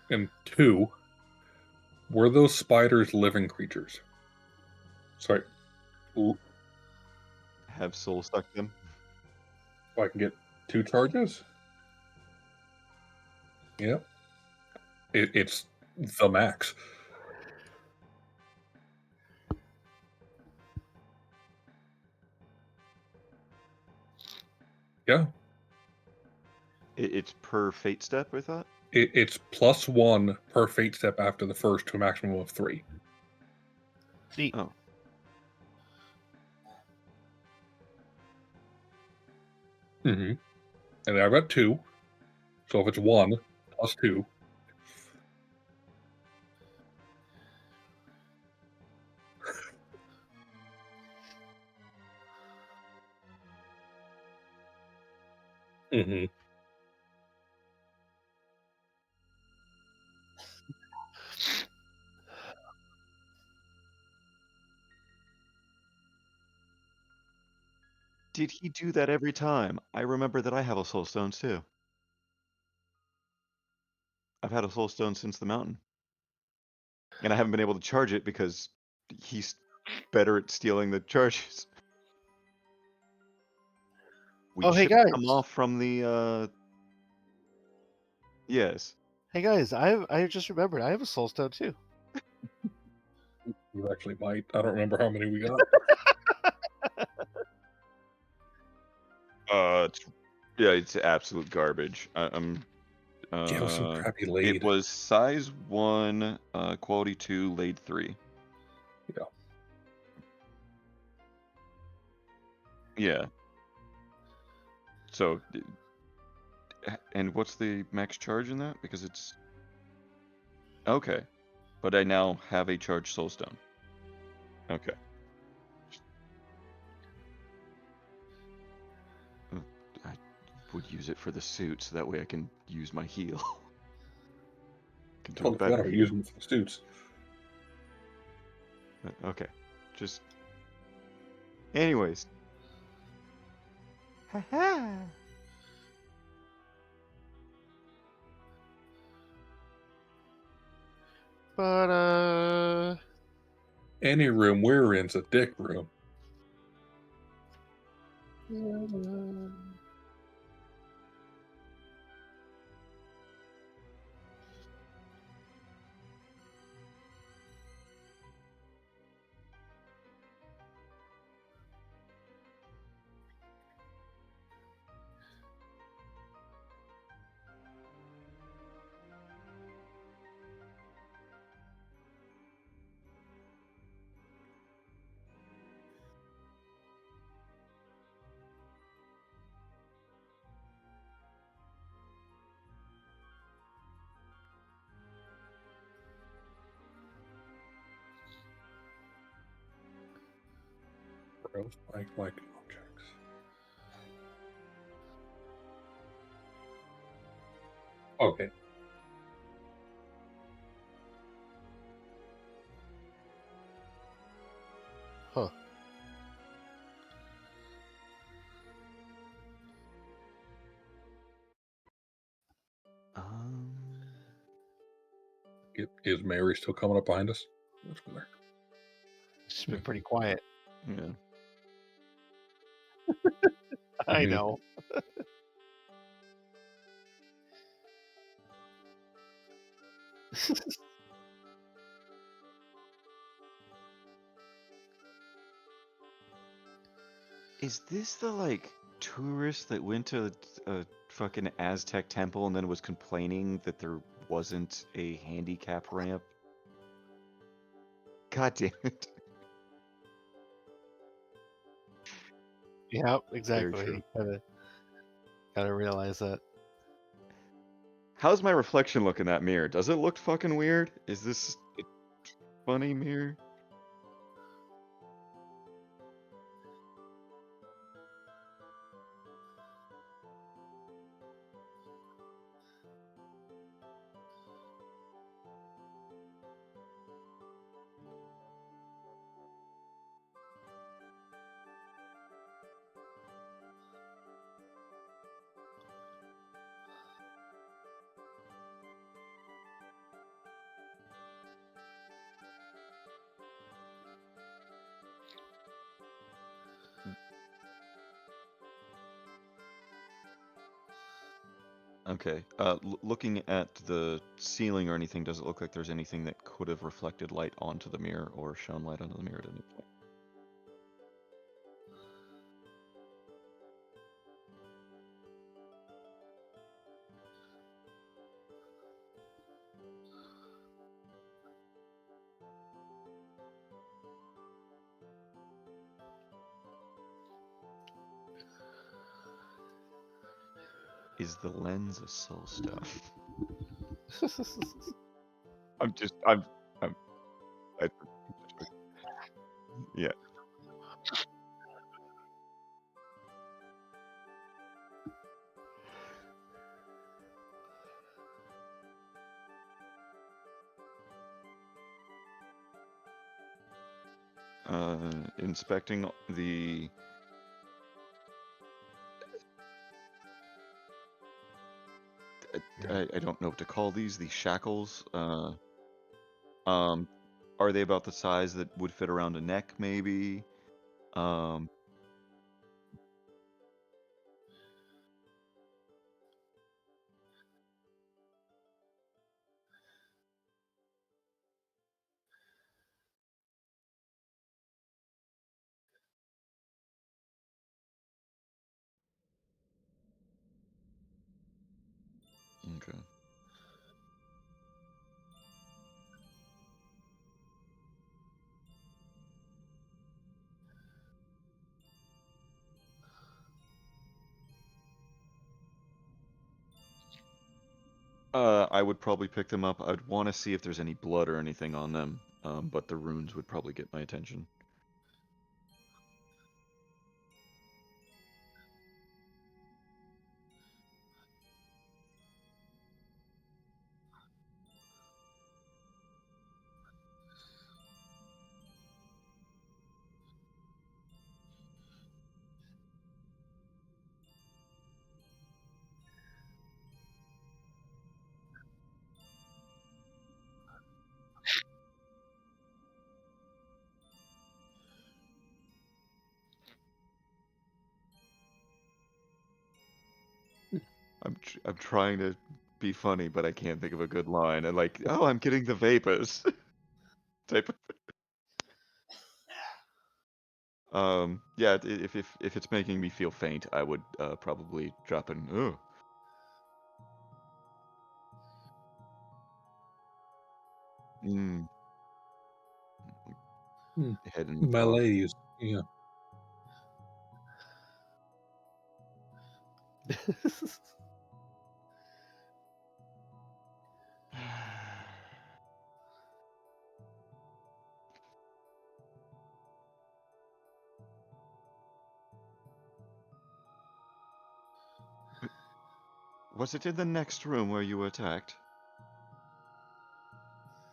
And 2, were those spiders living creatures? Sorry. Have soul sucked them. So I can get 2 charges? Yep. It's the max. Yeah. It's per fate step, I thought? It's +1 per fate step after the first to a maximum of 3. Neat. Oh. Mm-hmm. And I've got 2. So if it's 1 plus 2. Mm-hmm. Did he do that every time? I remember that I have a soul stones too. I've had a soul stone since the mountain. And I haven't been able to charge it because he's better at stealing the charges. We Oh, hey chipped guys. them off from the yes. Hey guys, I just remembered I have a soul stone too. You actually might. I don't remember how many we got. It's absolute garbage. I'm Yeah, it was some crappy it laid. was size 1, quality 2, laid 3. Yeah. Yeah. So, and what's the max charge in that? Because it's okay, but I now have a charged soulstone. Okay. I would use it for the suit, so that way I can use my heal. Can do a Oh, better yeah, heal. using for suits. Okay, just. Anyways. Haha. But Any room we're in's a dick room. Gross, like objects. Okay. huh. Is Mary still coming up behind us? Let's go there. She's been pretty quiet. Yeah. I Mhm. know. Is this the like tourist that went to a fucking Aztec temple and then was complaining that there wasn't a handicap ramp? God damn it. Yeah, Very exactly. true. Gotta realize that. How's my reflection look in that mirror? Does it look fucking weird? Is this a funny mirror? Okay. Looking at the ceiling or anything, does it look like there's anything that could have reflected light onto the mirror or shone light onto the mirror at any point? Is the lens a soul stone? I, yeah. Inspecting the I don't know what to call these. The shackles. Are they about the size that would fit around a neck, maybe? Um, okay. I would probably pick them up. I'd want to see if there's any blood or anything on them. But the runes would probably get my attention. I'm trying to be funny, but I can't think of a good line. And like, oh, I'm getting the vapors type of. Yeah. If it's making me feel faint, I would probably drop an oh. Mm, head in the top. Malaise. Yeah. Was it in the next room where you were attacked?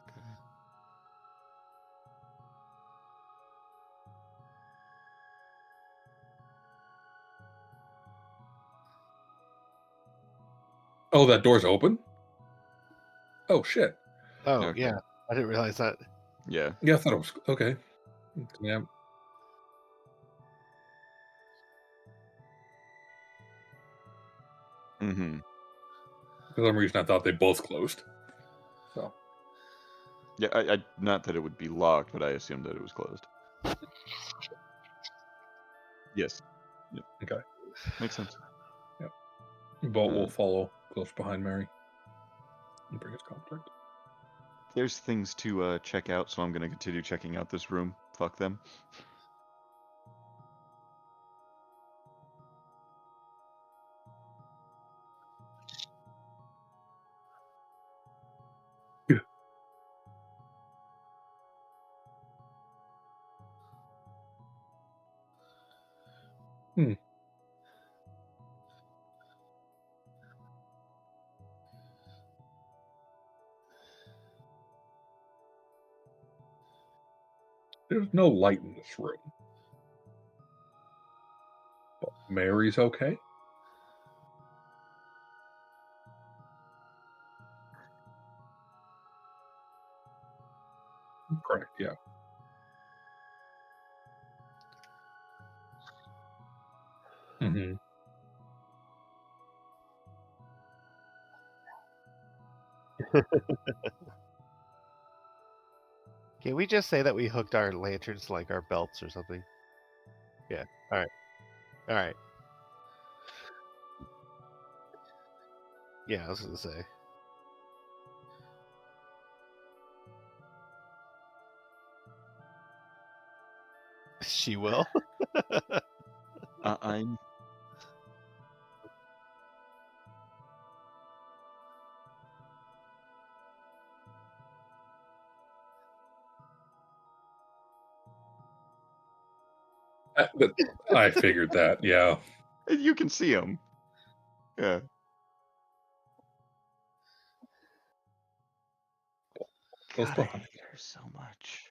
Okay. Oh, that door's open? Oh, shit. Oh, Okay. yeah. I didn't realize that. Yeah. Yeah, I thought it was. Okay. Yeah. Mm-hmm. For some reason, I thought they both closed. So. Yeah, I not that it would be locked, but I assumed that it was closed. Yes. Yep. Okay. Makes sense. Yep. Bolt will follow close behind Mary and bring his contact. There's things to check out, so I'm gonna continue checking out this room. Fuck them. Yeah. Hmm. There's no light in this room. But Mary's okay? Correct, yeah. Mm-hmm. Can we just say that we hooked our lanterns to like our belts or something? Yeah. All right. Yeah, I was gonna say. She will. I'm. I figured that. Yeah. You can see him. Yeah. Those God, I behind. hate her so much.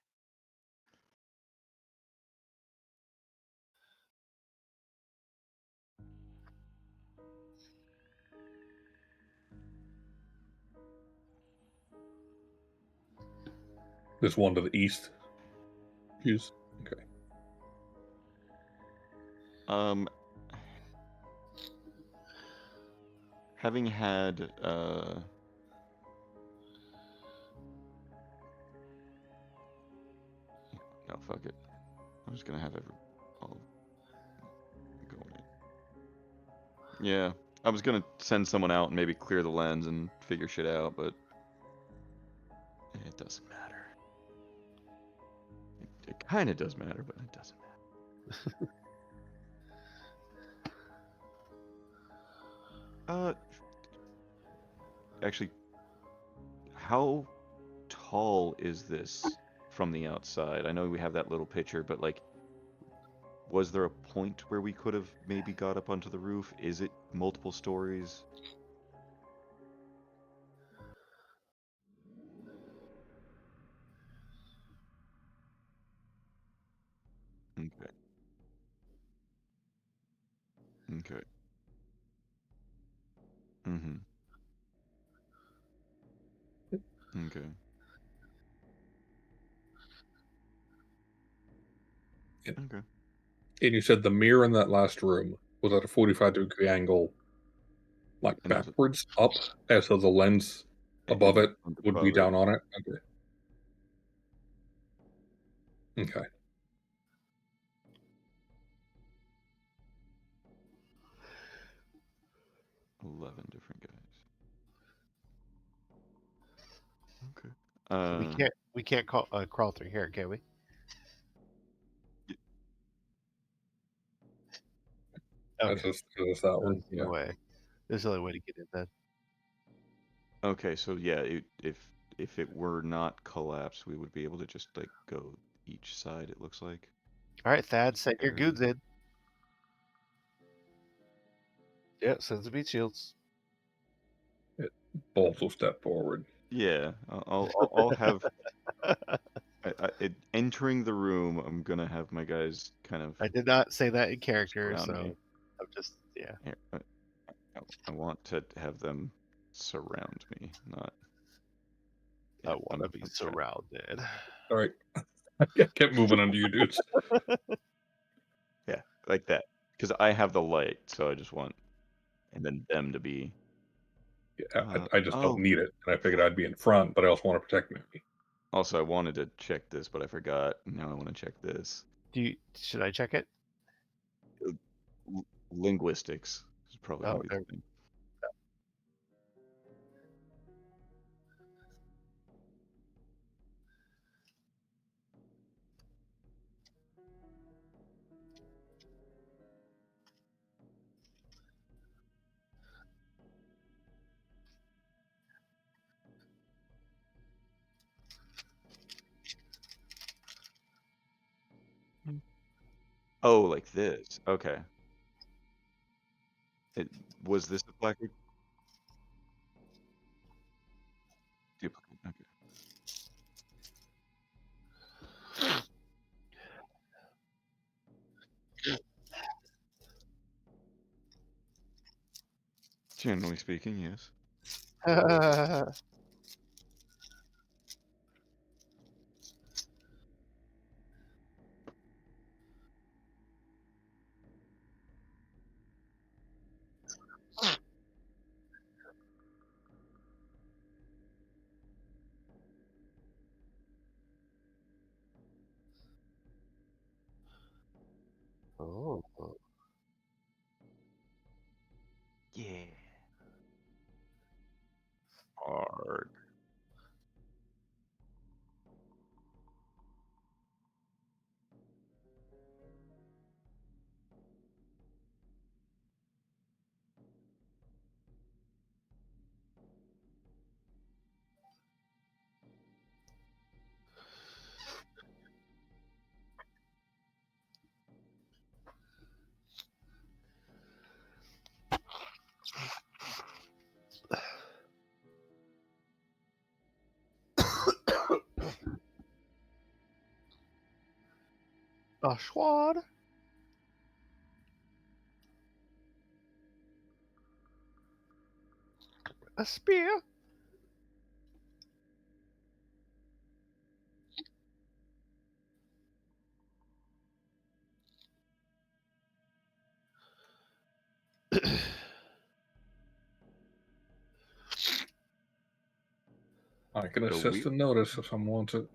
There's one to the east. Use. Okay. Having had no, fuck it. I'm just gonna have all go in. Yeah, I was gonna send someone out and maybe clear the lens and figure shit out, but it doesn't matter. It kind of does matter, but it doesn't matter. Actually, how tall is this from the outside? I know we have that little picture, but like, was there a point where we could have maybe got up onto the roof? Is it multiple stories? Okay. Okay. Mm-hmm. Okay. Okay. And you said the mirror in that last room was at a 45-degree angle, like And there's backwards up, as so the lens above it would be down on it. Okay. 11 different guys. Okay. We can't crawl through here, can we? Okay. That's just that one. There's no way. There's the only way to get in then. Okay, so yeah, if it were not collapsed, we would be able to just like go each side. It looks like. All right, Thad, send your Or- goons in. Yeah, send some meat shields. Both will step forward. Yeah, I'll have. Entering the room, I'm gonna have my guys kind of. I did not say that in character, surround so me. I'm just Here, I want to have them surround me, not. I Yeah, want to be I'm trying- surrounded. All right. Kept moving under you dudes. Yeah, like that. Because I have the light, so I just want, and then them to be. Yeah, I just don't need it, and I figured I'd be in front, but I also want to protect me. Also, I wanted to check this, but I forgot. Now I want to check this. Should I check it? Linguistics is probably gonna be the thing. Oh, like this. Okay. Was this the placard? Duplicate. Okay. Generally speaking, yes. Oh. Yeah. Hard. A sword. A spear. I can So assist and notice if someone wants it.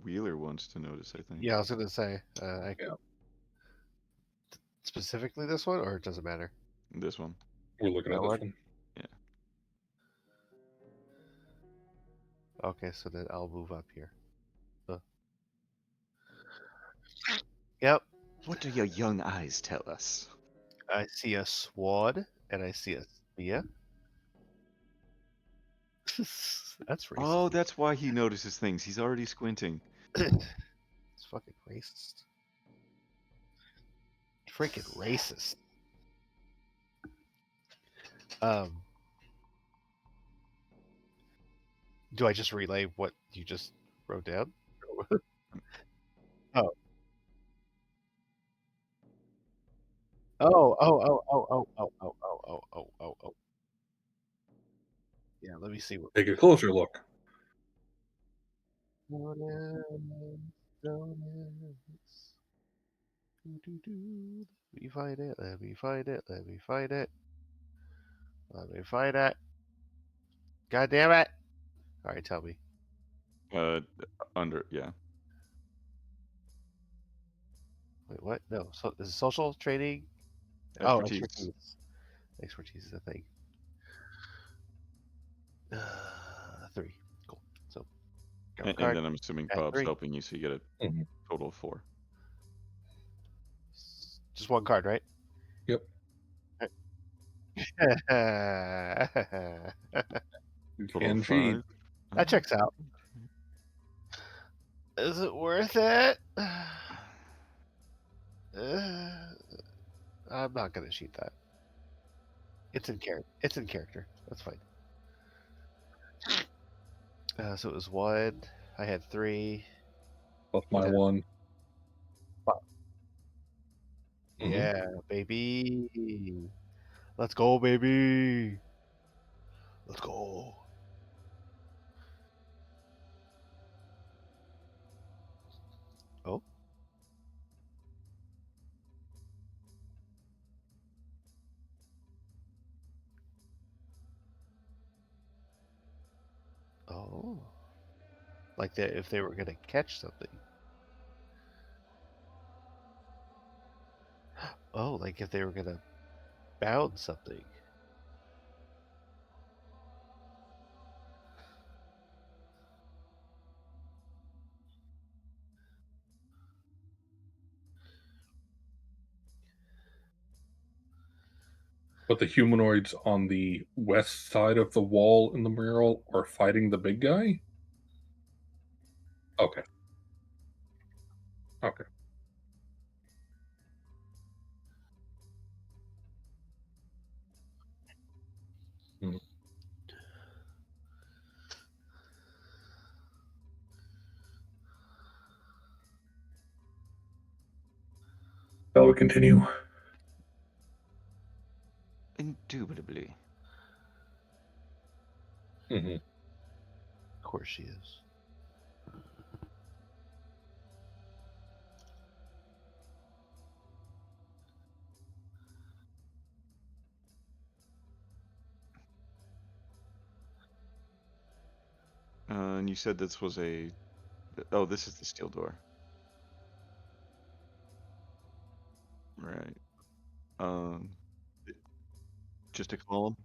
Wheeler wants to notice, I think. Yeah, I was gonna say. Yeah. Specifically this one, or it doesn't matter. This one. We're looking at That this one? one. Okay, so then I'll move up here. Yep. What do your young eyes tell us? I see a sword and I see a spear. That's racist. Oh, that's why he notices things. He's already squinting. It's fucking racist. Freaking racist. Do I just relay what you just wrote down? Oh. Oh. Yeah, let me see what. Take a closer look. Donuts. Let me find it. Let me find it. Let me find it. Let me find it. God damn it! All right, tell me. Yeah. Wait, what? No. So this is social training. Expertise. Oh, expertise. Expertise is a thing. 3. Cool. So, And then I'm assuming At Bob's 3. helping you, so you get a Mhm. total of 4. Just one card, right? Yep. Total And of feed. 5. That checks out. Is it worth it? I'm not gonna cheat that. It's in character. It's in character. That's fine. So it was 1. I had 3. Plus my Yeah. 1. Mhm. Yeah, baby. Let's go, baby. Let's go. Oh. Oh. Like that if they were gonna catch something. Oh, like if they were gonna bound something. But the humanoids on the west side of the wall in the mural are fighting the big guy? Okay. Okay. Mhm. Shall we continue? Indubitably. Mm-hmm. Of course she is. And you said this was a... Oh, this is the steel door. Right. Just a column.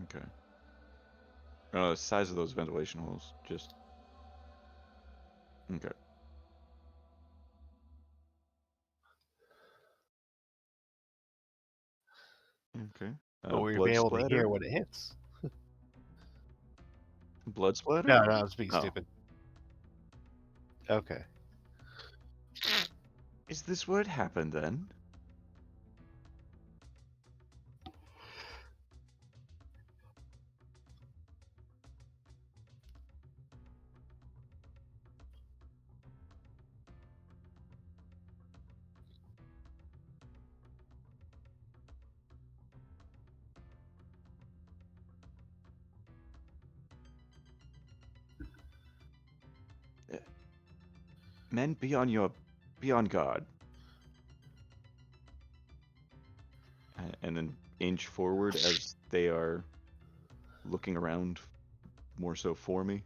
Okay. Size of those ventilation holes, just okay. Okay. But we'll be Blood able to splatter. hear when it hits. Blood splatter. No, I was being Oh. stupid. Okay. Is this where it happened then? Men, be on guard. And then inch forward as they are looking around more so for me.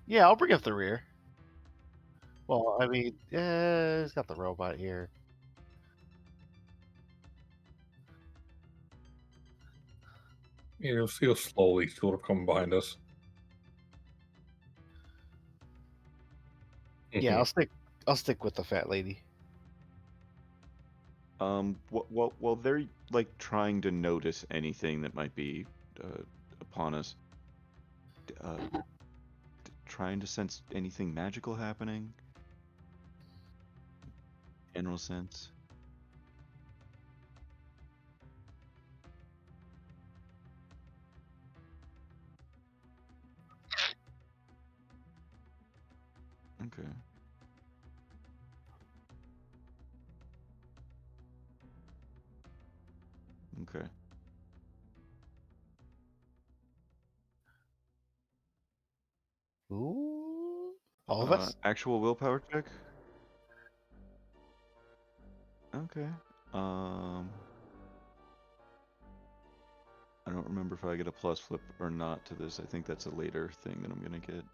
Yeah, I'll bring up the rear. Well, I mean, it's got the robot here. You'll slowly sort of come behind us. Yeah, I'll stick with the fat lady. While they're like trying to notice anything that might be upon us, trying to sense anything magical happening. General sense. Okay. Okay. Ooh, all of us. Actual willpower check. Okay. I don't remember if I get a plus flip or not to this. I think that's a later thing that I'm gonna get,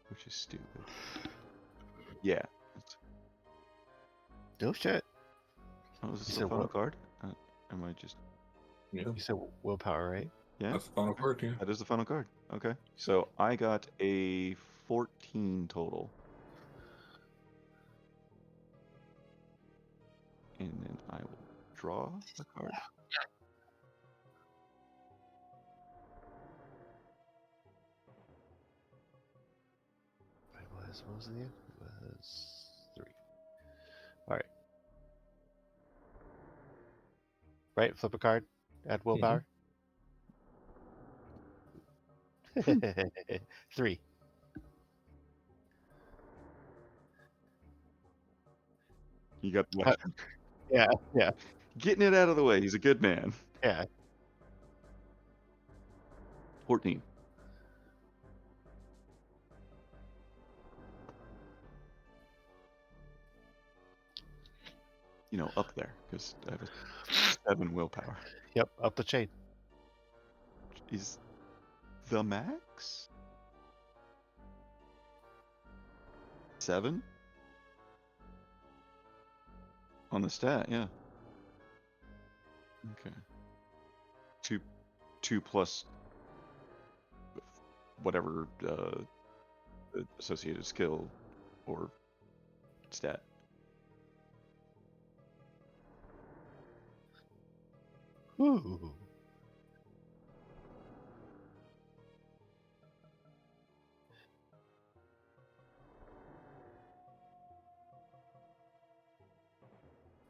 which is stupid. Yeah. No shit. Oh, is this You the said final what? card? Am I just? Yeah, You said willpower, right? Yeah. that's the final card. Yeah. That is the final card. Okay. So I got a 14 total. And then I will draw a card. What was it again? It was 3. All right. Right, flip a card. Add willpower. 3. You got Yeah, yeah, getting it out of the way. He's a good man. yeah. 14. You know, up there because I have a 7 willpower. Yep, up the chain. Is the max 7 on the stat? Yeah. Okay. 2 plus whatever associated skill or stat. Ooh.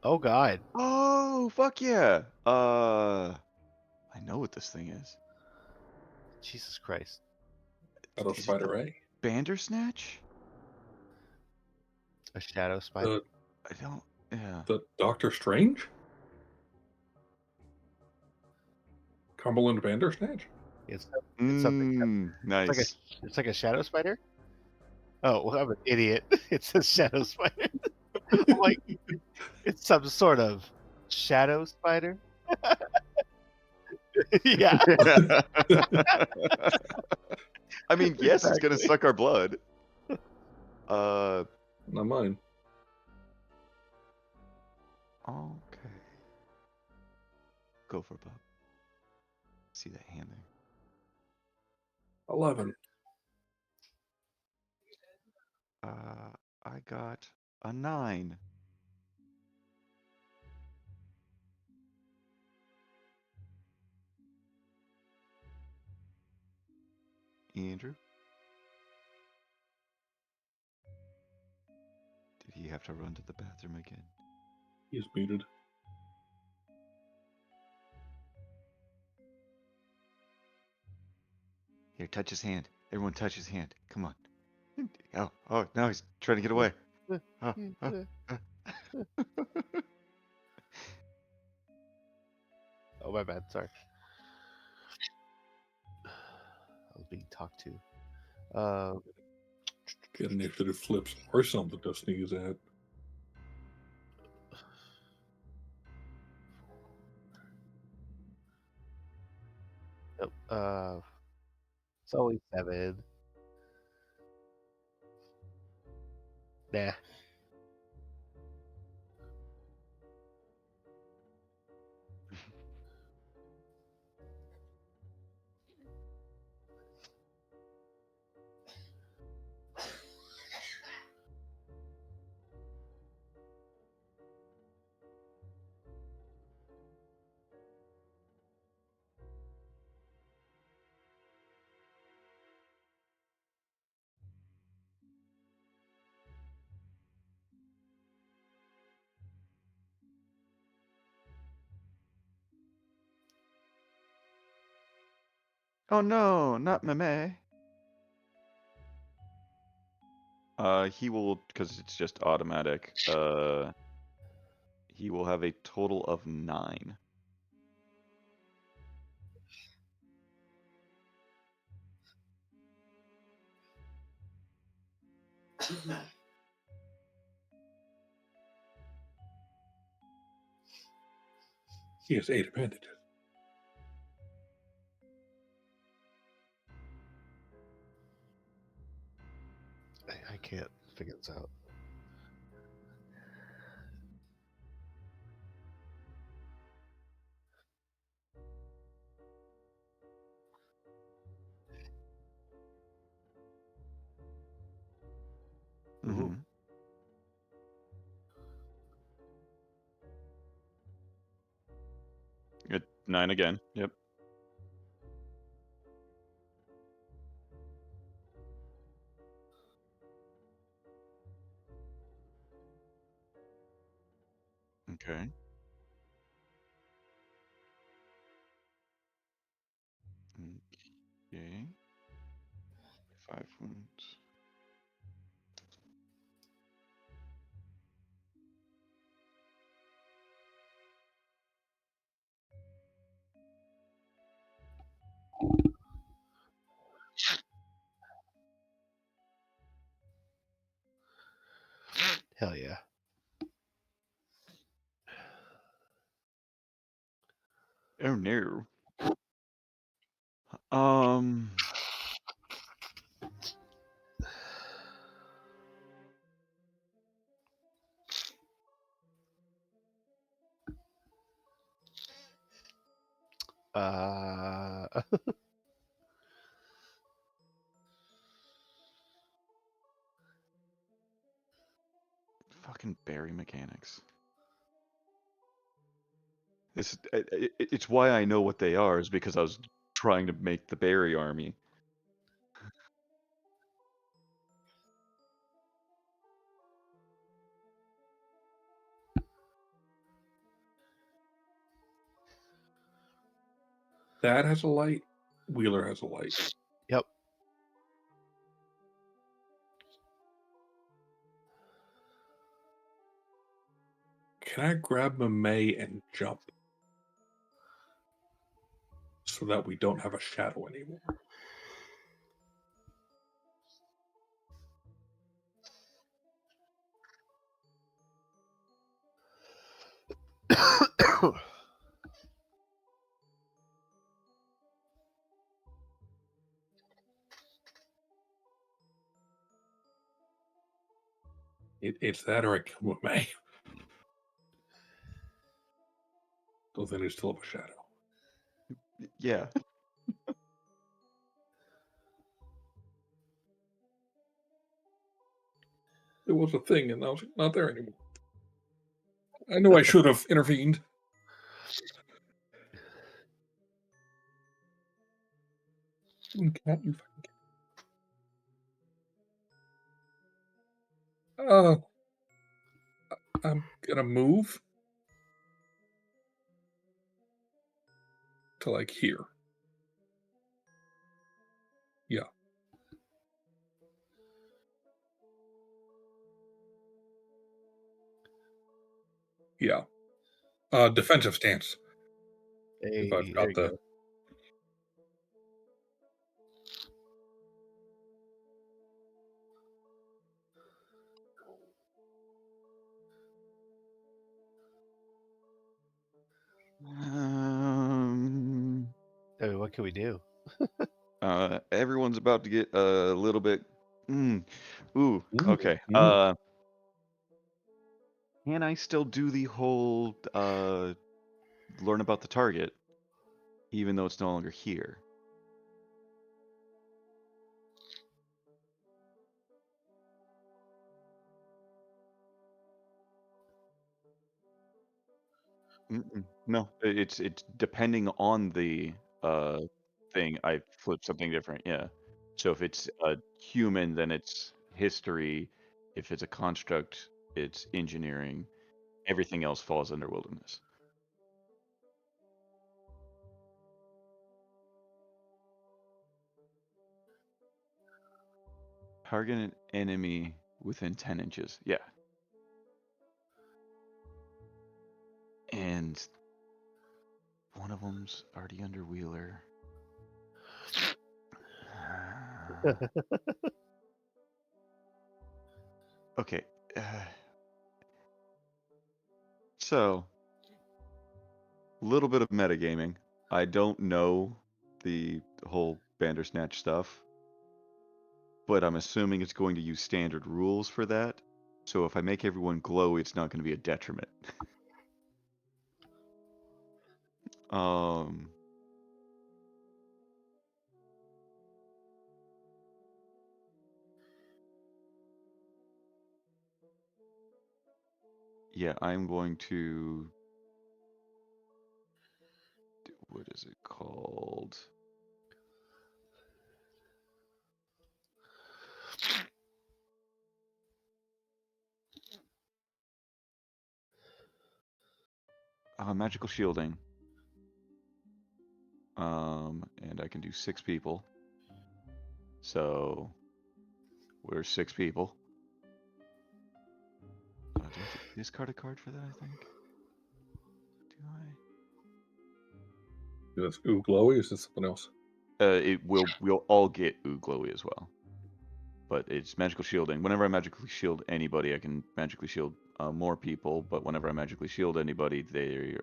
Oh God. Oh, fuck yeah. I know what this thing is. Jesus Christ. Shadow Spider A. Bandersnatch? A shadow spider. I don't. Yeah. The Doctor Strange? Cumberland Bandersnatch? It's something. Nice. It's like a shadow spider. Oh, well, I'm an idiot. It's a shadow spider. Like it's some sort of shadow spider. Yeah. I mean, yes, it's gonna Exactly. suck our blood. Not mine. Okay. Go for it, Bob. See that hand there? 11. I got a 9. Andrew? Did he have to run to the bathroom again? He's muted. Here, touch his hand. Everyone touch his hand. Come on. Oh, no, he's trying to get away. Oh. Oh, my bad. Sorry. I was being talked to. Get initiative flips or something to sneeze at. It's only 7. Nah. Oh no, not Meme. He will, because it's just automatic. He will have a total of 9. He has 8 appendages. I can't figure this out. Mm-hmm. Good. 9 again. Yep. Okay. Okay. 5 wounds. Hell yeah. Oh no. Um. Fucking berry mechanics. It's why I know what they are, is because I was trying to make the berry army. That has a light. Wheeler has a light. Yep. Can I grab May and jump? So that we don't have a shadow anymore. It's that or I kill May. Don't think they still have a shadow. Yeah. It was a thing, and now it's not there anymore. I know I should have intervened. Cat, you fucking cat. I'm gonna move to like here. Yeah. Yeah. Defensive stance. Hey, If I've got the. I mean, what can we do? Everyone's about to get a little bit. Okay. Can I still do the whole learn about the target, even though it's no longer here? No, it's depending on the thing. I flip something different. Yeah. So if it's a human, then it's history. If it's a construct, it's engineering. Everything else falls under wilderness. Target an enemy within 10 inches. Yeah. And one of them's already under Wheeler. Okay. So, a little bit of metagaming. I don't know the whole Bandersnatch stuff, but I'm assuming it's going to use standard rules for that. So if I make everyone glow, it's not going to be a detriment. Yeah, I'm going to. What is it called? Magical shielding. And I can do 6 people. So we're 6 people. Do I have to discard a card for that? I think. Do I? Is this Ooh Glowy or is this something else? We'll all get Ooh Glowy as well. But it's magical shielding. Whenever I magically shield anybody, I can magically shield more people. But whenever I magically shield anybody, they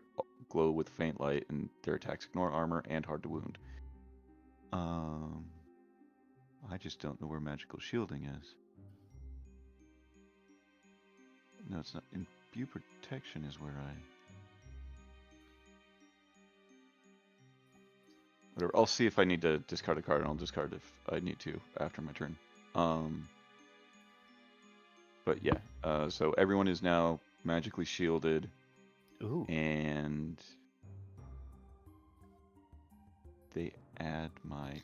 glow with faint light, and their attacks ignore armor and hard to wound. I just don't know where magical shielding is. No, it's not. Imbue protection is where I. Whatever. I'll see if I need to discard a card, and I'll discard if I need to after my turn. But yeah, so everyone is now magically shielded. Ooh. And they add my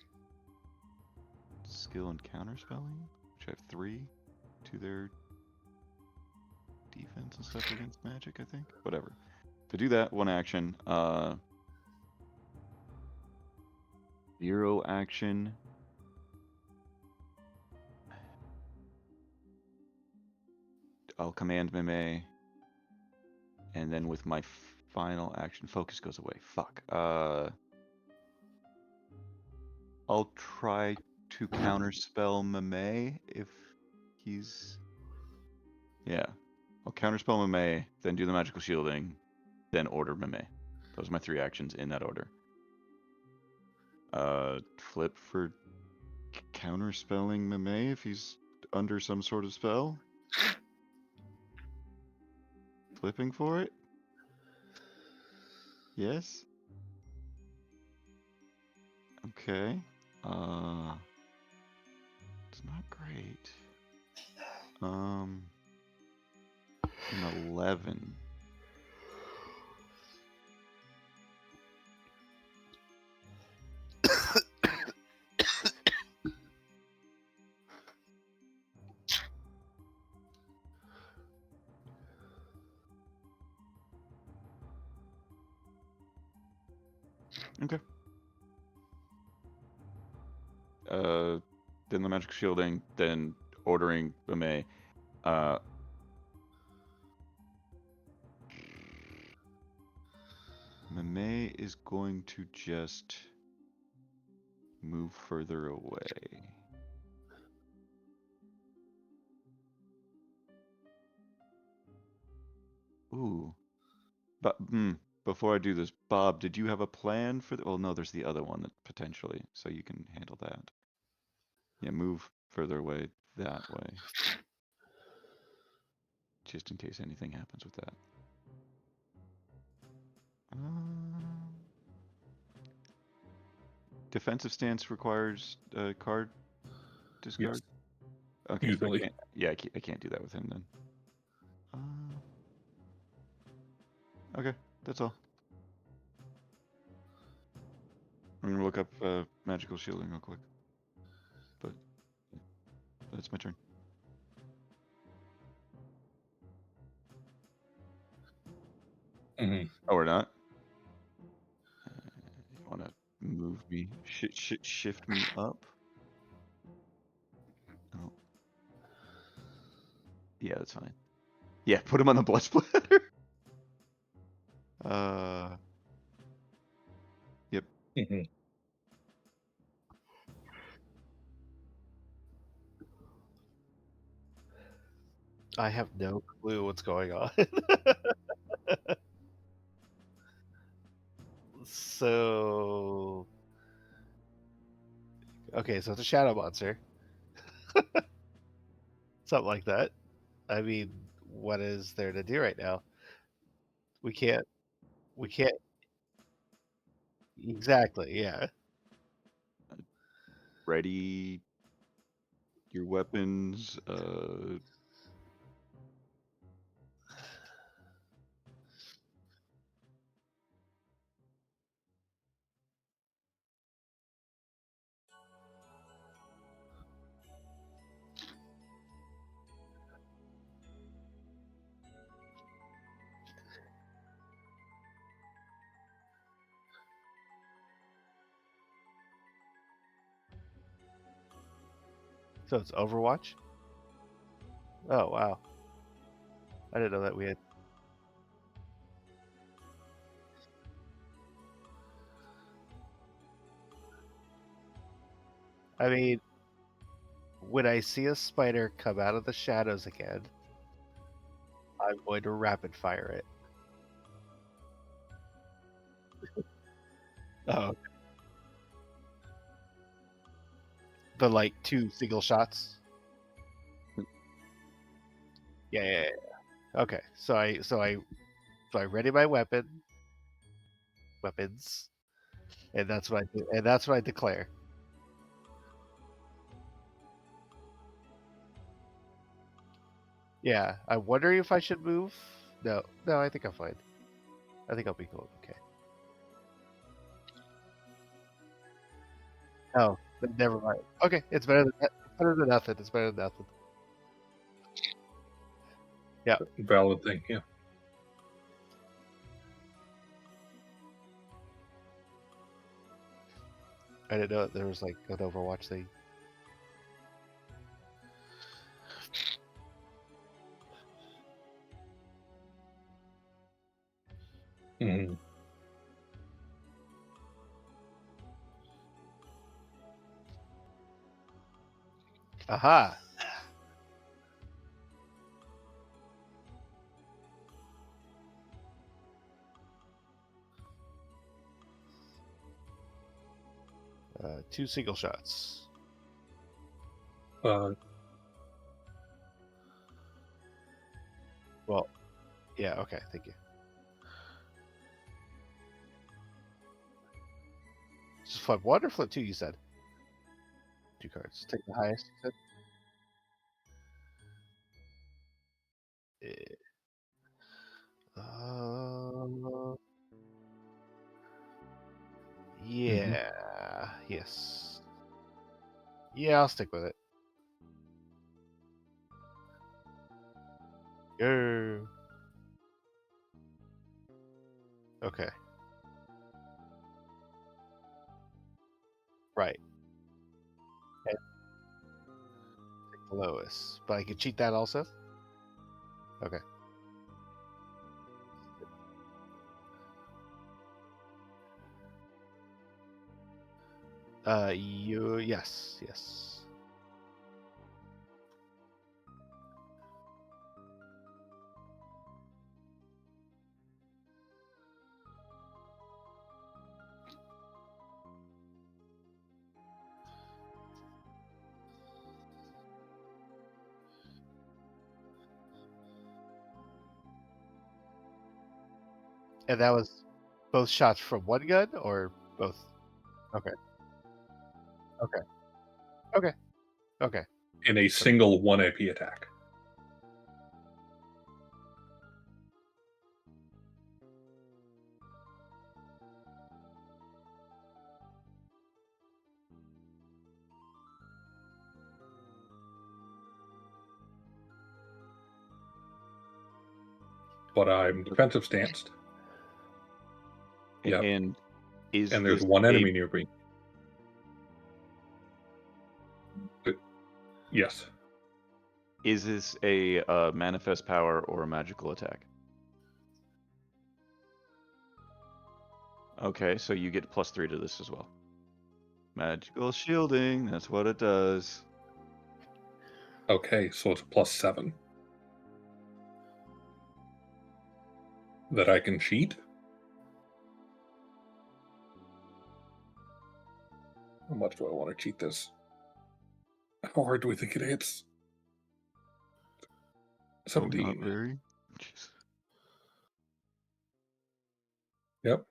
skill and counter spelling, which I have 3 to their defense and stuff against magic, I think. Whatever. To do that, 1 action. 0 action. I'll command Meme. And then with my final action, focus goes away. Fuck. I'll try to counterspell Mame if he's... Yeah. I'll counterspell Mame, then do the magical shielding, then order Mame. Those are my 3 actions in that order. Flip for counterspelling Mame if he's under some sort of spell. Flipping for it? Yes? Okay. It's not great. An 11. Okay. Then the magic shielding, then ordering Mame. Mame is going to just move further away. Ooh. But before I do this, Bob, did you have a plan for the... Well, no, there's the other one that potentially, so you can handle that. Yeah, move further away that way. Just in case anything happens with that. Defensive stance requires card discard? Yes. Okay, Usually. I can't do that with him then. Okay, that's all. I'm gonna look up magical shielding real quick. But that's my turn. Mm-hmm. Oh, we're not? You wanna move me? Shift me up? Oh. Yeah, that's fine. Yeah, put him on the blood splatter. Yep. Mm-hmm. I have no clue what's going on. So, okay, so it's a shadow monster. Something like that. I mean, what is there to do right now? We can't. Exactly. Yeah. Ready your weapons. So it's Overwatch. Oh wow! I didn't know that we had. I mean, when I see a spider come out of the shadows again, I'm going to rapid fire it. Oh, the like 2 single shots. Yeah. Okay, so I ready my weapons, and that's what I do, and that's what I declare. Yeah, I'm wondering if I should move. No, I think I'm fine. I think I'll be cool. Okay. Oh, then never mind. Okay, it's better than nothing. It's better than nothing. Yeah. Valid thing, yeah. I didn't know there was like an Overwatch thing. Mhm. Aha. Two single shots. Well, yeah, okay, thank you. Just flip one or flip two, you said? Two cards. Take the highest, you said? Yeah. Yes. Yeah, I'll stick with it. Go. Okay. Right. Okay. Take the lowest. But I can cheat that also? Okay. Yes. And that was both shots from one gun or both? Okay. Okay. In a single 1 AP attack. But I'm defensive stanced. Yep. And there's one enemy near me. Yes. Is this a manifest power or a magical attack? Okay, so you get +3 to this as well. Magical shielding, that's what it does. Okay, so it's +7. That I can cheat? How much do I want to cheat this? How hard do we think it hits? 17. Oh, not very. Jeez. Yep.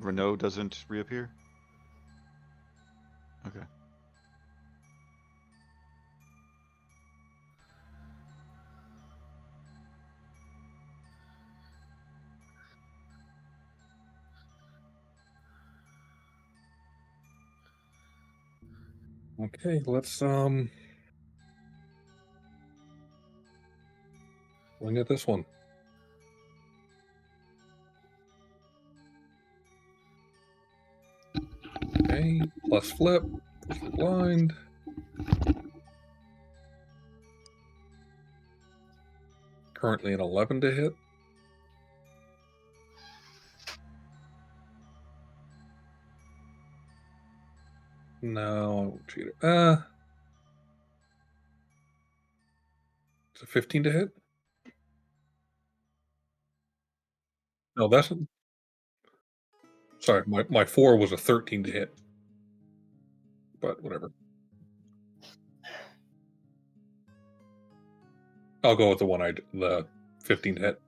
Renault doesn't reappear? Okay. Okay, let's swing at this one. Okay, plus flip, push the blind. Currently an 11 to hit. No, I won't cheat it. It's a 15 to hit? No, that's... Sorry, my 4 was a 13 to hit. But whatever. I'll go with the 15 to hit.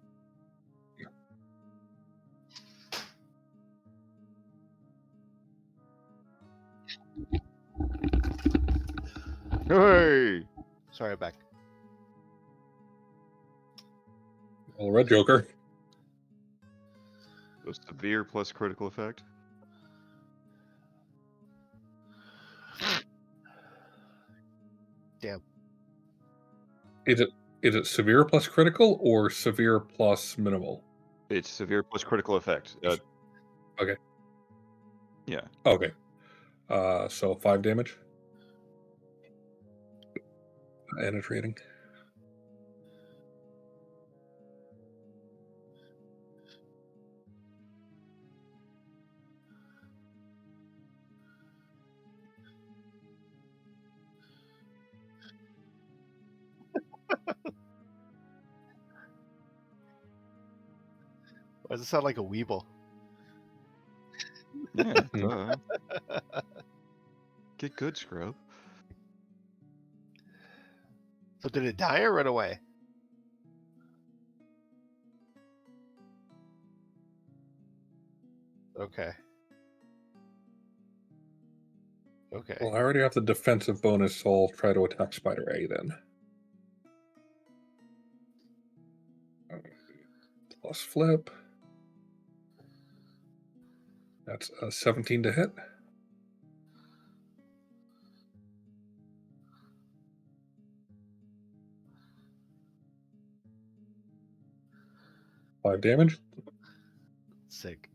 Hey! Sorry, I'm back. Well, red Joker. A severe plus critical effect. Damn. Is it severe plus critical or severe plus minimal? It's severe plus critical effect. Okay. Yeah. Okay. So 5 damage. Penetrating. Why does it sound like a weeble? Yeah. Get good, scrub. So did it die or run away? Okay. Okay. Well, I already have the defensive bonus, so I'll try to attack Spider A then. Plus flip. That's a 17 to hit. Five damage. Sick.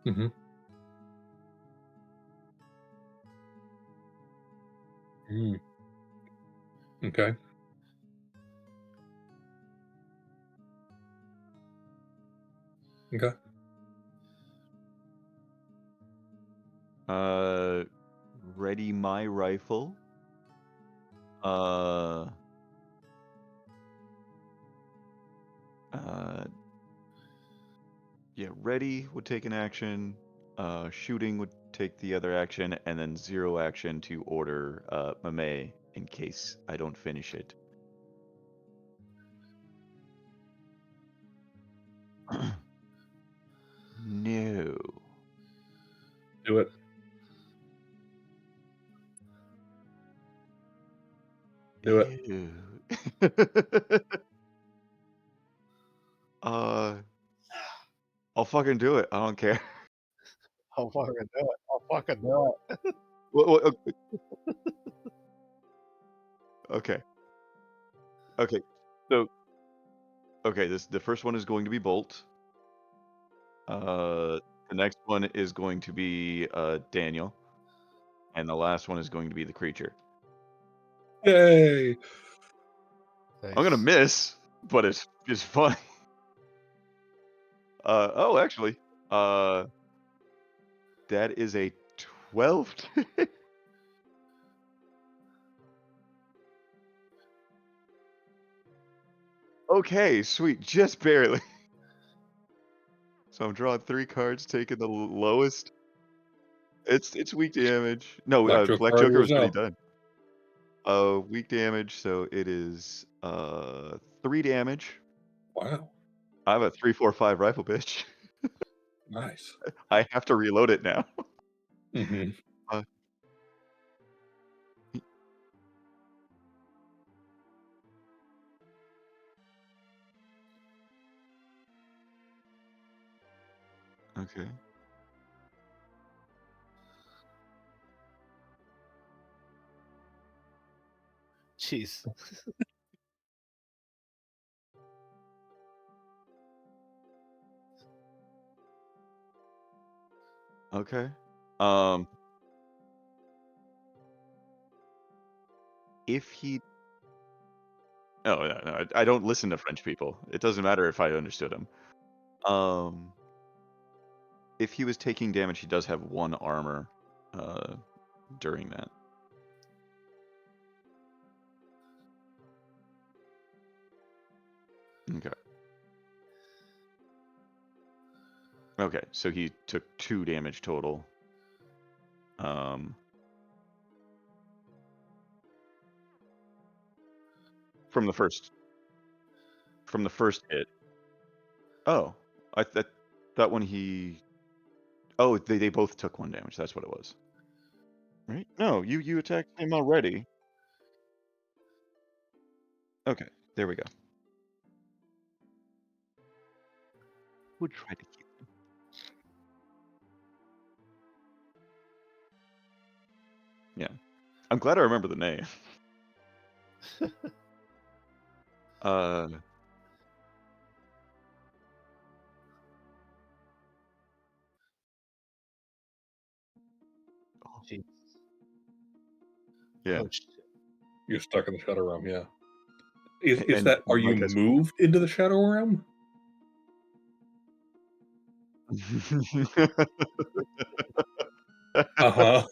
Mm-hmm. Mm. Okay. Okay. Ready my rifle. Yeah, ready would take an action. Shooting would take the other action, and then 0 action to order Mame in case I don't finish it. No. Do it. Do it. Ew. I'll fucking do it. I don't care. I'll fucking do it. I'll fucking do it. Okay. Okay. So, okay, the first one is going to be Bolt. The next one is going to be Daniel, and the last one is going to be the creature. Yay! Nice. I'm gonna miss, but it's fun. Oh, actually, that is a 12. Okay, sweet, just barely. So I'm drawing 3 cards, taking the lowest. It's weak damage. No, Black Joker was already done. Weak damage, so it is 3 damage. Wow. I have a 3-4-5 rifle, bitch. Nice. I have to reload it now. Mm-hmm. Okay. Jeez. Okay. If he... Oh, yeah, no, I don't listen to French people. It doesn't matter if I understood him. If he was taking damage, he does have 1 armor during that. Okay. Okay, so he took 2 damage total. From the first hit. Oh, that one he... Oh, they both took 1 damage. That's what it was. Right? No, you attacked him already. Okay, there we go. Would try to keep him. Yeah. I'm glad I remember the name. Jeez. Yeah. Oh, shit. You're stuck in the Shadow Realm, yeah. Is And that, are you like I said- moved into the Shadow Realm? Uh-huh.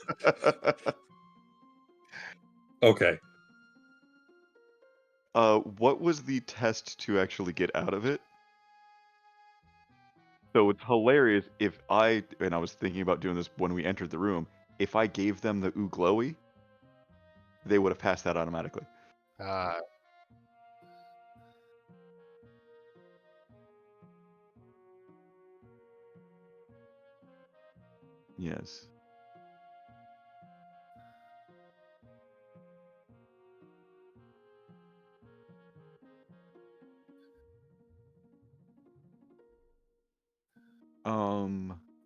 Okay. What was the test to actually get out of it? So it's hilarious if I was thinking about doing this when we entered the room, if I gave them the ooh glowy, they would have passed that automatically. Yes.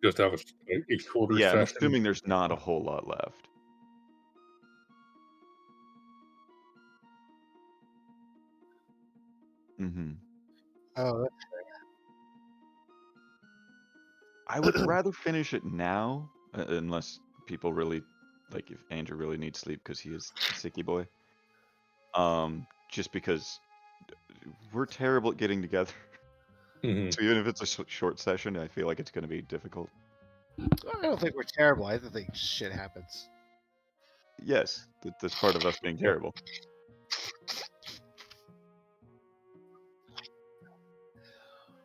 Just have a shorter Yeah, I'm session. assuming there's not a whole lot left. Mm-hmm. Oh, I would rather finish it now, unless people really, like, if Andrew really needs sleep because he is a sicky boy. Just because we're terrible at getting together. Mhm. So even if it's a short session, I feel like it's going to be difficult. I don't think we're terrible. I don't think shit happens. Yes, that's part of us being terrible.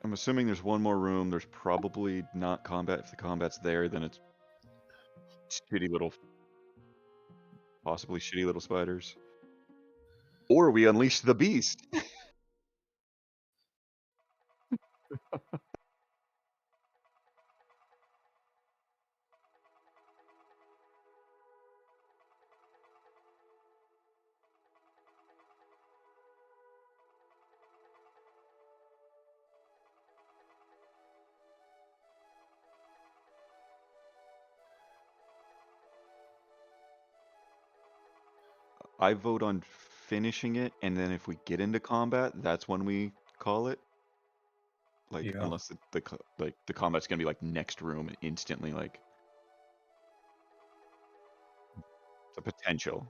I'm assuming there's one more room. There's probably not combat. If the combat's there, then it's shitty little, possibly shitty little spiders. Or we unleash the beast. I vote on finishing it, and then if we get into combat, that's when we call it. Like, Yeah. unless the combat's gonna be like next room and instantly, like, the potential.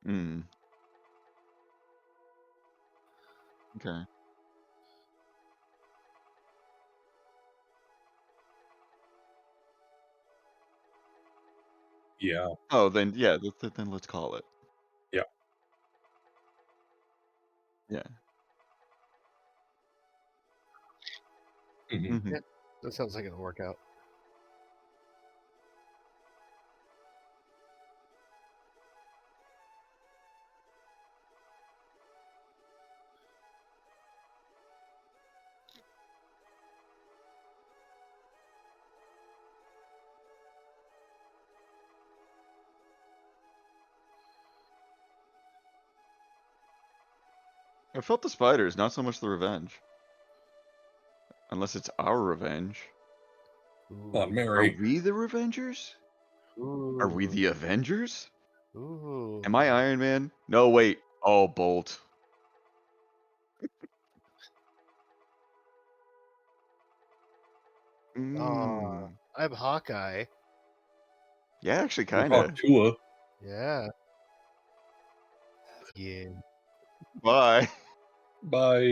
Hmm. Okay. Yeah. Oh, then yeah, then let's call it. Yeah. Yeah. Mhm. Mm-hmm. Yeah, that sounds like it'll work out. I felt the spiders, not so much the revenge. Unless it's our revenge. On Are Mary. we the Revengers? Are we the Avengers? Ooh. Am I Iron Man? No, wait. Oh, Bolt. Mm. I'm Hawkeye. Yeah, actually, You're kind of. Hawktua. Yeah. Yeah. Bye. Bye.